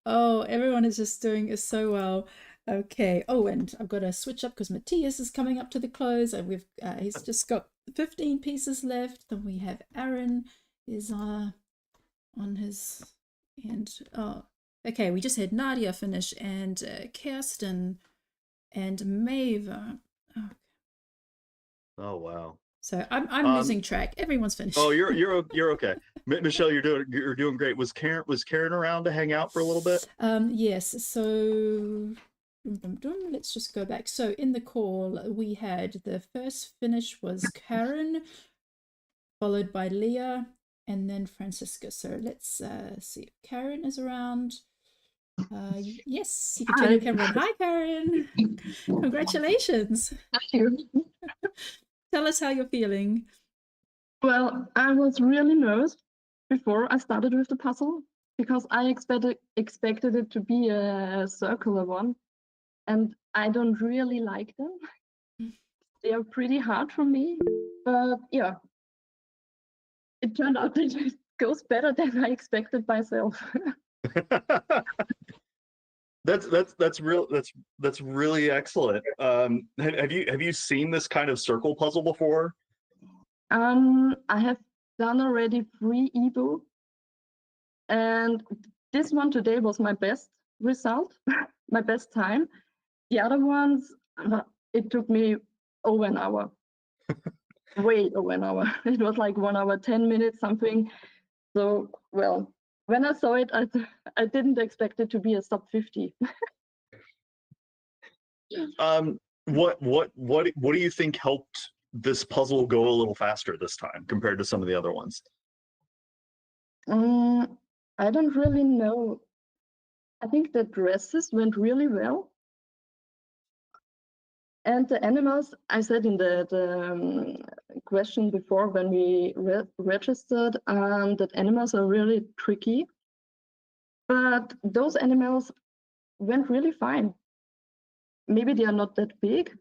Oh, everyone is just doing it so well. Okay. Oh, and I've got to switch up because Matthias is coming up to the close, and he's just got 15 pieces left. Then we have Aaron is on his end. Oh, okay. We just had Nadia finish, and Kirsten and Mava. Oh wow. So I'm losing track. Everyone's finished. Oh, you're okay. Michelle, you're doing great. Was Karen around to hang out for a little bit? Yes. So let's just go back. So in the call, we had the first finish was Karen, followed by Leah, and then Francisca. So let's see if Karen is around. Yes, you can turn your camera on. Hi, Karen. Congratulations. Thank you. Tell us how you're feeling. Well, I was really nervous before I started with the puzzle because I expected it to be a circular one, and I don't really like them. They are pretty hard for me, but yeah, it turned out that it goes better than I expected myself. That's really excellent. Have you seen this kind of circle puzzle before? I have done already 3 Eeboo, and this one today was my best result, my best time. The other ones, it took me over an hour, way over an hour. It was like 1 hour, 10 minutes, something. So, well, when I saw it, I didn't expect it to be a sub 50. What do you think helped this puzzle go a little faster this time compared to some of the other ones? I don't really know. I think the dresses went really well. And the animals, I said in the question before when we registered, that animals are really tricky. But those animals went really fine. Maybe they are not that big.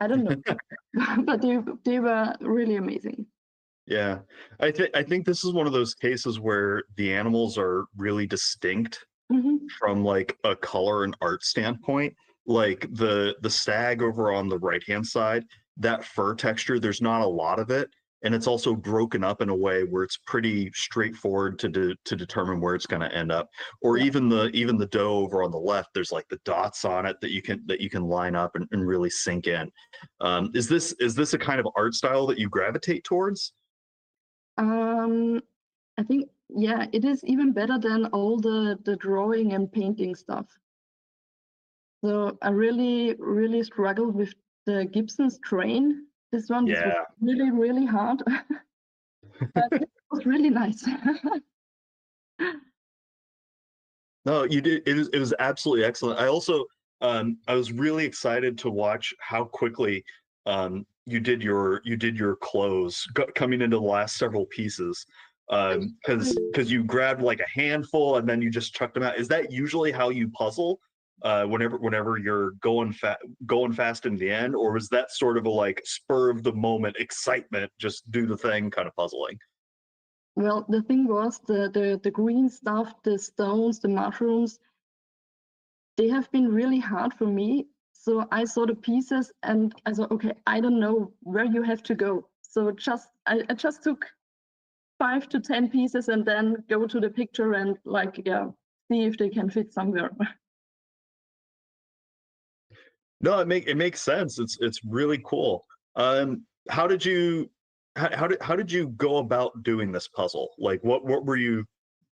I don't know. But they were really amazing. Yeah, I think this is one of those cases where the animals are really distinct from like a color and art standpoint. Like the stag over on the right hand side, that fur texture, there's not a lot of it, and it's also broken up in a way where it's pretty straightforward to determine where it's going to end up. Or even the doe over on the left, there's like the dots on it that you can line up and really sink in. Is this a kind of art style that you gravitate towards? I think, yeah, it is even better than all the drawing and painting stuff. So I really, really struggled with the Gibson's train. This one was really, really hard, but it was really nice. No, you did. It was absolutely excellent. I also, I was really excited to watch how quickly you did your close coming into the last several pieces. Because you grabbed like a handful and then you just chucked them out. Is that usually how you puzzle? Whenever you're going fast in the end, or was that sort of a like spur of the moment excitement, just do the thing kind of puzzling? Well, the thing was the green stuff, the stones, the mushrooms, they have been really hard for me. So I saw the pieces and I thought, okay, I don't know where you have to go. So I just took 5 to 10 pieces and then go to the picture and like, yeah, see if they can fit somewhere. No, it makes sense. It's really cool. How did you how did you go about doing this puzzle? Like, what were you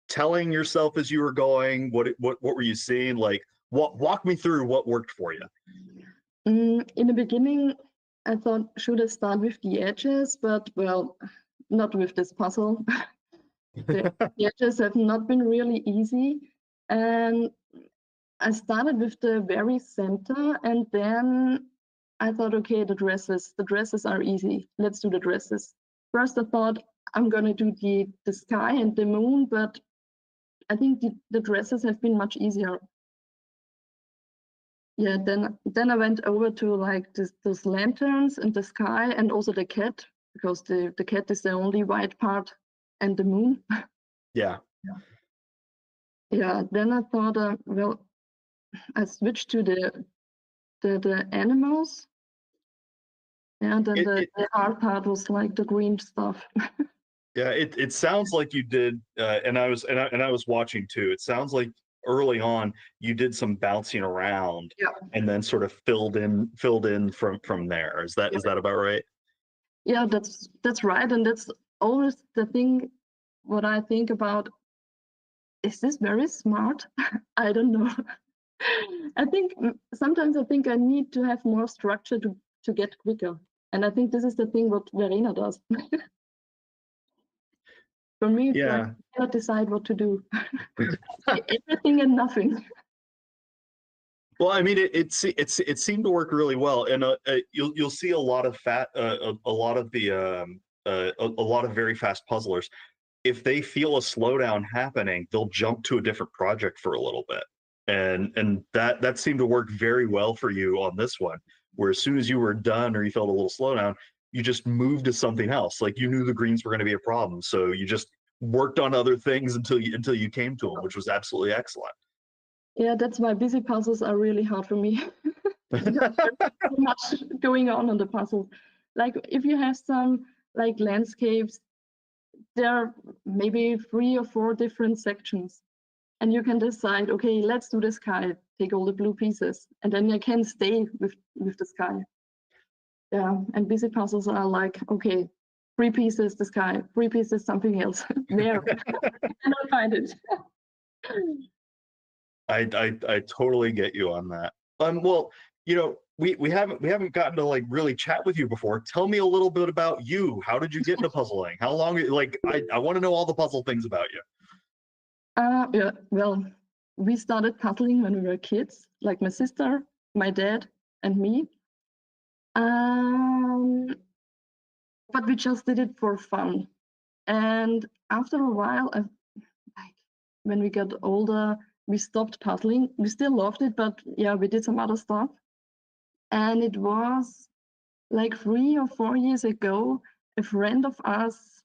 telling yourself as you were going? What were you seeing? Like, walk me through what worked for you. In the beginning, I thought, should I start with the edges? But well, not with this puzzle. The edges have not been really easy. And I started with the very center, and then I thought, okay, the dresses are easy. Let's do the dresses. First, I thought I'm gonna do the sky and the moon, but I think the dresses have been much easier. Yeah, then I went over to like those lanterns and the sky and also the cat, because the cat is the only white part, and the moon. Yeah. Yeah, then I thought, well, I switched to the animals, and then the hard part was like the green stuff. Yeah, it sounds like you did, and I was watching too. It sounds like early on you did some bouncing around, Yeah. and then sort of filled in from there. Is that about right? Yeah, that's right, and that's always the thing. What I think about, is this very smart? I don't know. I think sometimes I think I need to have more structure to get quicker, and I think this is the thing what Verena does. For me, it's like Yeah. I cannot decide what to do. Everything and nothing. Well, I mean, it seemed to work really well, and you'll see a lot of a lot of the a lot of very fast puzzlers. If they feel a slowdown happening, they'll jump to a different project for a little bit, and that seemed to work very well for you on this one. Where as soon as you were done or you felt a little slowdown, you just moved to something else. Like you knew the greens were going to be a problem, so you just worked on other things until you came to them, which was absolutely excellent. Yeah, that's why busy puzzles are really hard for me. There's so much going on the puzzles. Like if you have some like landscapes, there are maybe 3 or 4 different sections, and you can decide, okay, let's do the sky, take all the blue pieces, and then you can stay with the sky. Yeah, and busy puzzles are like, okay, 3 pieces the sky, 3 pieces something else. Where? I cannot find it. I totally get you on that. Well, we haven't gotten to like really chat with you before. Tell me a little bit about you. How did you get into puzzling? How long? Like, I want to know all the puzzle things about you. Yeah, well, we started puzzling when we were kids, like my sister, my dad, and me. But we just did it for fun. And after a while, like when we got older, we stopped puzzling. We still loved it, but yeah, we did some other stuff. And it was like 3 or 4 years ago, a friend of us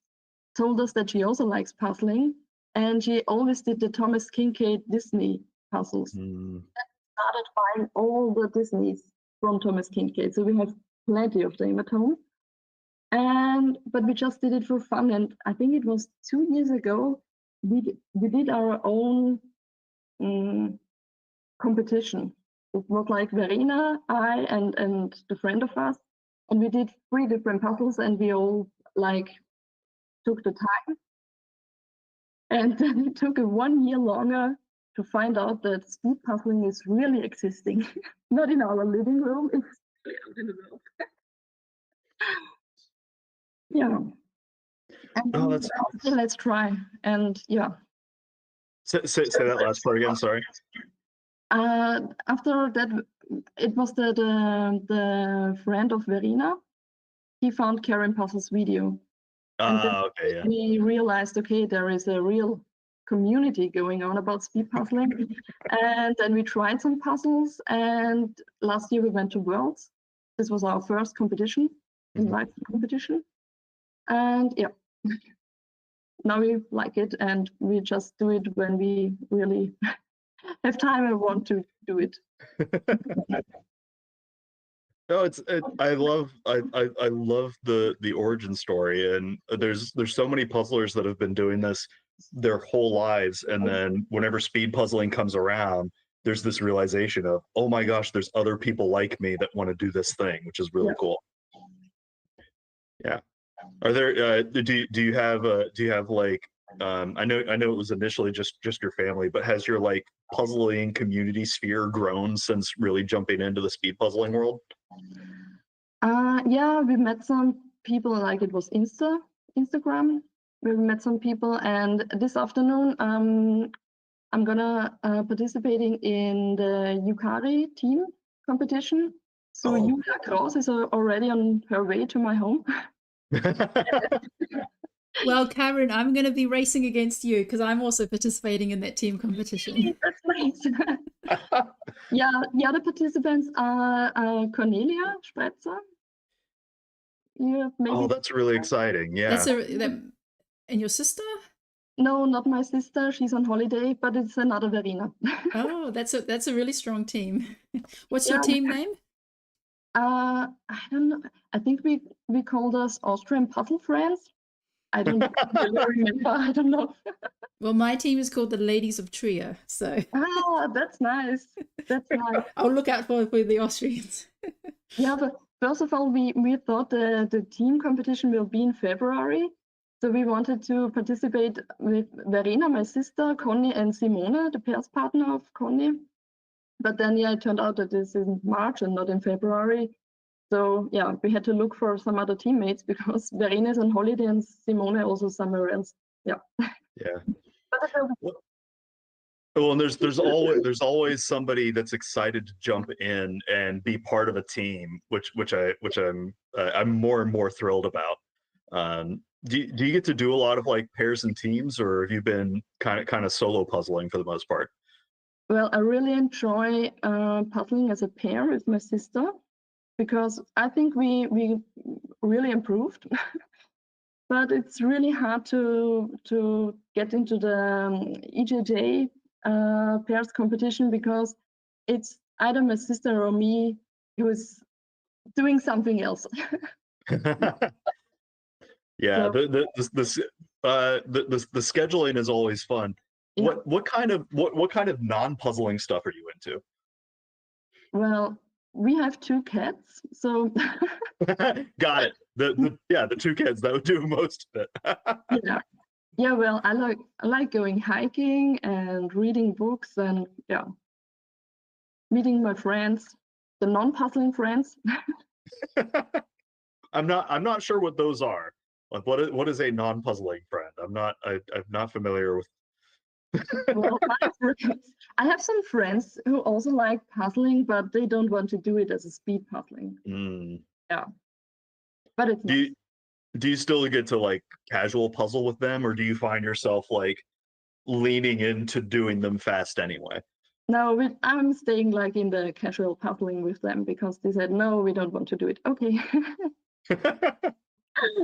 told us that she also likes puzzling, and she always did the Thomas Kincaid Disney puzzles. Started buying all the Disneys from Thomas Kincaid, so we have plenty of them at home. But we just did it for fun, and I think it was 2 years ago we did our own competition. It was like Verena, I, and the friend of us, and we did 3 different puzzles, and we all like took the time. And then it took 1 year longer to find out that speed puzzling is really existing. Not in our living room, it's really out in the world. Yeah. And Oh, then that's okay, let's try. And yeah. say that last part again. Sorry. After that, it was the friend of Verena. He found Karen Puzzle's video. And then Okay, yeah. we realized, okay, there is a real community going on about speed puzzling. And then we tried some puzzles. And last year we went to Worlds. This was our first competition, live competition. And yeah, now we like it, and we just do it when we really have time and want to do it. No, I love the origin story, and there's so many puzzlers that have been doing this their whole lives, and then whenever speed puzzling comes around, there's this realization of, oh my gosh, there's other people like me that want to do this thing, which is really cool. Yeah. Are there do you have like I know it was initially just your family, but has your like puzzling community sphere grown since really jumping into the speed puzzling world? Yeah, we met some people, like it was Instagram. We met some people, and this afternoon I'm gonna participating in the Yukari team competition. So Julia Kraus is already on her way to my home. Well, Karen, I'm going to be racing against you because I'm also participating in that team competition. That's nice. Yeah, the other participants are Cornelia Spretzer. Oh, that's really exciting. Yeah. And your sister? No, not my sister. She's on holiday, but it's another Verena. Oh, that's a really strong team. What's your team name? I don't know. I think we called us Austrian Puzzle Friends. I don't really remember. I don't know. Well, my team is called the Ladies of Trier. So that's nice. That's nice. I'll look out for the Austrians. Yeah, but first of all, we thought the team competition will be in February. So we wanted to participate with Verena, my sister, Conny, and Simone, the pairs partner of Conny. But then, yeah, it turned out that this is in March and not in February. So, yeah, we had to look for some other teammates because Verena is on holiday and Simone also somewhere else. Yeah. Yeah. Well, and there's always somebody that's excited to jump in and be part of a team, which I'm more and more thrilled about. Do you get to do a lot of like pairs and teams, or have you been kind of solo puzzling for the most part? Well, I really enjoy puzzling as a pair with my sister because I think we really improved. But it's really hard to get into the EJJ pairs competition because it's either my sister or me who is doing something else. Yeah, So, the scheduling is always fun. yeah. What kind of non-puzzling stuff are you into? Well, we have 2 cats, so Got it. The 2 kids that would do most of it. yeah. Well, I like going hiking and reading books and meeting my friends, the non-puzzling friends. I'm not sure what those are. Like what is a non-puzzling friend? I'm not familiar with. Well, I have some friends who also like puzzling, but they don't want to do it as a speed puzzling. Yeah, but it's nice. Do you still get to like casual puzzle with them, or do you find yourself like leaning into doing them fast anyway? No, I'm staying like in the casual puzzling with them because they said no, we don't want to do it. Okay.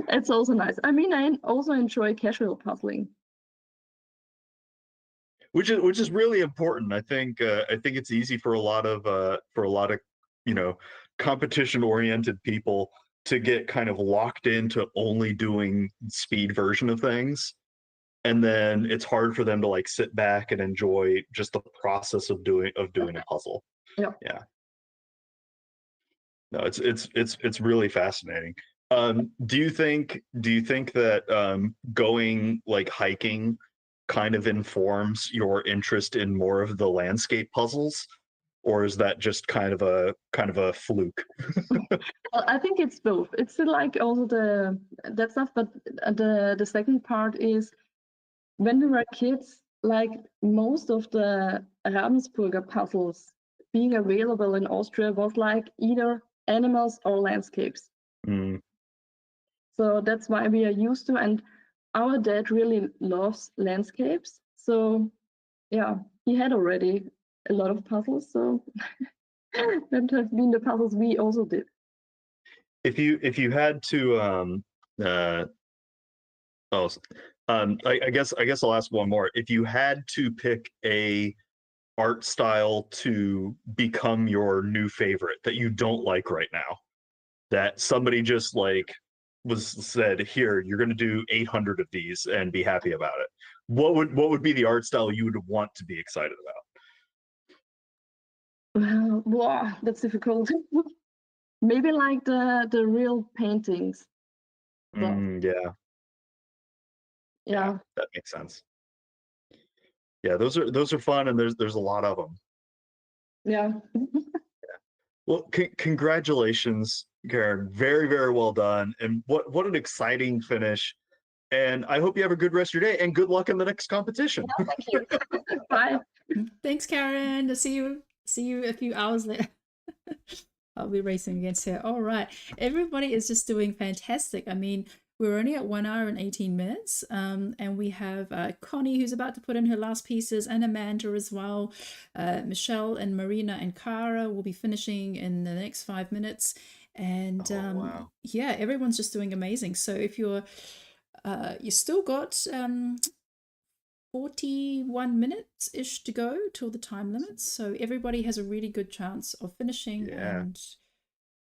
It's also nice. I mean, I also enjoy casual puzzling. Which is really important. I think it's easy for a lot of competition oriented people to get kind of locked into only doing speed version of things, and then it's hard for them to like sit back and enjoy just the process of doing a puzzle. Yeah. No, it's really fascinating. Do you think that going like hiking kind of informs your interest in more of the landscape puzzles, or is that just kind of a fluke? Well, I think it's both. It's like also that stuff, but the second part is when we were kids, like most of the Ravensburger puzzles being available in Austria was like either animals or landscapes. So that's why we are used to, and our dad really loves landscapes. So yeah, he had already a lot of puzzles. So that have been the puzzles we also did. If you had to I guess I'll ask one more. If you had to pick a art style to become your new favorite that you don't like right now, that somebody just like said, here, you're going to do 800 of these and be happy about it, what would be the art style you would want to be excited about? Wow, that's difficult. Maybe like the real paintings. Yeah, Yeah. that makes sense. Yeah, those are fun, and there's a lot of them. Yeah. Well, congratulations, Karen. Very, very well done. And what an exciting finish. And I hope you have a good rest of your day and good luck in the next competition. Thank you. Bye. Thanks, Karen. See you a few hours later. I'll be racing against her. All right. Everybody is just doing fantastic. I mean, we're only at 1 hour and 18 minutes. And we have Connie, who's about to put in her last pieces, and Amanda as well. Michelle and Marina and Cara will be finishing in the next 5 minutes. And wow. yeah, everyone's just doing amazing. So if you're you still got 41 minutes ish to go till the time limits, so everybody has a really good chance of finishing. Yeah. And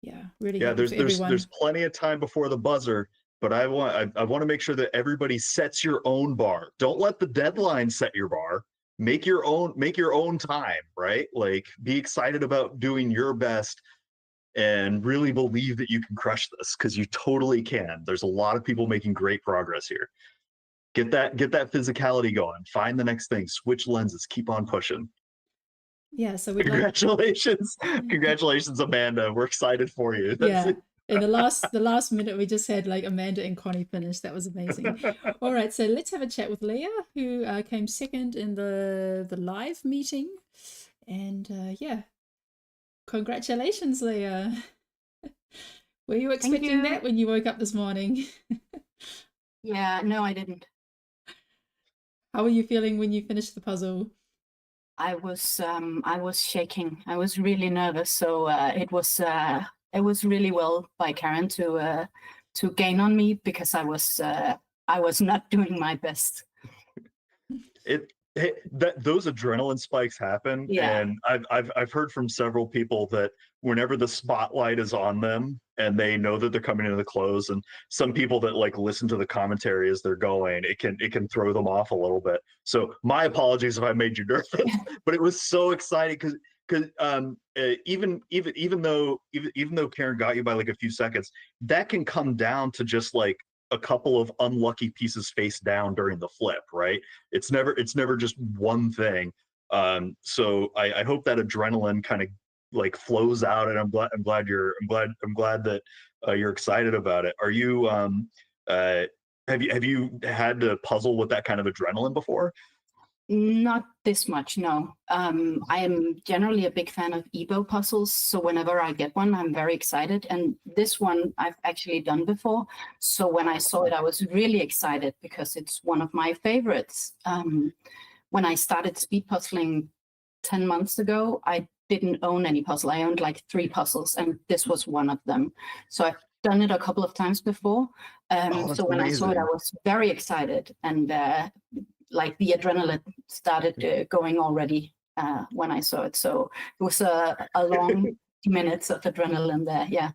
yeah, really Yeah, happy for everyone. there's plenty of time before the buzzer, but I want to make sure that everybody sets your own bar. Don't let the deadline set your bar. Make your own time, right? Like, be excited about doing your best and really believe that you can crush this, because you totally can. There's a lot of people making great progress here. Get that physicality going. Find the next thing. Switch lenses. Keep on pushing. Yeah, so we'd Congratulations. Congratulations, Amanda. We're excited for you. Yeah. In the last minute, we just had like Amanda and Connie finish. That was amazing. All right, so let's have a chat with Leah, who came second in the live meeting. And yeah, congratulations, Leah. Were you expecting that when you woke up this morning? Yeah, no, I didn't. How were you feeling when you finished the puzzle? I was shaking. I was really nervous. So it was really well by Karen to gain on me, because I was not doing my best. Those adrenaline spikes happen. Yeah. And I've heard from several people that whenever the spotlight is on them and they know that they're coming into the close, and some people that like listen to the commentary as they're going, it can throw them off a little bit. So my apologies if I made you nervous, but it was so exciting because even though Karen got you by like a few seconds, that can come down to just like a couple of unlucky pieces face down during the flip, right? It's never just one thing. So I hope that adrenaline kind of like flows out, and I'm glad that you're excited about it. Are you have you had to puzzle with that kind of adrenaline before? Not this much, no. I am generally a big fan of Eeboo puzzles, so whenever I get one, I'm very excited. And this one I've actually done before. So when I saw it, I was really excited because it's one of my favorites. When I started speed puzzling 10 months ago, I didn't own any puzzle. I owned like 3 puzzles, and this was one of them. So I've done it a couple of times before. So when I saw it, I was very excited, and like the adrenaline started going already when I saw it. So it was a long minutes of adrenaline there. Yeah.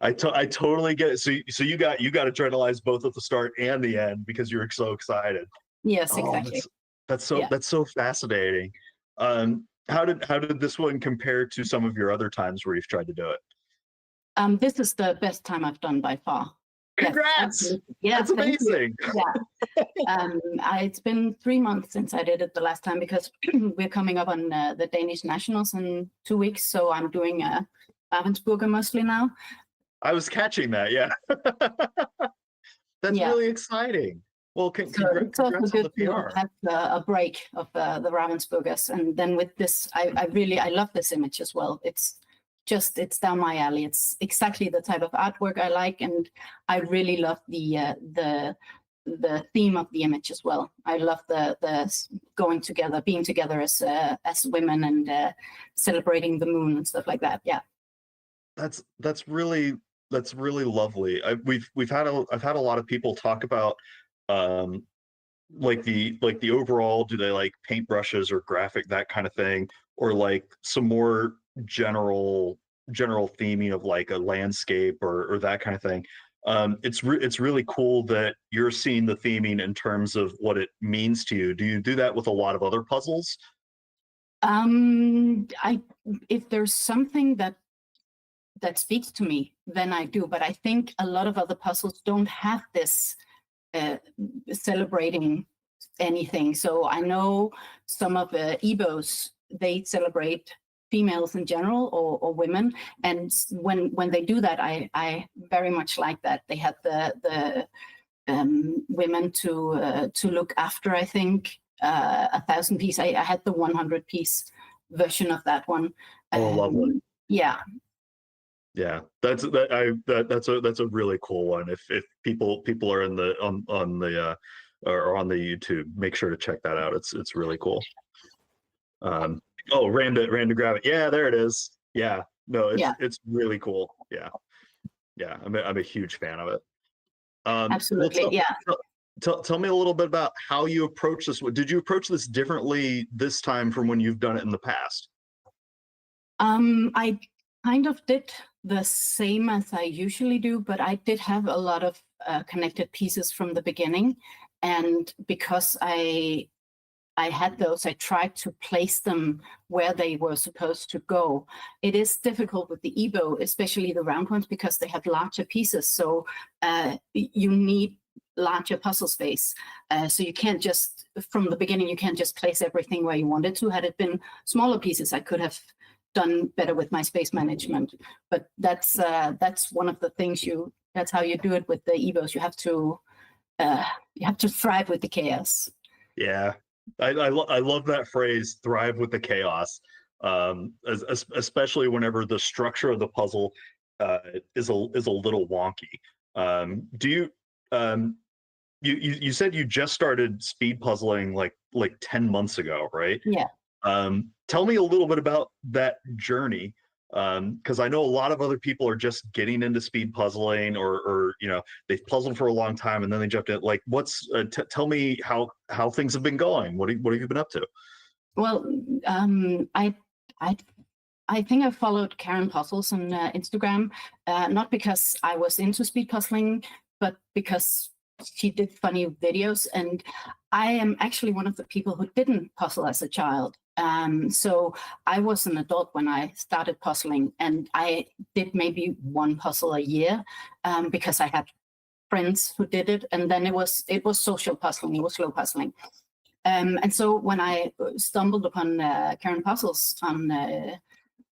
I totally get it. So you got adrenalized both at the start and the end because you were so excited. Yes, exactly. That's so fascinating. How did this one compare to some of your other times where you've tried to do it? This is the best time I've done by far. Congrats! Yes, that's amazing. Yeah. It's been 3 months since I did it the last time, because we're coming up on the Danish Nationals in 2 weeks. So I'm doing Ravensburger mostly now. I was catching that, yeah. That's really exciting. Well, congrats on the PR. Have a break of the Ravensburgers, and then with this, I love this image as well. It's down my alley. It's exactly the type of artwork I like, and I really love the theme of the image as well. I love the going together, being together as women, and celebrating the moon and stuff like that. Yeah, that's really lovely. I've had a lot of people talk about like the overall, do they like paintbrushes or graphic, that kind of thing, or like some more general theming of like a landscape or that kind of thing. It's really cool that you're seeing the theming in terms of what it means to you. Do you do that with a lot of other puzzles? If there's something that speaks to me, then I do. But I think a lot of other puzzles don't have this celebrating anything. So I know some of the Eeboos, they celebrate females in general, or women, and when they do that, I very much like that. They have the women to look after. I think 1,000 piece. I had the 100 piece version of that one. Oh, lovely. Yeah. Yeah, that's a really cool one. If people are in the on the or on the YouTube, make sure to check that out. It's really cool. Oh, ran to grab it. Yeah, there it is. Yeah, no, it's really cool. Yeah, I'm a huge fan of it. Absolutely. Well, tell me a little bit about how you approach this. Did you approach this differently this time from when you've done it in the past? I kind of did the same as I usually do, but I did have a lot of connected pieces from the beginning. And because I had those, I tried to place them where they were supposed to go. It is difficult with the Eeboo, especially the round ones, because they have larger pieces. So you need larger puzzle space. So you can't just, from the beginning, you can't just place everything where you wanted to. Had it been smaller pieces, I could have done better with my space management. But that's one of the things that's how you do it with the Eeboos. You have to thrive with the chaos. Yeah, I love that phrase, thrive with the chaos, especially whenever the structure of the puzzle is a little wonky. Do you you said you just started speed puzzling like 10 months ago, right? Yeah. Tell me a little bit about that journey, because I know a lot of other people are just getting into speed puzzling, or they've puzzled for a long time and then they jumped in. Like, tell me how things have been going. What have you been up to? Well, I think I followed Karen Puzzles on Instagram, not because I was into speed puzzling, but because she did funny videos, and I am actually one of the people who didn't puzzle as a child. So I was an adult when I started puzzling, and I did maybe one puzzle a year because I had friends who did it, and then it was social puzzling, it was slow puzzling. And so when I stumbled upon Karen Puzzles on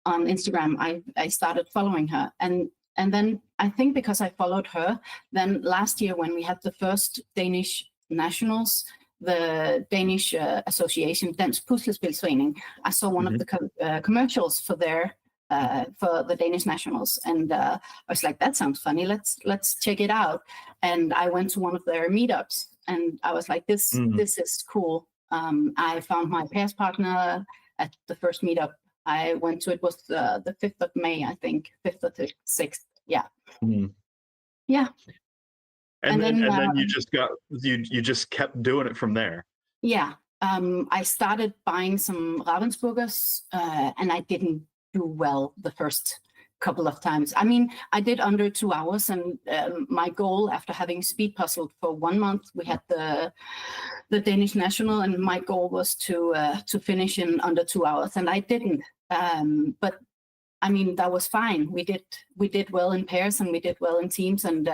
Instagram, I started following her, and then I think because I followed her, then last year when we had the first Danish nationals, the Danish association, Dansk Puslespilsforening, I saw one of the commercials for the Danish nationals, and I was like, that sounds funny. Let's check it out. And I went to one of their meetups, and I was like, this is cool. I found my pairs partner at the first meetup I went to. It was the 5th of May, I think, 5th or 6th. Yeah. Yeah. And then you just kept doing it from there. Yeah. I started buying some Ravensburgers, and I didn't do well the first couple of times. I mean, I did under 2 hours, and my goal after having speed puzzled for 1 month, we had the Danish national, and my goal was to finish in under 2 hours, and I didn't. But I mean, that was fine. We did well in pairs, and we did well in teams, and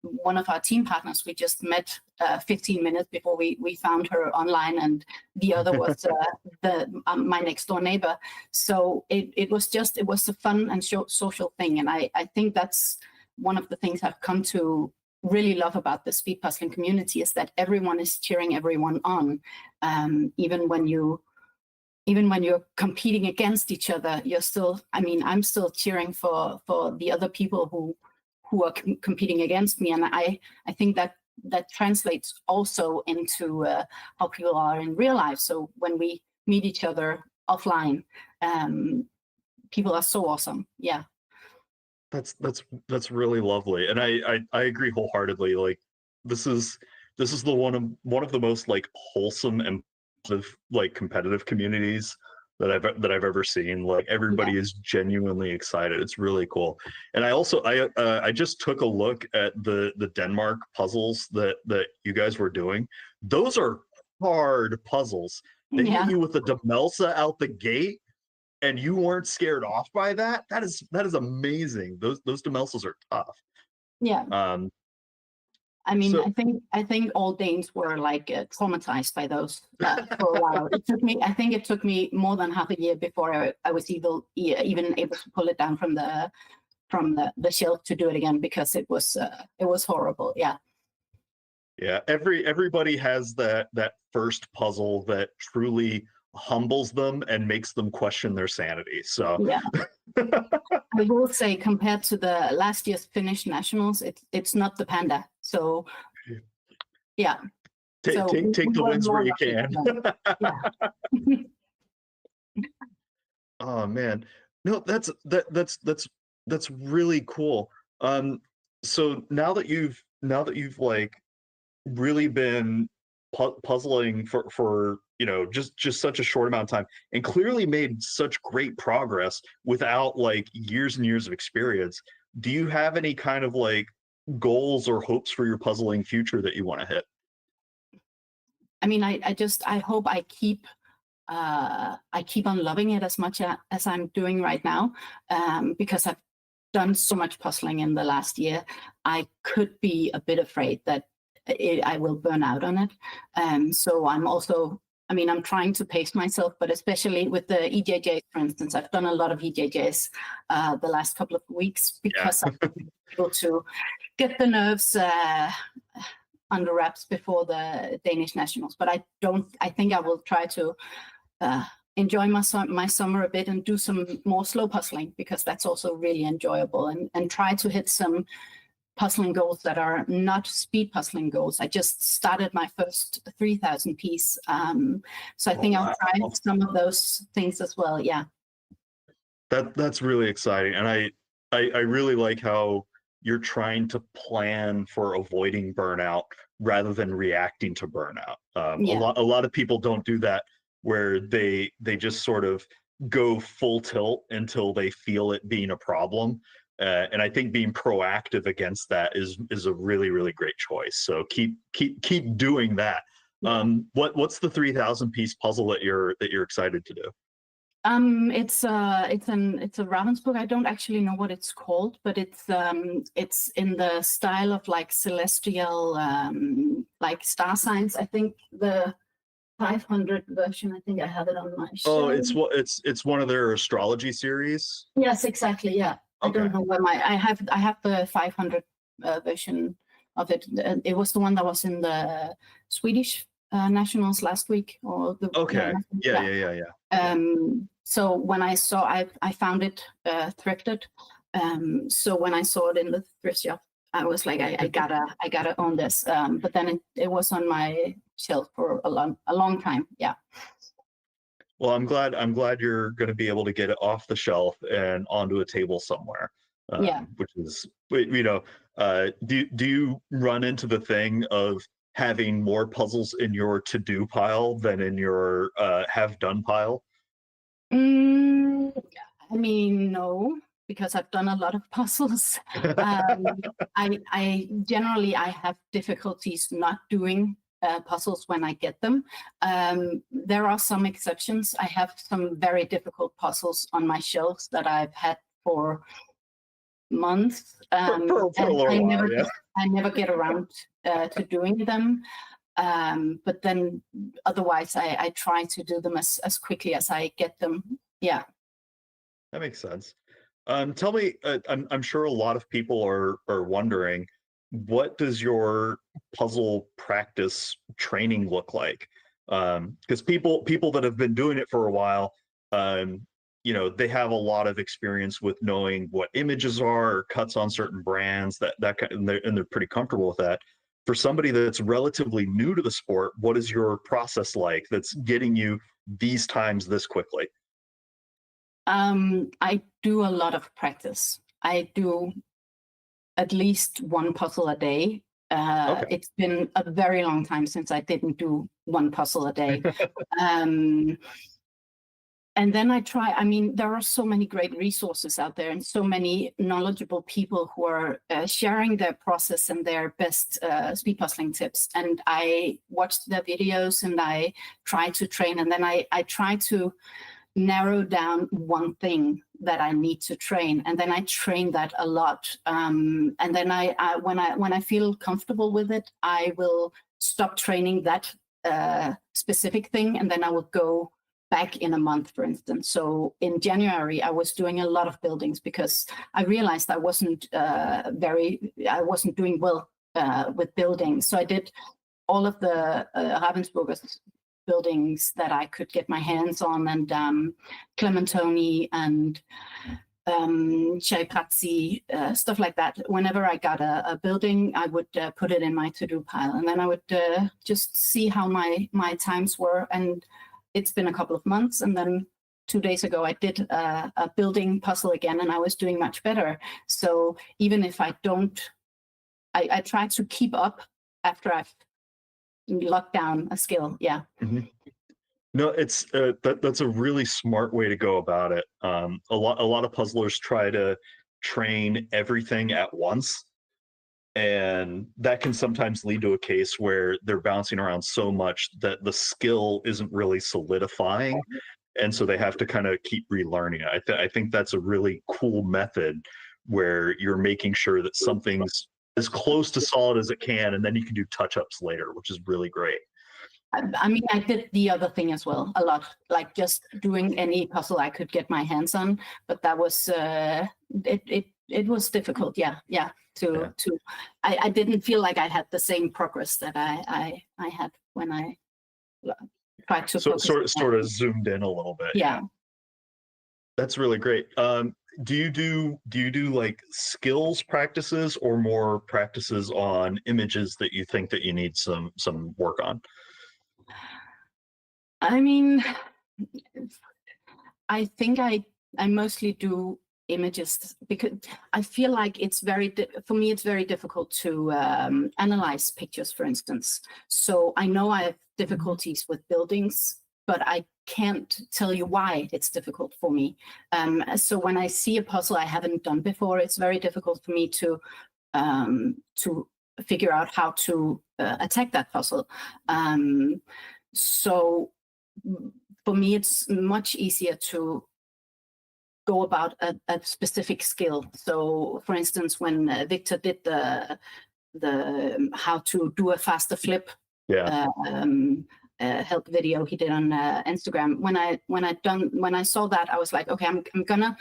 one of our team partners, we just met 15 minutes before we found her online, and the other was my next door neighbor. So it was a fun and social thing, and I think that's one of the things I've come to really love about the speed puzzling community, is that everyone is cheering everyone on, even when you're competing against each other. You're still, I mean, I'm still cheering for the other people who are competing against me, and I think that translates also into how people are in real life. So when we meet each other offline, people are so awesome. Yeah, that's really lovely, and I agree wholeheartedly. Like, this is the one of the most like wholesome and like competitive communities that I've ever seen. Like, everybody is genuinely excited. It's really cool. And I just took a look at the Denmark puzzles that you guys were doing. Those are hard puzzles. They Yeah. hit you with the Demelsa out the gate, and you weren't scared off by that. That is amazing. Those Demelsas are tough. Yeah. I mean, So- I think all Danes were like traumatized by those for a while. I think it took me more than half a year before I was even able to pull it down from the shelf to do it again, because it was horrible. Yeah. Yeah, everybody has that first puzzle that truly humbles them and makes them question their sanity. So yeah. I will say, compared to the last year's Finnish nationals, it's not the panda. So yeah. take the wins where you can. Yeah. Oh man, no, that's really cool. So now that you've like really been puzzling for just such a short amount of time, and clearly made such great progress without like years and years of experience, do you have any kind of like goals or hopes for your puzzling future that you want to hit? I mean, I hope I keep on loving it as much as I'm doing right now, because I've done so much puzzling in the last year. I could be a bit afraid that I will burn out on it. So I'm also, I mean, I'm trying to pace myself, but especially with the EJJs, for instance, I've done a lot of EJJs the last couple of weeks, because I've been able to get the nerves under wraps before the Danish nationals. But I think I will try to enjoy my summer a bit and do some more slow puzzling, because that's also really enjoyable, and try to hit some puzzling goals that are not speed puzzling goals. I just started my first 3,000 piece. So I think I'll try some of those things as well. Yeah. That's really exciting. And I really like how you're trying to plan for avoiding burnout rather than reacting to burnout. A lot of people don't do that, where they just sort of go full tilt until they feel it being a problem. And I think being proactive against that is a really, really great choice. So keep doing that. What's the 3,000 piece puzzle that you're excited to do? It's a Ravensbook. I don't actually know what it's called, but it's in the style of like celestial, like star signs. I think the 500 version. I think I have it on my shelf. Oh, it's one of their astrology series. Yes, exactly. Yeah. Okay. I don't know where I have the 500 version of it. It was the one that was in the Swedish nationals last week, or the Okay. Yeah. So when I saw, I found it thrifted. So when I saw it in the thrift shop, I was like, I gotta own this. But then it was on my shelf for a long time. Yeah. Well, I'm glad you're going to be able to get it off the shelf and onto a table somewhere. Which is, do you run into the thing of having more puzzles in your to-do pile than in your have-done pile? I mean, no, because I've done a lot of puzzles. I generally have difficulties not doing puzzles when I get them. There are some exceptions. I have some very difficult puzzles on my shelves that I've had for months. For a little while, yeah. I never get around to doing them. But then otherwise I try to do them as quickly as I get them. Yeah. That makes sense. Tell me, I'm sure a lot of people are wondering, what does your puzzle practice training look like? Because people that have been doing it for a while, they have a lot of experience with knowing what images are or cuts on certain brands, and they're pretty comfortable with that. For somebody that's relatively new to the sport, what is your process like that's getting you these times this quickly? I do a lot of practice. I do at least one puzzle a day. Okay. It's been a very long time since I didn't do one puzzle a day. And then I try, I mean, there are so many great resources out there and so many knowledgeable people who are sharing their process and their best speed puzzling tips. And I watch their videos and I try to train, and then I try to narrow down one thing that I need to train, and then I train that a lot. And then when I feel comfortable with it, I will stop training that specific thing, and then I will go back in a month, for instance. So in January, I was doing a lot of buildings because I realized I wasn't doing well with building. So I did all of the Ravensburger's buildings that I could get my hands on, and Clementoni and Shaipazzi, stuff like that. Whenever I got a building, I would put it in my to-do pile, and then I would just see how my times were. And it's been a couple of months, and then 2 days ago I did a building puzzle again, and I was doing much better. So even if I don't, I try to keep up after I've locked down a skill. Yeah. Mm-hmm. No, it's that's a really smart way to go about it. A lot of puzzlers try to train everything at once, and that can sometimes lead to a case where they're bouncing around so much that the skill isn't really solidifying, and so they have to kind of keep relearning it. I think that's a really cool method where you're making sure that something's as close to solid as it can, and then you can do touch-ups later, which is really great. I mean, I did the other thing as well a lot, like just doing any puzzle I could get my hands on. But that was it was difficult. Yeah. I didn't feel like I had the same progress that I had when I tried to. So sort of zoomed in a little bit. Yeah. That's really great. Do you do like skills practices or more practices on images that you think that you need some work on? I mean, I think I mostly do images because I feel like it's for me it's very difficult to analyze pictures, for instance. So I know I have difficulties with buildings, but I can't tell you why it's difficult for me. So when I see a puzzle I haven't done before, it's very difficult for me to figure out how to attack that puzzle. So for me, it's much easier to go about a specific skill. So, for instance, when Victor did the how to do a faster flip help video he did on Instagram, when I saw that, I was like, okay, I'm gonna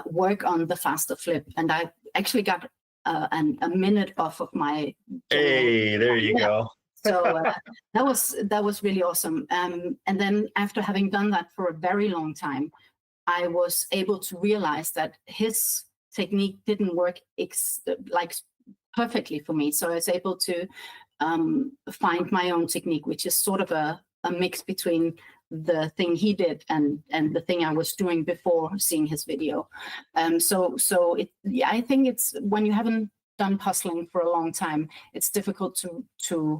work on the faster flip, and I actually got a minute off of my. Hey, there you go. So that was really awesome. And then after having done that for a very long time, I was able to realize that his technique didn't work like perfectly for me. So I was able to find my own technique, which is sort of a mix between the thing he did and the thing I was doing before seeing his video. So I think it's when you haven't done puzzling for a long time, it's difficult to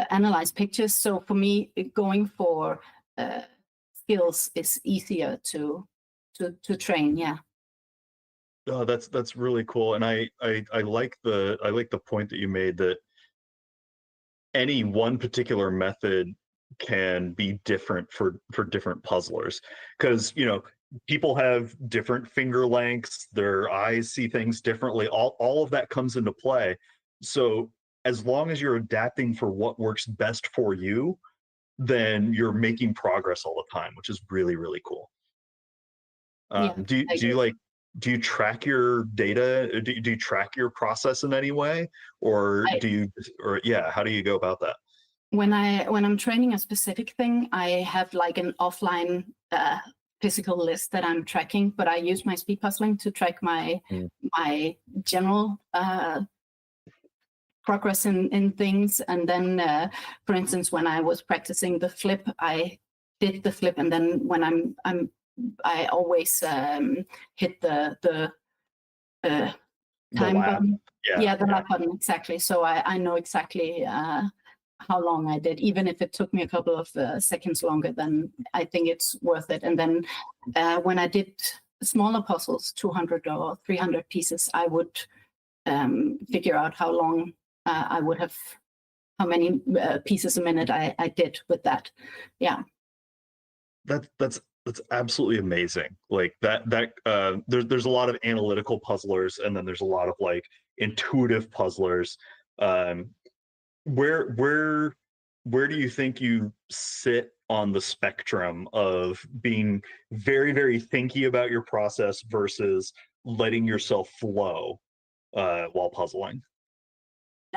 analyze pictures. So for me, going for skills is easier to train. Yeah. Oh, that's really cool, and I like the point that you made that any one particular method can be different for different puzzlers, because people have different finger lengths, their eyes see things differently. All of that comes into play. So as long as you're adapting for what works best for you, then you're making progress all the time, which is really, really cool. Do you track your data? Do you track your process in any way, or how do you go about that? When I'm training a specific thing, I have like an offline physical list that I'm tracking, but I use my speed puzzling to track my general progress in things. And then, for instance, when I was practicing the flip, I did the flip, and then when I always hit the time button. Yeah, the lap button, exactly. So I know exactly how long I did. Even if it took me a couple of seconds longer, then I think it's worth it. And then when I did smaller puzzles, 200 or 300 pieces, I would figure out how long I would have, how many pieces a minute I did with that. Yeah. That's absolutely amazing. Like there's a lot of analytical puzzlers, and then there's a lot of like intuitive puzzlers. Where do you think you sit on the spectrum of being very, very thinky about your process versus letting yourself flow while puzzling?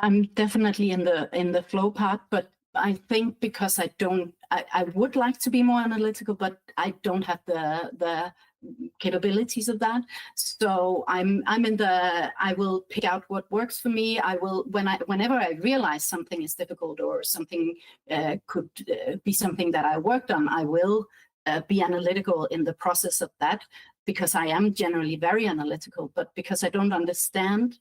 I'm definitely in the flow part, but I think because I would like to be more analytical, but I don't have the capabilities of that. So I'm in I will pick out what works for me. I will, whenever I realize something is difficult or something could be something that I worked on, I will be analytical in the process of that, because I am generally very analytical, but because I don't understand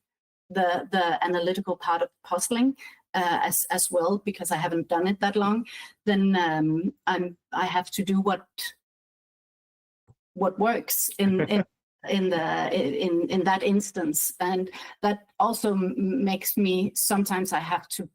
the analytical part of puzzling as well, because I haven't done it that long, then I have to do what works in that instance, and that also makes me, sometimes I have to.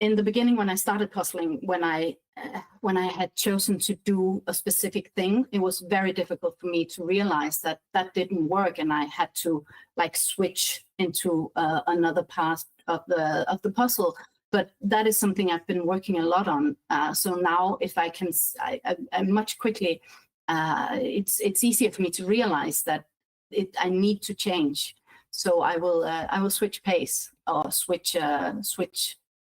In the beginning, when I started puzzling, when I had chosen to do a specific thing, it was very difficult for me to realize that that didn't work, and I had to like switch into another part of the puzzle. But that is something I've been working a lot on. So now, if I can, I much quickly, it's easier for me to realize that I need to change. So I will switch pace or switch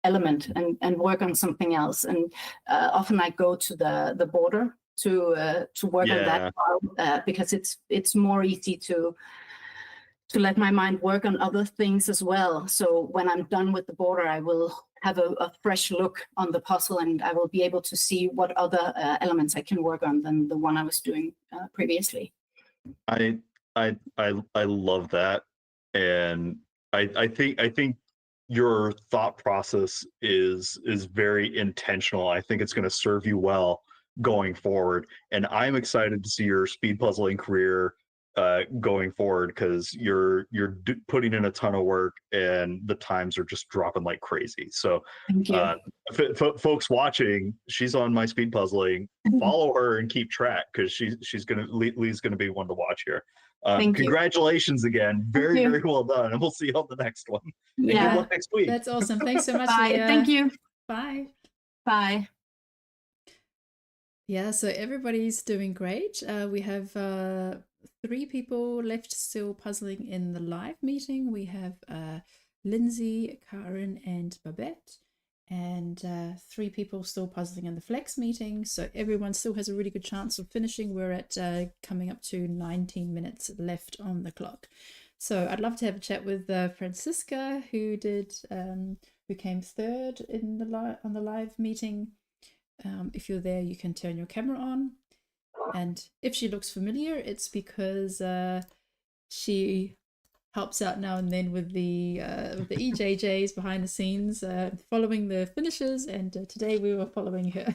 element and work on something else. And often I go to the border to work on that because it's more easy to let my mind work on other things as well. So when I'm done with the border, I will have a fresh look on the puzzle, and I will be able to see what other elements I can work on than the one I was doing previously. I love that, and I think your thought process is very intentional. I think it's going to serve you well going forward, and I'm excited to see your speed puzzling career going forward, because you're putting in a ton of work, and the times are just dropping like crazy. So Thank you. folks watching, she's on My Speed Puzzling. Follow her and keep track, because Lee's gonna be one to watch here. Congratulations again. Very well done, and we'll see you on the next one. And good luck next week. That's awesome. Thanks so much. Bye. Leah. Thank you. Bye. Bye. Yeah, so everybody's doing great. We have 3 people left still puzzling in the live meeting. We have Lindsay, Karen, and Babette, and 3 people still puzzling in the flex meeting. So everyone still has a really good chance of finishing. We're at coming up to 19 minutes left on the clock. So I'd love to have a chat with Francisca, who came 3rd in on the live meeting. If you're there, you can turn your camera on. And if she looks familiar, it's because she helps out now and then with the EJJs behind the scenes, following the finishes. And today we were following her.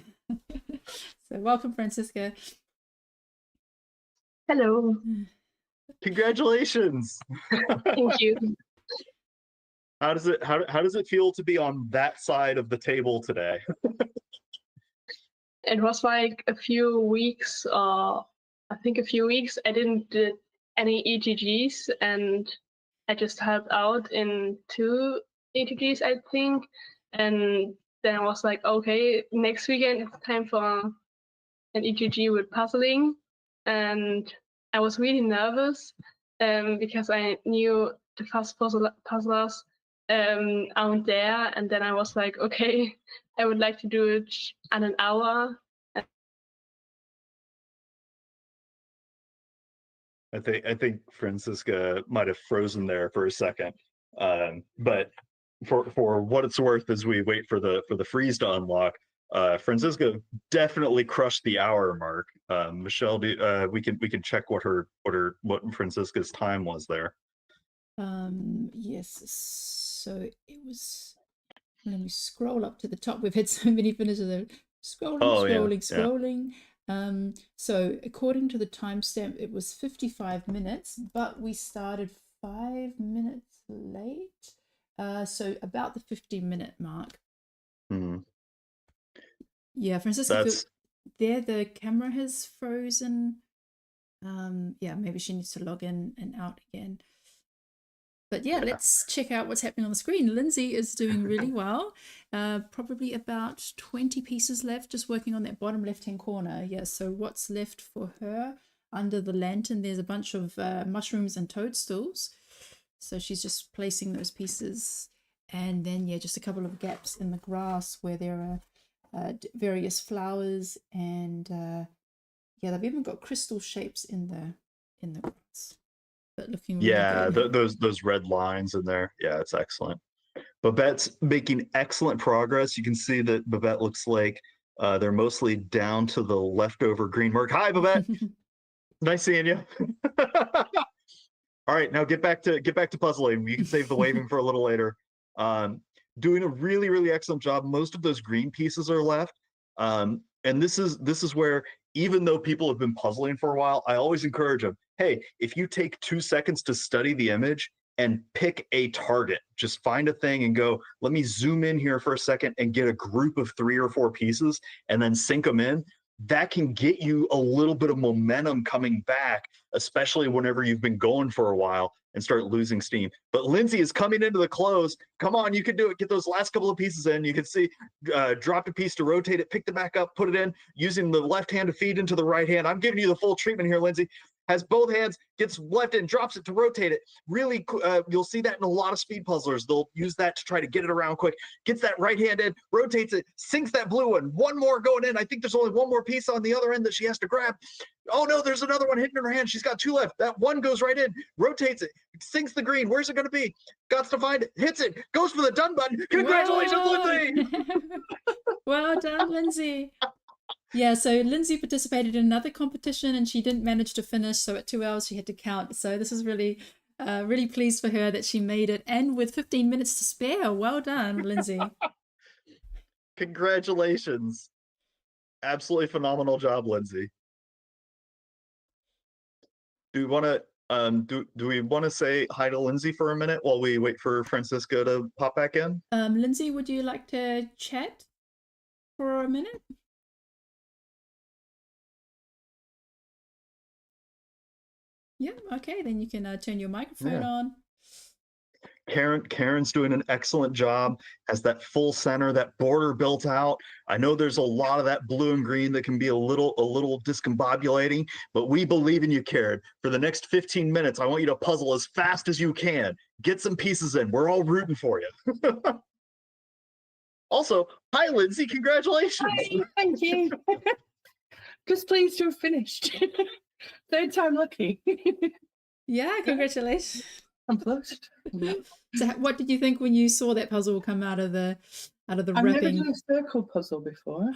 So welcome, Francisca. Hello. Congratulations. Thank you. How does it feel to be on that side of the table today? It was like a few weeks, I didn't do any EGGs, and I just helped out in 2 EGGs, I think. And then I was like, okay, next weekend it's time for an EGG with puzzling. And I was really nervous because I knew the fast puzzlers aren't there. And then I was like, okay, I would like to do it in an hour. I think Francisca might have frozen there for a second, but for what it's worth, as we wait for the freeze to unlock, Francisca definitely crushed the hour mark. Michelle, we can check what Francisca's time was there. Yes, so it was Let me scroll up to the top. We've had so many finishes there. Scrolling, Oh, yeah, scrolling, yeah. scrolling. So according to the timestamp, it was 55 minutes, but we started 5 minutes late. So about the 50-minute mark. Mhm. Yeah, Francisca, That's there the camera has frozen. Yeah, maybe she needs to log in and out again. But yeah, let's check out what's happening on the screen. Lindsay is doing really well. Probably about 20 pieces left, just working on that bottom left-hand corner. Yeah, so what's left for her? Under the lantern, there's a bunch of mushrooms and toadstools. So she's just placing those pieces. And then, yeah, just a couple of gaps in the grass where there are various flowers. And yeah, they've even got crystal shapes in the grass. But looking really yeah, good. those red lines in there. Yeah, it's excellent. Babette's making excellent progress. You can see that Babette looks like they're mostly down to the leftover green mark. Hi, Babette. Nice seeing you. All right, now get back to puzzling. You can save the waving for a little later. Doing a really, really excellent job. Most of those green pieces are left. And this is where, even though people have been puzzling for a while, I always encourage them, hey, if you take 2 seconds to study the image and pick a target, just find a thing and go, let me zoom in here for a second and get a group of 3 or 4 pieces and then sink them in. That can get you a little bit of momentum coming back, especially whenever you've been going for a while and start losing steam. But Lindsay is coming into the close. Come on, you can do it. Get those last couple of pieces in. You can see, dropped a piece to rotate it, pick it back up, put it in, using the left hand to feed into the right hand. I'm giving you the full treatment here, Lindsay. Has both hands, gets left in, drops it to rotate it. Really, you'll see that in a lot of speed puzzlers. They'll use that to try to get it around quick. Gets that right hand in, rotates it, sinks that blue one. One more going in. I think there's only one more piece on the other end that she has to grab. Oh no, there's another one hidden in her hand. She's got 2 left. That one goes right in, rotates it, sinks the green. Where's it going to be? Got to find it, hits it, goes for the done button. Congratulations, Whoa! Lindsay! Well done, Lindsay. Yeah, so Lindsay participated in another competition and she didn't manage to finish. So at 2 hours, she had to count. So this is really, really pleased for her that she made it. And with 15 minutes to spare. Well done, Lindsay. Congratulations. Absolutely phenomenal job, Lindsay. Do we want to do we want to say hi to Lindsay for a minute while we wait for Francisco to pop back in? Lindsay, would you like to chat for a minute? Yeah, okay, then you can turn your microphone on. Karen's doing an excellent job. Has that full center, that border built out. I know there's a lot of that blue and green that can be a little discombobulating, but we believe in you, Karen. For the next 15 minutes, I want you to puzzle as fast as you can. Get some pieces in. We're all rooting for you. Also, hi, Lindsay. Congratulations. Hi, thank you. Just pleased to have finished. 3rd time lucky. Yeah, congratulations. I'm flushed. So what did you think when you saw that puzzle come out of the I've never wrapping? done a circle puzzle before.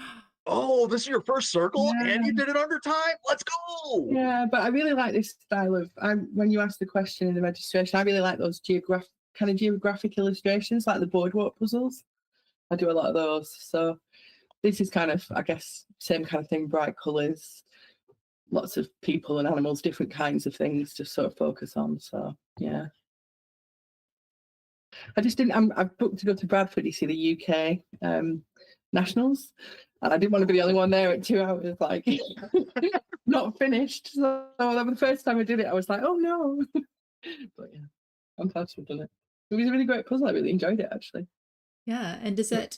Oh, this is your first circle and you Yeah. did it under time? Let's go. Yeah, but I really like this style of, when you asked the question in the registration, I really like those geographic illustrations, like the boardwalk puzzles. I do a lot of those. So this is kind of, I guess, same kind of thing, bright colours, lots of people and animals, different kinds of things to sort of focus on. So, yeah. I just didn't, I've booked to go to Bradford, you see, the UK Nationals. And I didn't want to be the only one there at 2 hours, like, not finished. So the first time I did it, I was like, oh no. But yeah, I'm glad to have done it. It was a really great puzzle. I really enjoyed it, actually. Yeah, and does that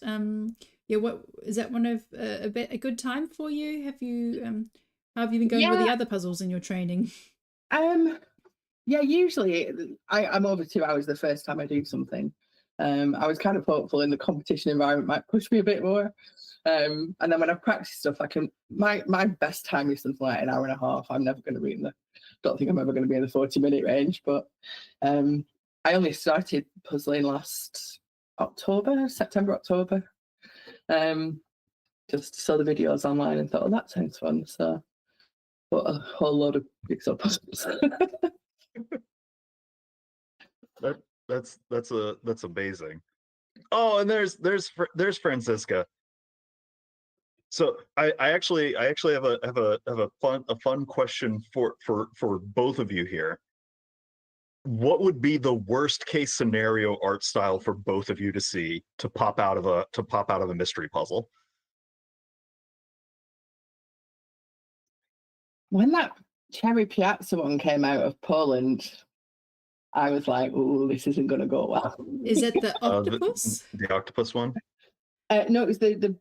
yeah, what is that one of a good time for you? Have you how have you been going with the other puzzles in your training? Yeah, usually I'm over 2 hours the first time I do something. I was kind of hopeful in the competition environment might push me a bit more. And then when I've practiced stuff, my best time is something like an hour and a half. I'm never going to be don't think I'm ever going to be in the 40-minute range, but I only started puzzling last September, October. Just saw the videos online and thought, oh, that sounds fun. So bought a whole load of jigsaw puzzles. That's amazing. Oh, and there's Francisca. So I actually have a fun question for both of you here. What would be the worst case scenario art style for both of you to see to pop out of a mystery puzzle? When that Cherry Piazza one came out of Poland, I was like, "Oh, this isn't going to go well." Is it the octopus? The octopus one? No, it was the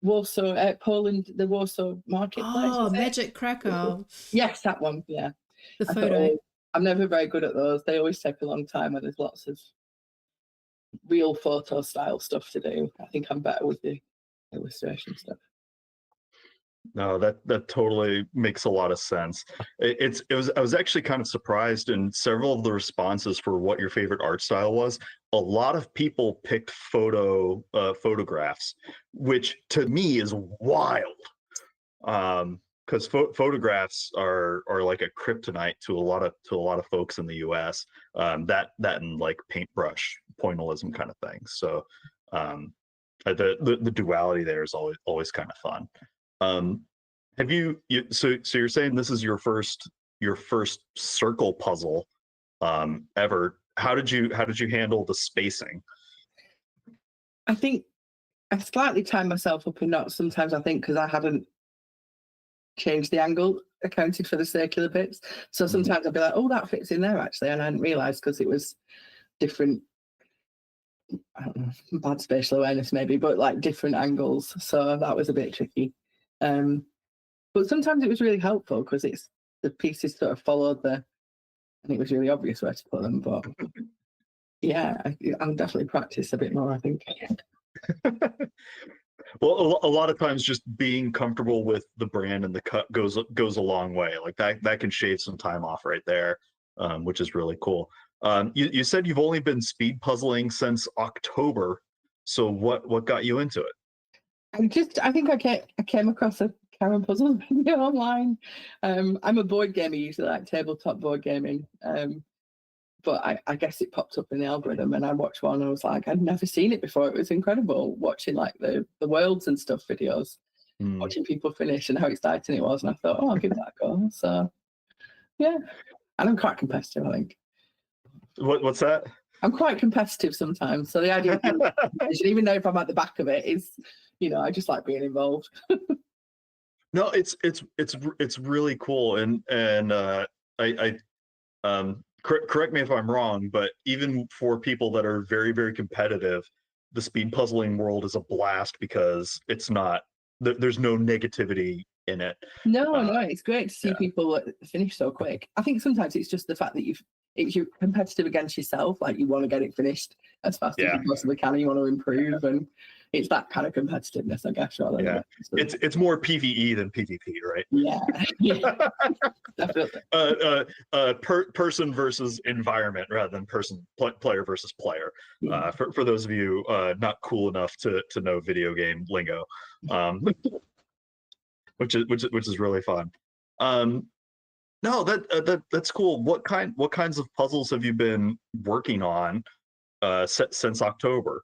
Warsaw, Poland, the Warsaw marketplace. Oh, Magic Krakow. Yes, that one. Yeah, The I thought, photo. oh, I'm never very good at those. They always take a long time, and there's lots of real photo style stuff to do. I think I'm better with the illustration stuff. No, that totally makes a lot of sense. I was actually kind of surprised in several of the responses for what your favorite art style was. A lot of people picked photographs, which to me is wild. Because photographs are like a kryptonite to a lot of folks in the U.S. That and like paintbrush pointillism kind of thing. So the duality there is always kind of fun. Have you so you're saying this is your first circle puzzle ever? How did you handle the spacing? I think I slightly timed myself up in knots sometimes, I think, because I hadn't changed the angle, accounted for the circular bits. So sometimes I'd be like, oh, that fits in there actually, and I hadn't realised because it was different, I don't know, bad spatial awareness maybe, but like different angles. So that was a bit tricky. But sometimes it was really helpful because it's the pieces sort of followed and it was really obvious where to put them. But yeah, I'll definitely practice a bit more, I think. Well, a lot of times just being comfortable with the brand and the cut goes a long way. Like that can shave some time off right there, which is really cool. You said you've only been speed puzzling since October. So what got you into it? I think I came across a Karen puzzle video online. I'm a board gamer, usually like tabletop board gaming. But I guess it popped up in the algorithm and I watched one and I was like, I'd never seen it before. It was incredible watching like the worlds and stuff videos, watching people finish and how exciting it was. And I thought, oh, I'll give that a go. So yeah, and I'm quite competitive, I think. What's that? I'm quite competitive sometimes. So the idea of even though if I'm at the back of it is, I just like being involved. No, it's really cool. And I correct me if I'm wrong, but even for people that are very, very competitive, the speed puzzling world is a blast because it's not, there's no negativity in it. No, it's great to see people finish so quick. I think sometimes it's just the fact that you're competitive against yourself, like you want to get it finished as fast as you possibly can, and you want to improve, and it's that kind of competitiveness, I guess. It's more PvE than PvP, right? Yeah, definitely. Person versus environment rather than player versus player. Yeah. For those of you not cool enough to know video game lingo, which is really fun. No, that's cool. What kinds of puzzles have you been working on since October?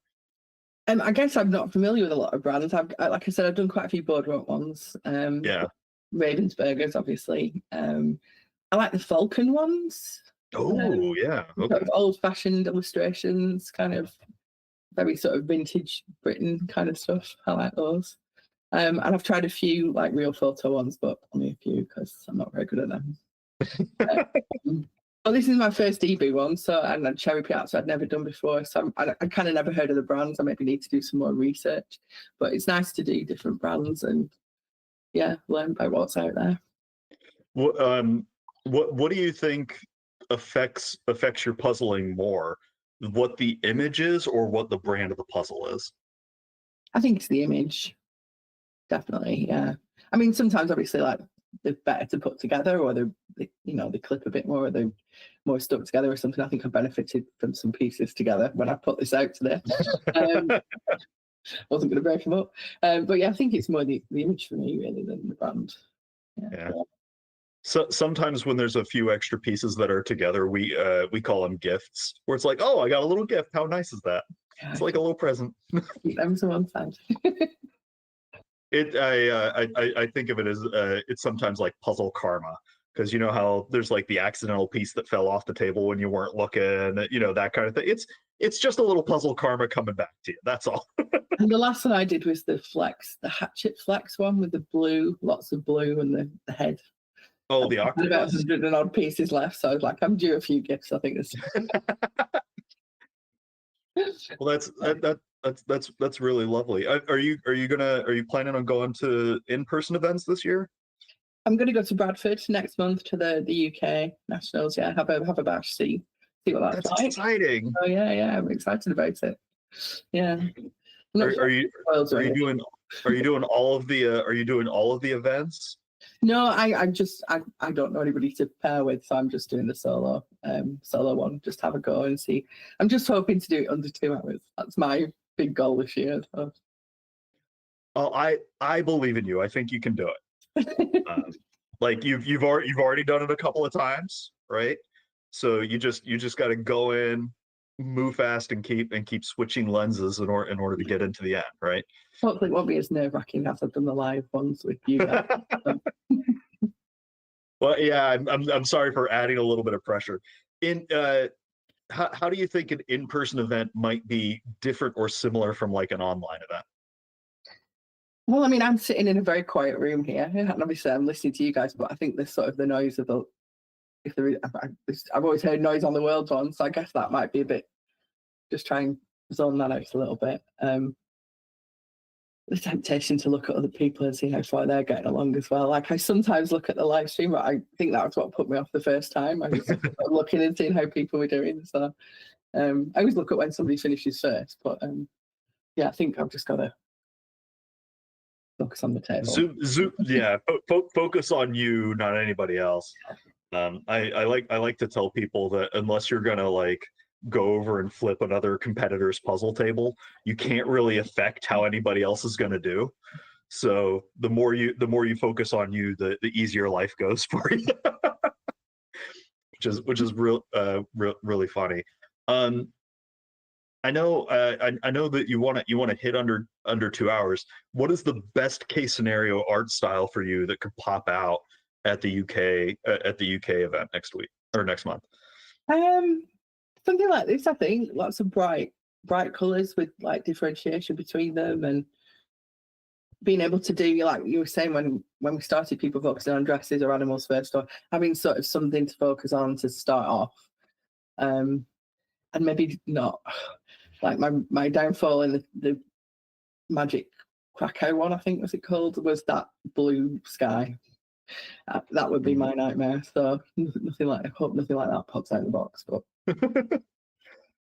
I guess I'm not familiar with a lot of brands. Like I said, I've done quite a few boardwalk ones. Ravensburgers, obviously. I like the Falcon ones. Oh, yeah. Okay. Sort of old-fashioned illustrations, kind of very sort of vintage Britain kind of stuff. I like those. And I've tried a few like real photo ones, but only a few because I'm not very good at them. Well, this is my first Eeboo one, and Cherry Piazza I'd never done before, so I kind of never heard of the brands. I maybe need to do some more research, but it's nice to do different brands and learn about what's out there. What do you think affects your puzzling more? What the image is or what the brand of the puzzle is? I think it's the image. Definitely, yeah. I mean, sometimes obviously like they're better to put together, or they clip a bit more, or they're more stuck together or something. I think I benefited from some pieces together when I put this out today. Wasn't going to break them up, but yeah, I think it's more the image for me really than the brand. Yeah. So sometimes when there's a few extra pieces that are together, we call them gifts. Where it's like, oh, I got a little gift. How nice is that? It's like a little present. Keep them to one side. I think of it as it's sometimes like puzzle karma, because you know how there's like the accidental piece that fell off the table when you weren't looking, you know, that kind of thing. It's just a little puzzle karma coming back to you. That's all. And the last one I did was the hatchet flex one with the blue, lots of blue, and the head. Oh, the About octopus. 100 and odd pieces left, so I was like, I'm due a few gifts. I think this. Well, that's really lovely. Are you planning on going to in-person events this year? I'm going to go to Bradford next month to the UK Nationals. Yeah, have a bash, see what that's That's like. exciting. Oh yeah, I'm excited about it. Yeah. Are you doing all of the events? No, I don't know anybody to pair with, so I'm just doing the solo one. Just have a go and see. I'm just hoping to do it under 2 hours. That's my big goal this year. So. Oh, I believe in you. I think you can do it. Like you've already done it a couple of times, right? So you just got to go in, move fast, and keep switching lenses in order to get into the end, right? Hopefully, it won't be as nerve-wracking as I've done the live ones with you guys. Well, yeah, I'm sorry for adding a little bit of pressure. How do you think an in-person event might be different or similar from like an online event? Well, I mean, I'm sitting in a very quiet room here, and obviously I'm listening to you guys, but I think there's sort of the noise of I've always heard noise on the world one, so I guess that might be a bit, just try and zone that out a little bit. The temptation to look at other people and see how far they're getting along as well. Like I sometimes look at the live stream, but I think that was what put me off the first time. I was looking and seeing how people were doing. So I always look at when somebody finishes first, but yeah, I think I've just got to focus on the table. Zoom, yeah. Focus on you, not anybody else. I like to tell people that unless you're gonna like go over and flip another competitor's puzzle table, you can't really affect how anybody else is gonna do. So the more you focus on you, the easier life goes for you. which is really funny. I know that you want to hit under 2 hours. What is the best case scenario art style for you that could pop out at the UK event next week or next month? Something like this, I think. Lots of bright colours with like differentiation between them, and being able to do, like you were saying when we started, people focusing on dresses or animals first, or having sort of something to focus on to start off, and maybe not like my downfall in the Magic Krakow one, I think was it called, was that blue sky. That would be my nightmare. So nothing like that pops out of the box. But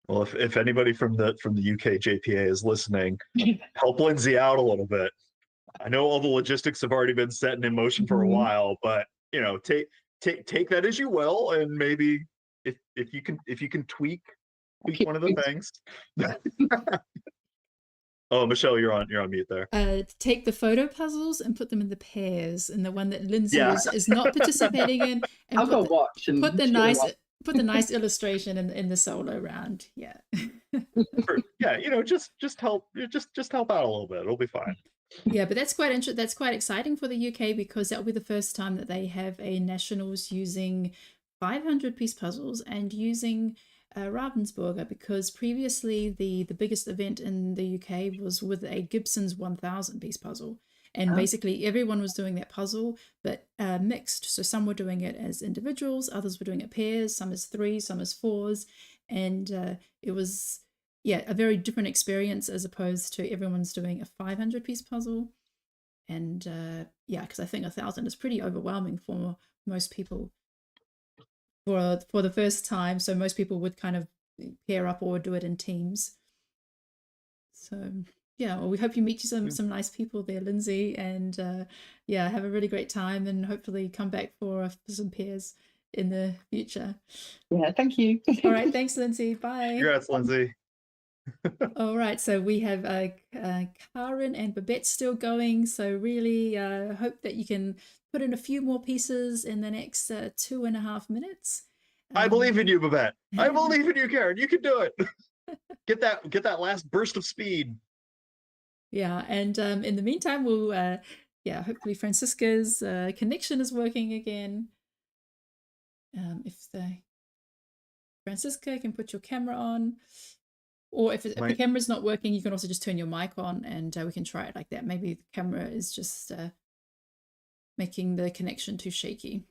well, if anybody from the UK JPA is listening, help Lindsay out a little bit. I know all the logistics have already been set and in motion for a while, but you know, take that as you will, and maybe if you can tweak one of the things. Oh, Michelle, you're on mute there. Take the photo puzzles and put them in the pairs, and the one that Lindsay is not participating in, and I'll go watch and put the nice illustration in the solo round. Yeah. Yeah, you know, just help out a little bit. It'll be fine. Yeah, but that's quite exciting for the UK, because that'll be the first time that they have a nationals using 500-piece puzzles and using Ravensburger, because previously the biggest event in the UK was with a Gibson's 1000-piece puzzle, and basically everyone was doing that puzzle, but mixed. So some were doing it as individuals, others were doing it pairs, some as 3s, some as 4s, and it was a very different experience as opposed to everyone's doing a 500-piece puzzle. And because I think 1000 is pretty overwhelming for most people for the first time, so most people would kind of pair up or do it in teams. So yeah, well, we hope you meet some nice people there, Lindsay, and have a really great time, and hopefully come back for some pairs in the future. Yeah, thank you. All right, thanks, Lindsay. Bye. Congrats, Lindsay. All right, so we have Karen and Babette still going. So really hope that you can put in a few more pieces in the next 2.5 minutes. I believe in you, Babette. I believe in you, Karen. You can do it. Get that last burst of speed. Yeah, and in the meantime, we'll hopefully Francisca's connection is working again. If Francisca can put your camera on, or if the camera's not working, you can also just turn your mic on, and we can try it like that. Maybe the camera is just making the connection too shaky.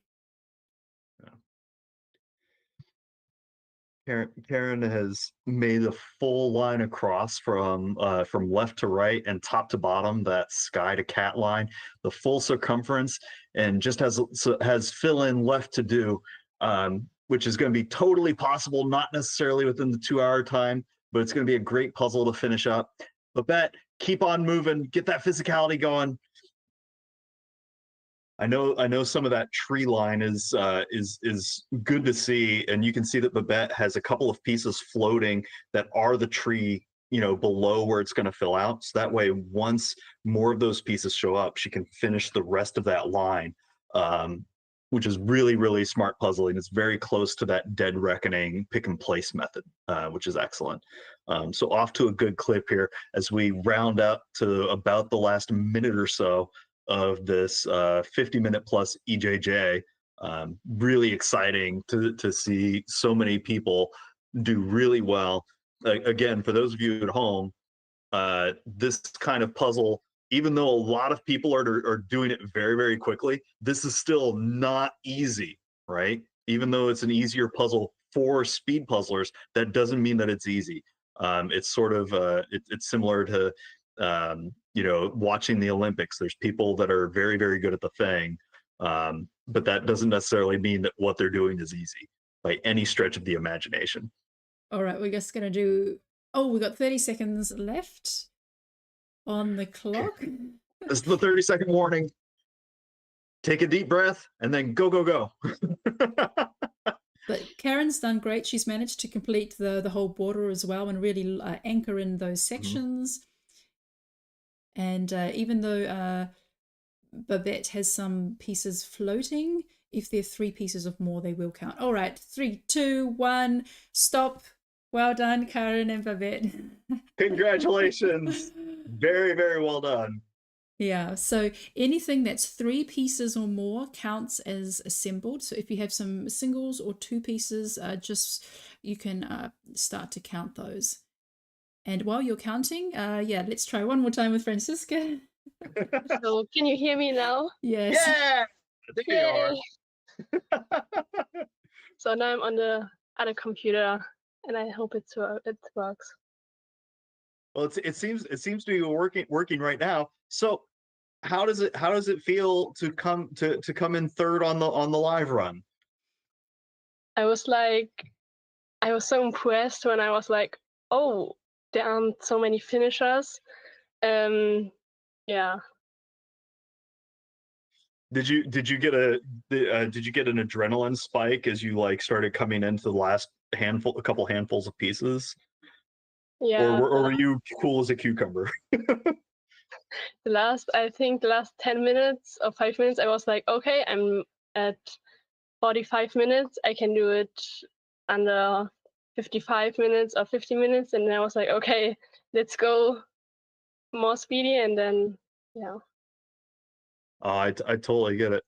Karen has made a full line across from left to right and top to bottom, that sky to cat line, the full circumference, and just has fill in left to do, which is going to be totally possible, not necessarily within the 2-hour time, but it's going to be a great puzzle to finish up. Babette, keep on moving, get that physicality going. I know some of that tree line is good to see, and you can see that Babette has a couple of pieces floating that are the tree, below where it's going to fill out. So that way, once more of those pieces show up, she can finish the rest of that line, which is really, really smart puzzling. It's very close to that Dead Reckoning pick and place method, which is excellent. So off to a good clip here as we round up to about the last minute or so of this 50-minute plus EJJ. Really exciting to see so many people do really well. Again, for those of you at home, this kind of puzzle, even though a lot of people are doing it very, very quickly, this is still not easy, right? Even though it's an easier puzzle for speed puzzlers, that doesn't mean that it's easy. It's sort of it's similar to watching the Olympics. There's people that are very, very good at the thing, but that doesn't necessarily mean that what they're doing is easy by any stretch of the imagination. All right, we're just going to do... Oh, we got 30 seconds left on the clock. This is the 30-second warning. Take a deep breath and then go, go, go. But Karen's done great. She's managed to complete the whole border as well and really anchor in those sections. And even though Babette has some pieces floating, if there are 3 pieces of more, they will count. All right, 3, 2, 1, stop. Well done, Karen and Babette. Congratulations. Very, very well done. Yeah, so anything that's 3 pieces or more counts as assembled. So if you have some singles or 2 pieces, you can start to count those. And while you're counting, let's try one more time with Francisca. So can you hear me now? Yes. Yeah, there you are. So now I'm on the other computer, and I hope it works. Well, it seems to be working right now. So how does it feel to come in third on the live run? I was so impressed when I was like, oh, there aren't so many finishers. Yeah. Did you get an adrenaline spike as you started coming into the a couple handfuls of pieces? Yeah. Or were you cool as a cucumber? The last 10 minutes or 5 minutes, I was like, okay, I'm at 45 minutes. I can do it under 55 minutes or 50 minutes. And then I was like, okay, let's go more speedy. And then, yeah. Oh, I totally get it.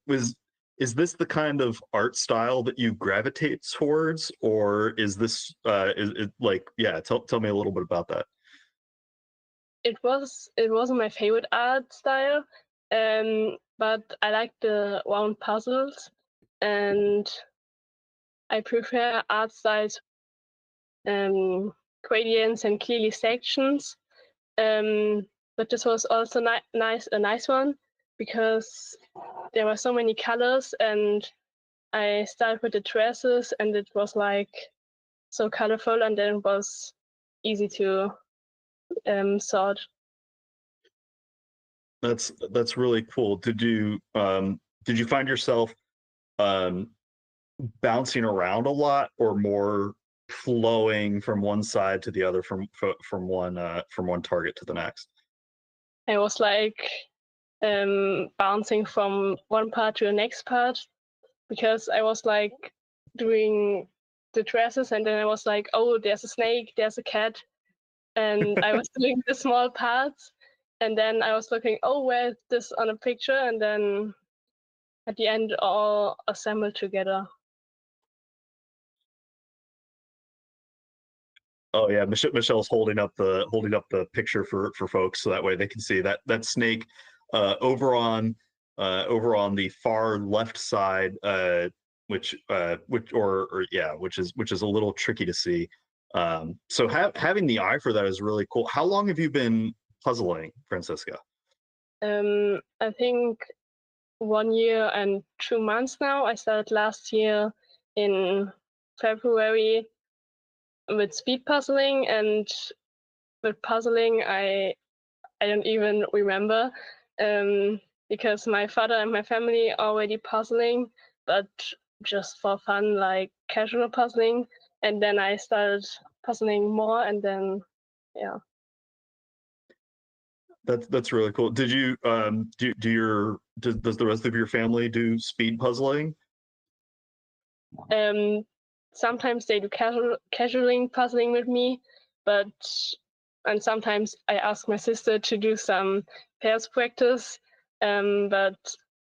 Is this the kind of art style that you gravitate towards, or is this tell me a little bit about that. It wasn't my favorite art style, but I like the round puzzles, and I prefer art styles, gradients and clearly sections. But this was also a nice one, because there were so many colors, and I started with the dresses, and it was so colorful, and then it was easy to sort. That's really cool. Did you find yourself bouncing around a lot, or more flowing from one side to the other, from one target to the next? I was like bouncing from one part to the next part, because I was like doing the dresses, and then I was like, oh, there's a snake, there's a cat, and I was doing the small parts, and then I was looking, oh, where's this on a picture, and then at the end all assembled together. Oh yeah, Michelle's holding up the picture for folks, so that way they can see that snake over on the far left side, which is a little tricky to see. So having the eye for that is really cool. How long have you been puzzling, Francisca? I think 1 year and 2 months now. I started last year in February with speed puzzling, and with puzzling I don't even remember, because my father and my family are already puzzling, but just for fun, like casual puzzling. And then I started puzzling more, and then yeah. That's really cool. Did you does the rest of your family do speed puzzling? Sometimes they do casualing puzzling with me, and sometimes I ask my sister to do some pairs practice, but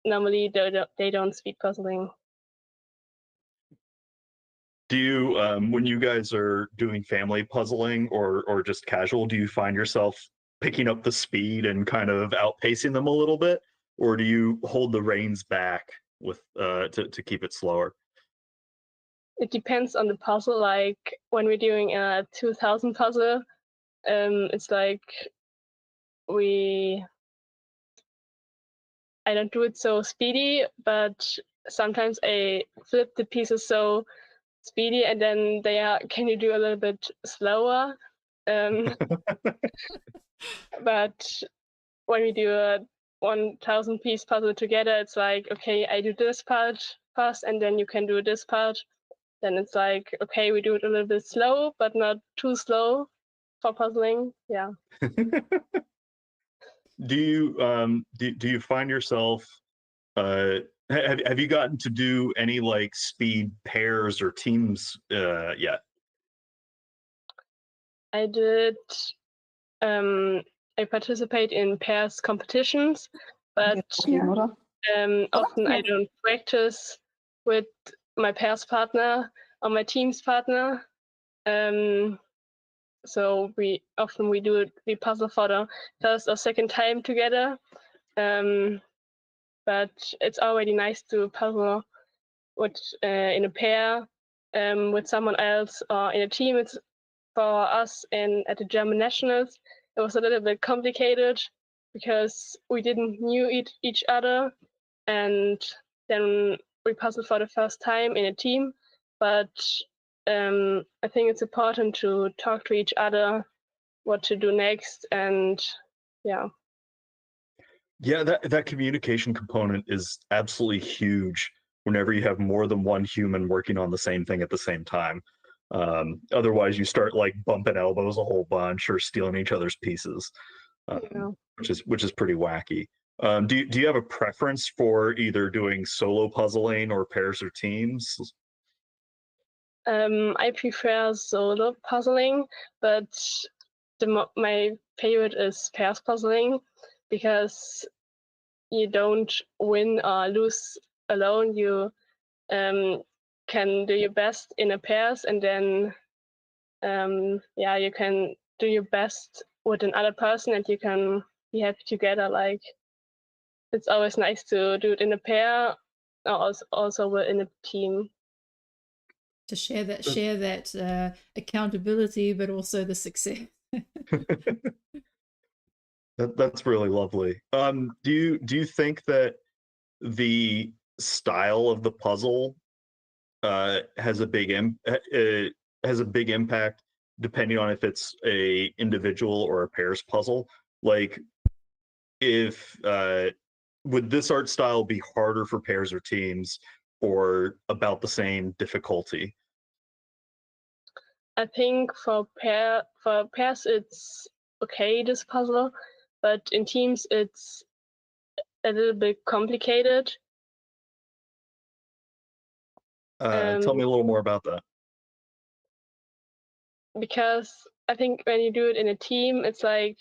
normally they don't speed puzzling. Do you when you guys are doing family puzzling or just casual, do you find yourself picking up the speed and kind of outpacing them a little bit, or do you hold the reins back with to keep it slower? It depends on the puzzle. Like when we're doing a 2000 puzzle, it's like I don't do it so speedy, but sometimes I flip the pieces so speedy, and then they are, can you do a little bit slower? But when we do a 1000 piece puzzle together, it's like, okay, I do this part first, and then you can do this part. Then it's like, okay, we do it a little bit slow, but not too slow for puzzling. Yeah. Do you find yourself have you gotten to do any like speed pairs or teams yet? I did. I participate in pairs competitions, but often I don't practice with my pairs partner or my team's partner. So we puzzle for the first or second time together. But it's already nice to puzzle with in a pair with someone else or in a team. It's for us at the German Nationals. It was a little bit complicated because we didn't knew each other, and then we puzzled for the first time in a team. But I think it's important to talk to each other what to do next, and yeah. Yeah, that communication component is absolutely huge whenever you have more than one human working on the same thing at the same time. Otherwise, you start like bumping elbows a whole bunch or stealing each other's pieces, Yeah. which is pretty wacky. Do you have a preference for either doing solo puzzling or pairs or teams? I prefer solo puzzling, but my favorite is pairs puzzling, because you don't win or lose alone. You can do your best in a pairs, and then you can do your best with another person, and you can be happy together. Like, it's always nice to do it in a pair, or also in a team. To share that accountability, but also the success. That's really lovely. Do you think that the style of the puzzle has a big impact depending on if it's a individual or a pairs puzzle? Like, if would this art style be harder for pairs or teams, or about the same difficulty? I think for pairs it's okay, this puzzle, but in teams it's a little bit complicated. Tell me a little more about that. Because I think when you do it in a team, it's like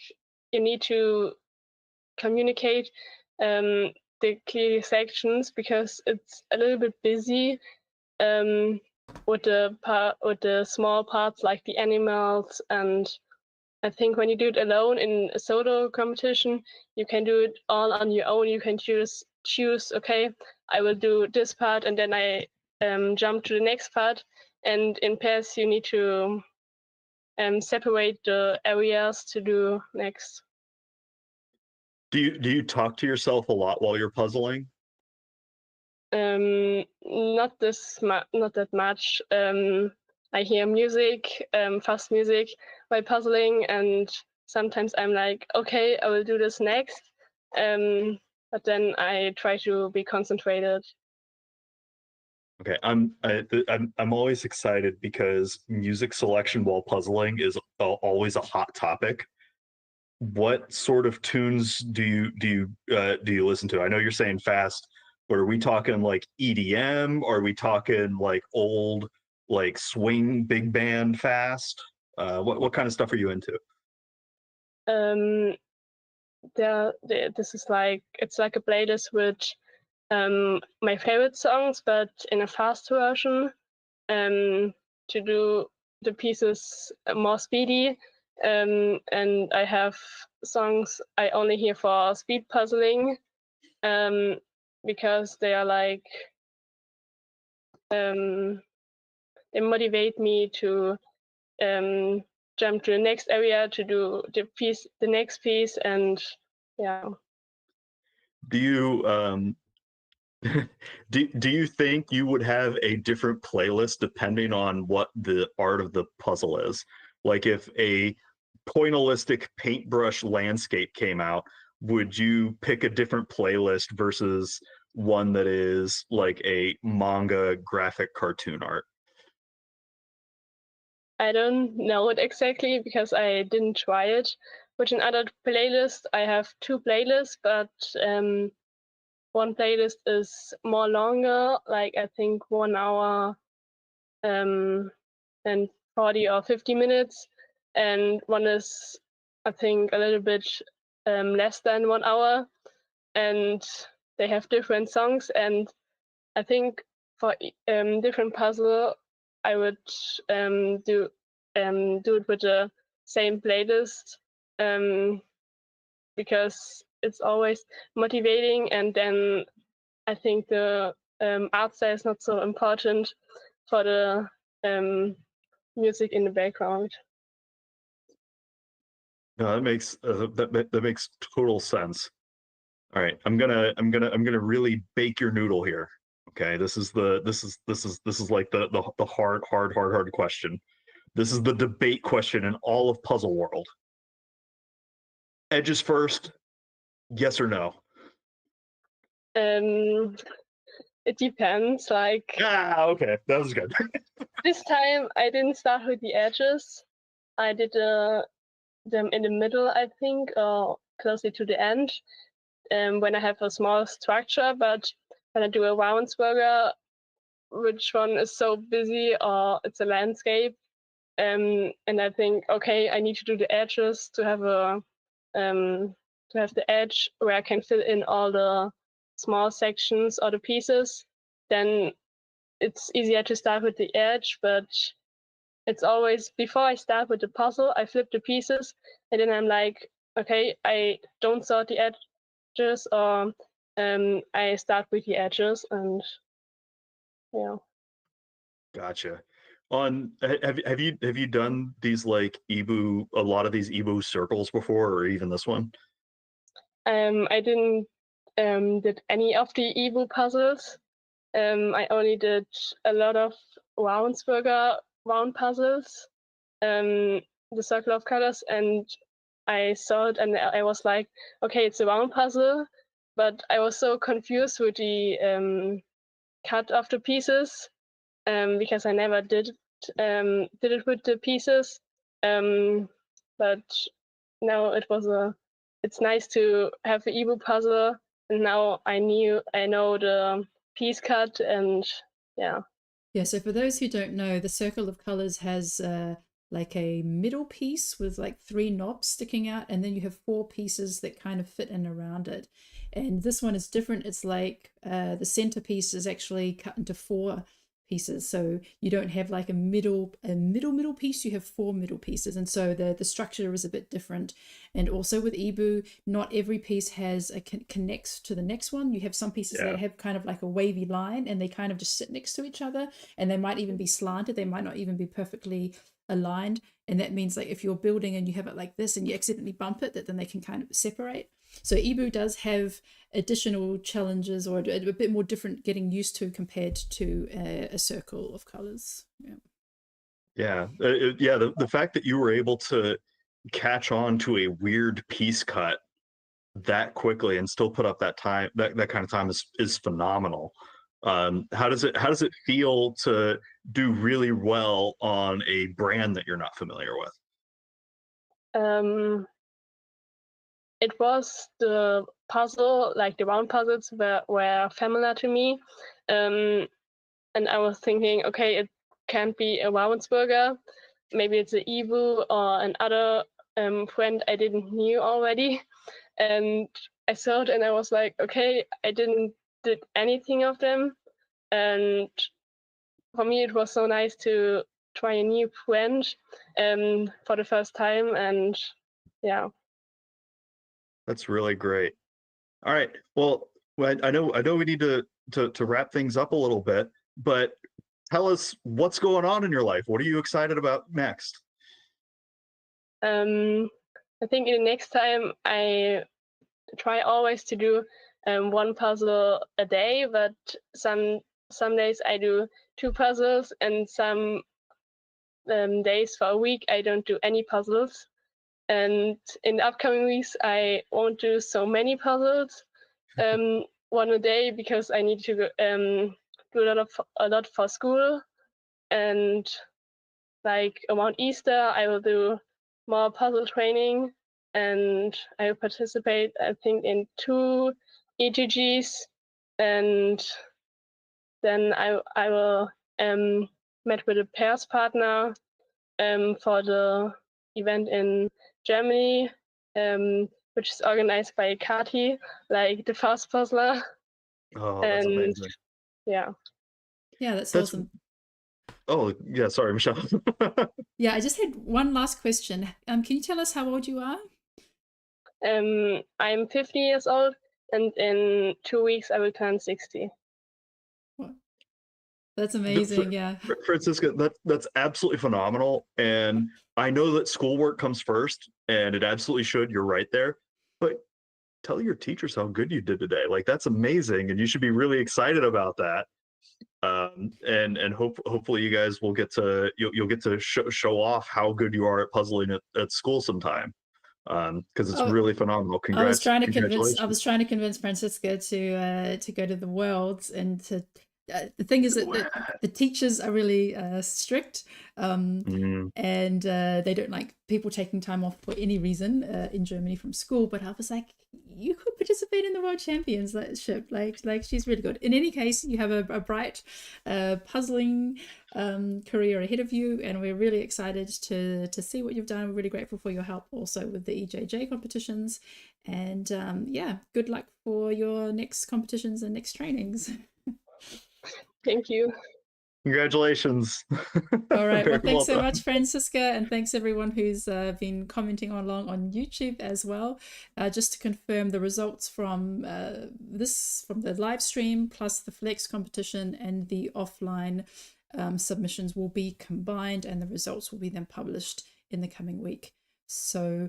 you need to communicate the clear sections, because it's a little bit busy with the small parts like the animals. And I think when you do it alone in a solo competition, you can do it all on your own. You can choose okay, I will do this part and then I jump to the next part. And in pairs, you need to separate the areas to do next. Do you talk to yourself a lot while you're puzzling? Not that much. I hear music, fast music while puzzling, and sometimes I'm like, okay, I will do this next. But then I try to be concentrated. Okay, I'm always excited because music selection while puzzling is always a hot topic. What sort of tunes do you listen to? I know you're saying fast, but are we talking like EDM? Are we talking like old like swing big band fast? What kind of stuff are you into? This is like, it's like a playlist with my favorite songs, but in a fast version, to do the pieces more speedy. And I have songs I only hear for speed puzzling, because they are like, they motivate me to jump to the next area to do the next piece. And yeah. Do you do you think you would have a different playlist depending on what the art of the puzzle is? Like if a pointillistic paintbrush landscape came out, would you pick a different playlist versus one that is like a manga graphic cartoon art? I don't know it exactly because I didn't try it. With another playlist, I have two playlists, but one playlist is more longer, like I think 1 hour and 40 or 50 minutes, and one is, I think, a little bit less than 1 hour, and they have different songs. And I think for different puzzle, I would do it with the same playlist, because it's always motivating. And then I think the art style is not so important for the music in the background. No, that makes that makes total sense. All right, I'm gonna really bake your noodle here. Okay, this is like the hard question. This is the debate question in all of puzzle world. Edges first, yes or no? It depends. Like, Okay, that was good. this time I didn't start with the edges. I did them in the middle, I think, or closely to the end. When I have a small structure, but when I do a Ravensburger, which one is so busy, or it's a landscape, and I think, okay, I need to do the edges to have the edge where I can fill in all the small sections or the pieces. Then it's easier to start with the edge, but it's always, before I start with the puzzle, I flip the pieces, and then I'm like, okay, I don't sort the edges, or I start with the edges. And yeah. Gotcha. Have you done these like Eeboo, a lot of these Eeboo circles before, or even this one? I didn't did any of the Eeboo puzzles. I only did a lot of Ravensburger round puzzles, the circle of colors, and I saw it and I was like, okay, it's a round puzzle, but I was so confused with the cut of the pieces, because I never did did it with the pieces. But now it's nice to have the Eeboo puzzle, and now I know the piece cut, and yeah. Yeah, so for those who don't know, the circle of colors has like a middle piece with like 3 knobs sticking out, and then you have 4 pieces that kind of fit in around it. And this one is different. It's like the center piece is actually cut into 4 pieces, so you don't have like a middle piece, you have 4 middle pieces, and so the structure is a bit different. And also with Eeboo, not every piece has connects to the next one. You have some pieces that have kind of like a wavy line, and they kind of just sit next to each other, and they might even be slanted, they might not even be perfectly aligned, and that means like if you're building and you have it like this and you accidentally bump it, that then they can kind of separate. So Eeboo does have additional challenges, or a bit more different getting used to compared to a circle of colors. The fact that you were able to catch on to a weird piece cut that quickly and still put up that time, that kind of time is phenomenal. How does it feel to do really well on a brand that you're not familiar with? It was the puzzle, like the round puzzles were familiar to me. And I was thinking, okay, it can't be a Ravensburger. Maybe it's a Eeboo or another friend I didn't knew already. And I saw it and I was like, okay, I did anything of them. And for me, it was so nice to try a new friend for the first time. And yeah. That's really great. All right. Well, I know we need to wrap things up a little bit, but tell us what's going on in your life. What are you excited about next? I think in the next time I try always to do 1 puzzle a day, but some days I do 2 puzzles, and some days for a week I don't do any puzzles. And in the upcoming weeks, I won't do so many puzzles, 1 a day, because I need to do a lot for school. And like around Easter, I will do more puzzle training, and I will participate, I think, in 2 ETGs, and then I will meet with a pairs partner for the event in Germany, which is organized by Kati, like the fast puzzler. Oh, that's amazing. Yeah. Yeah, that's awesome. Oh, yeah, sorry, Michelle. Yeah, I just had one last question. Can you tell us how old you are? I'm 50 years old, and in 2 weeks I will turn 60. What? That's amazing. Yeah, Francisca, that's absolutely phenomenal. And I know that schoolwork comes first, and it absolutely should. You're right there. But tell your teachers how good you did today. Like, that's amazing, and you should be really excited about that. And hopefully you guys will you'll get to show off how good you are at puzzling at school sometime. Because it's really phenomenal. I was trying to Congratulations. convince Francisca to go to the Worlds, and to the thing is that the teachers are really strict, and they don't like people taking time off for any reason in Germany from school. But I was like, you could participate in the World Championship. Like she's really good. In any case, you have a bright puzzling career ahead of you, and we're really excited to see what you've done. We're really grateful for your help also with the EJJ competitions, and yeah, good luck for your next competitions and next trainings. Thank you. Congratulations. All right. Well, thanks so much, Francisca, and thanks everyone who's been commenting along on YouTube as well. Just to confirm, the results from from the live stream plus the Flex competition and the offline submissions will be combined, and the results will be then published in the coming week. So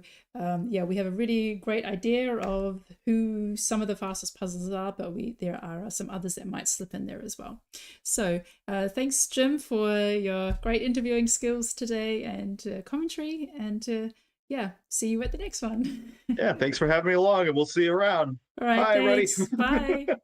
yeah, we have a really great idea of who some of the fastest puzzles are, but there are some others that might slip in there as well. So thanks, Jim, for your great interviewing skills today and commentary, and yeah, see you at the next one. Yeah, thanks for having me along, and we'll see you around. All right, bye, thanks. everybody. Bye.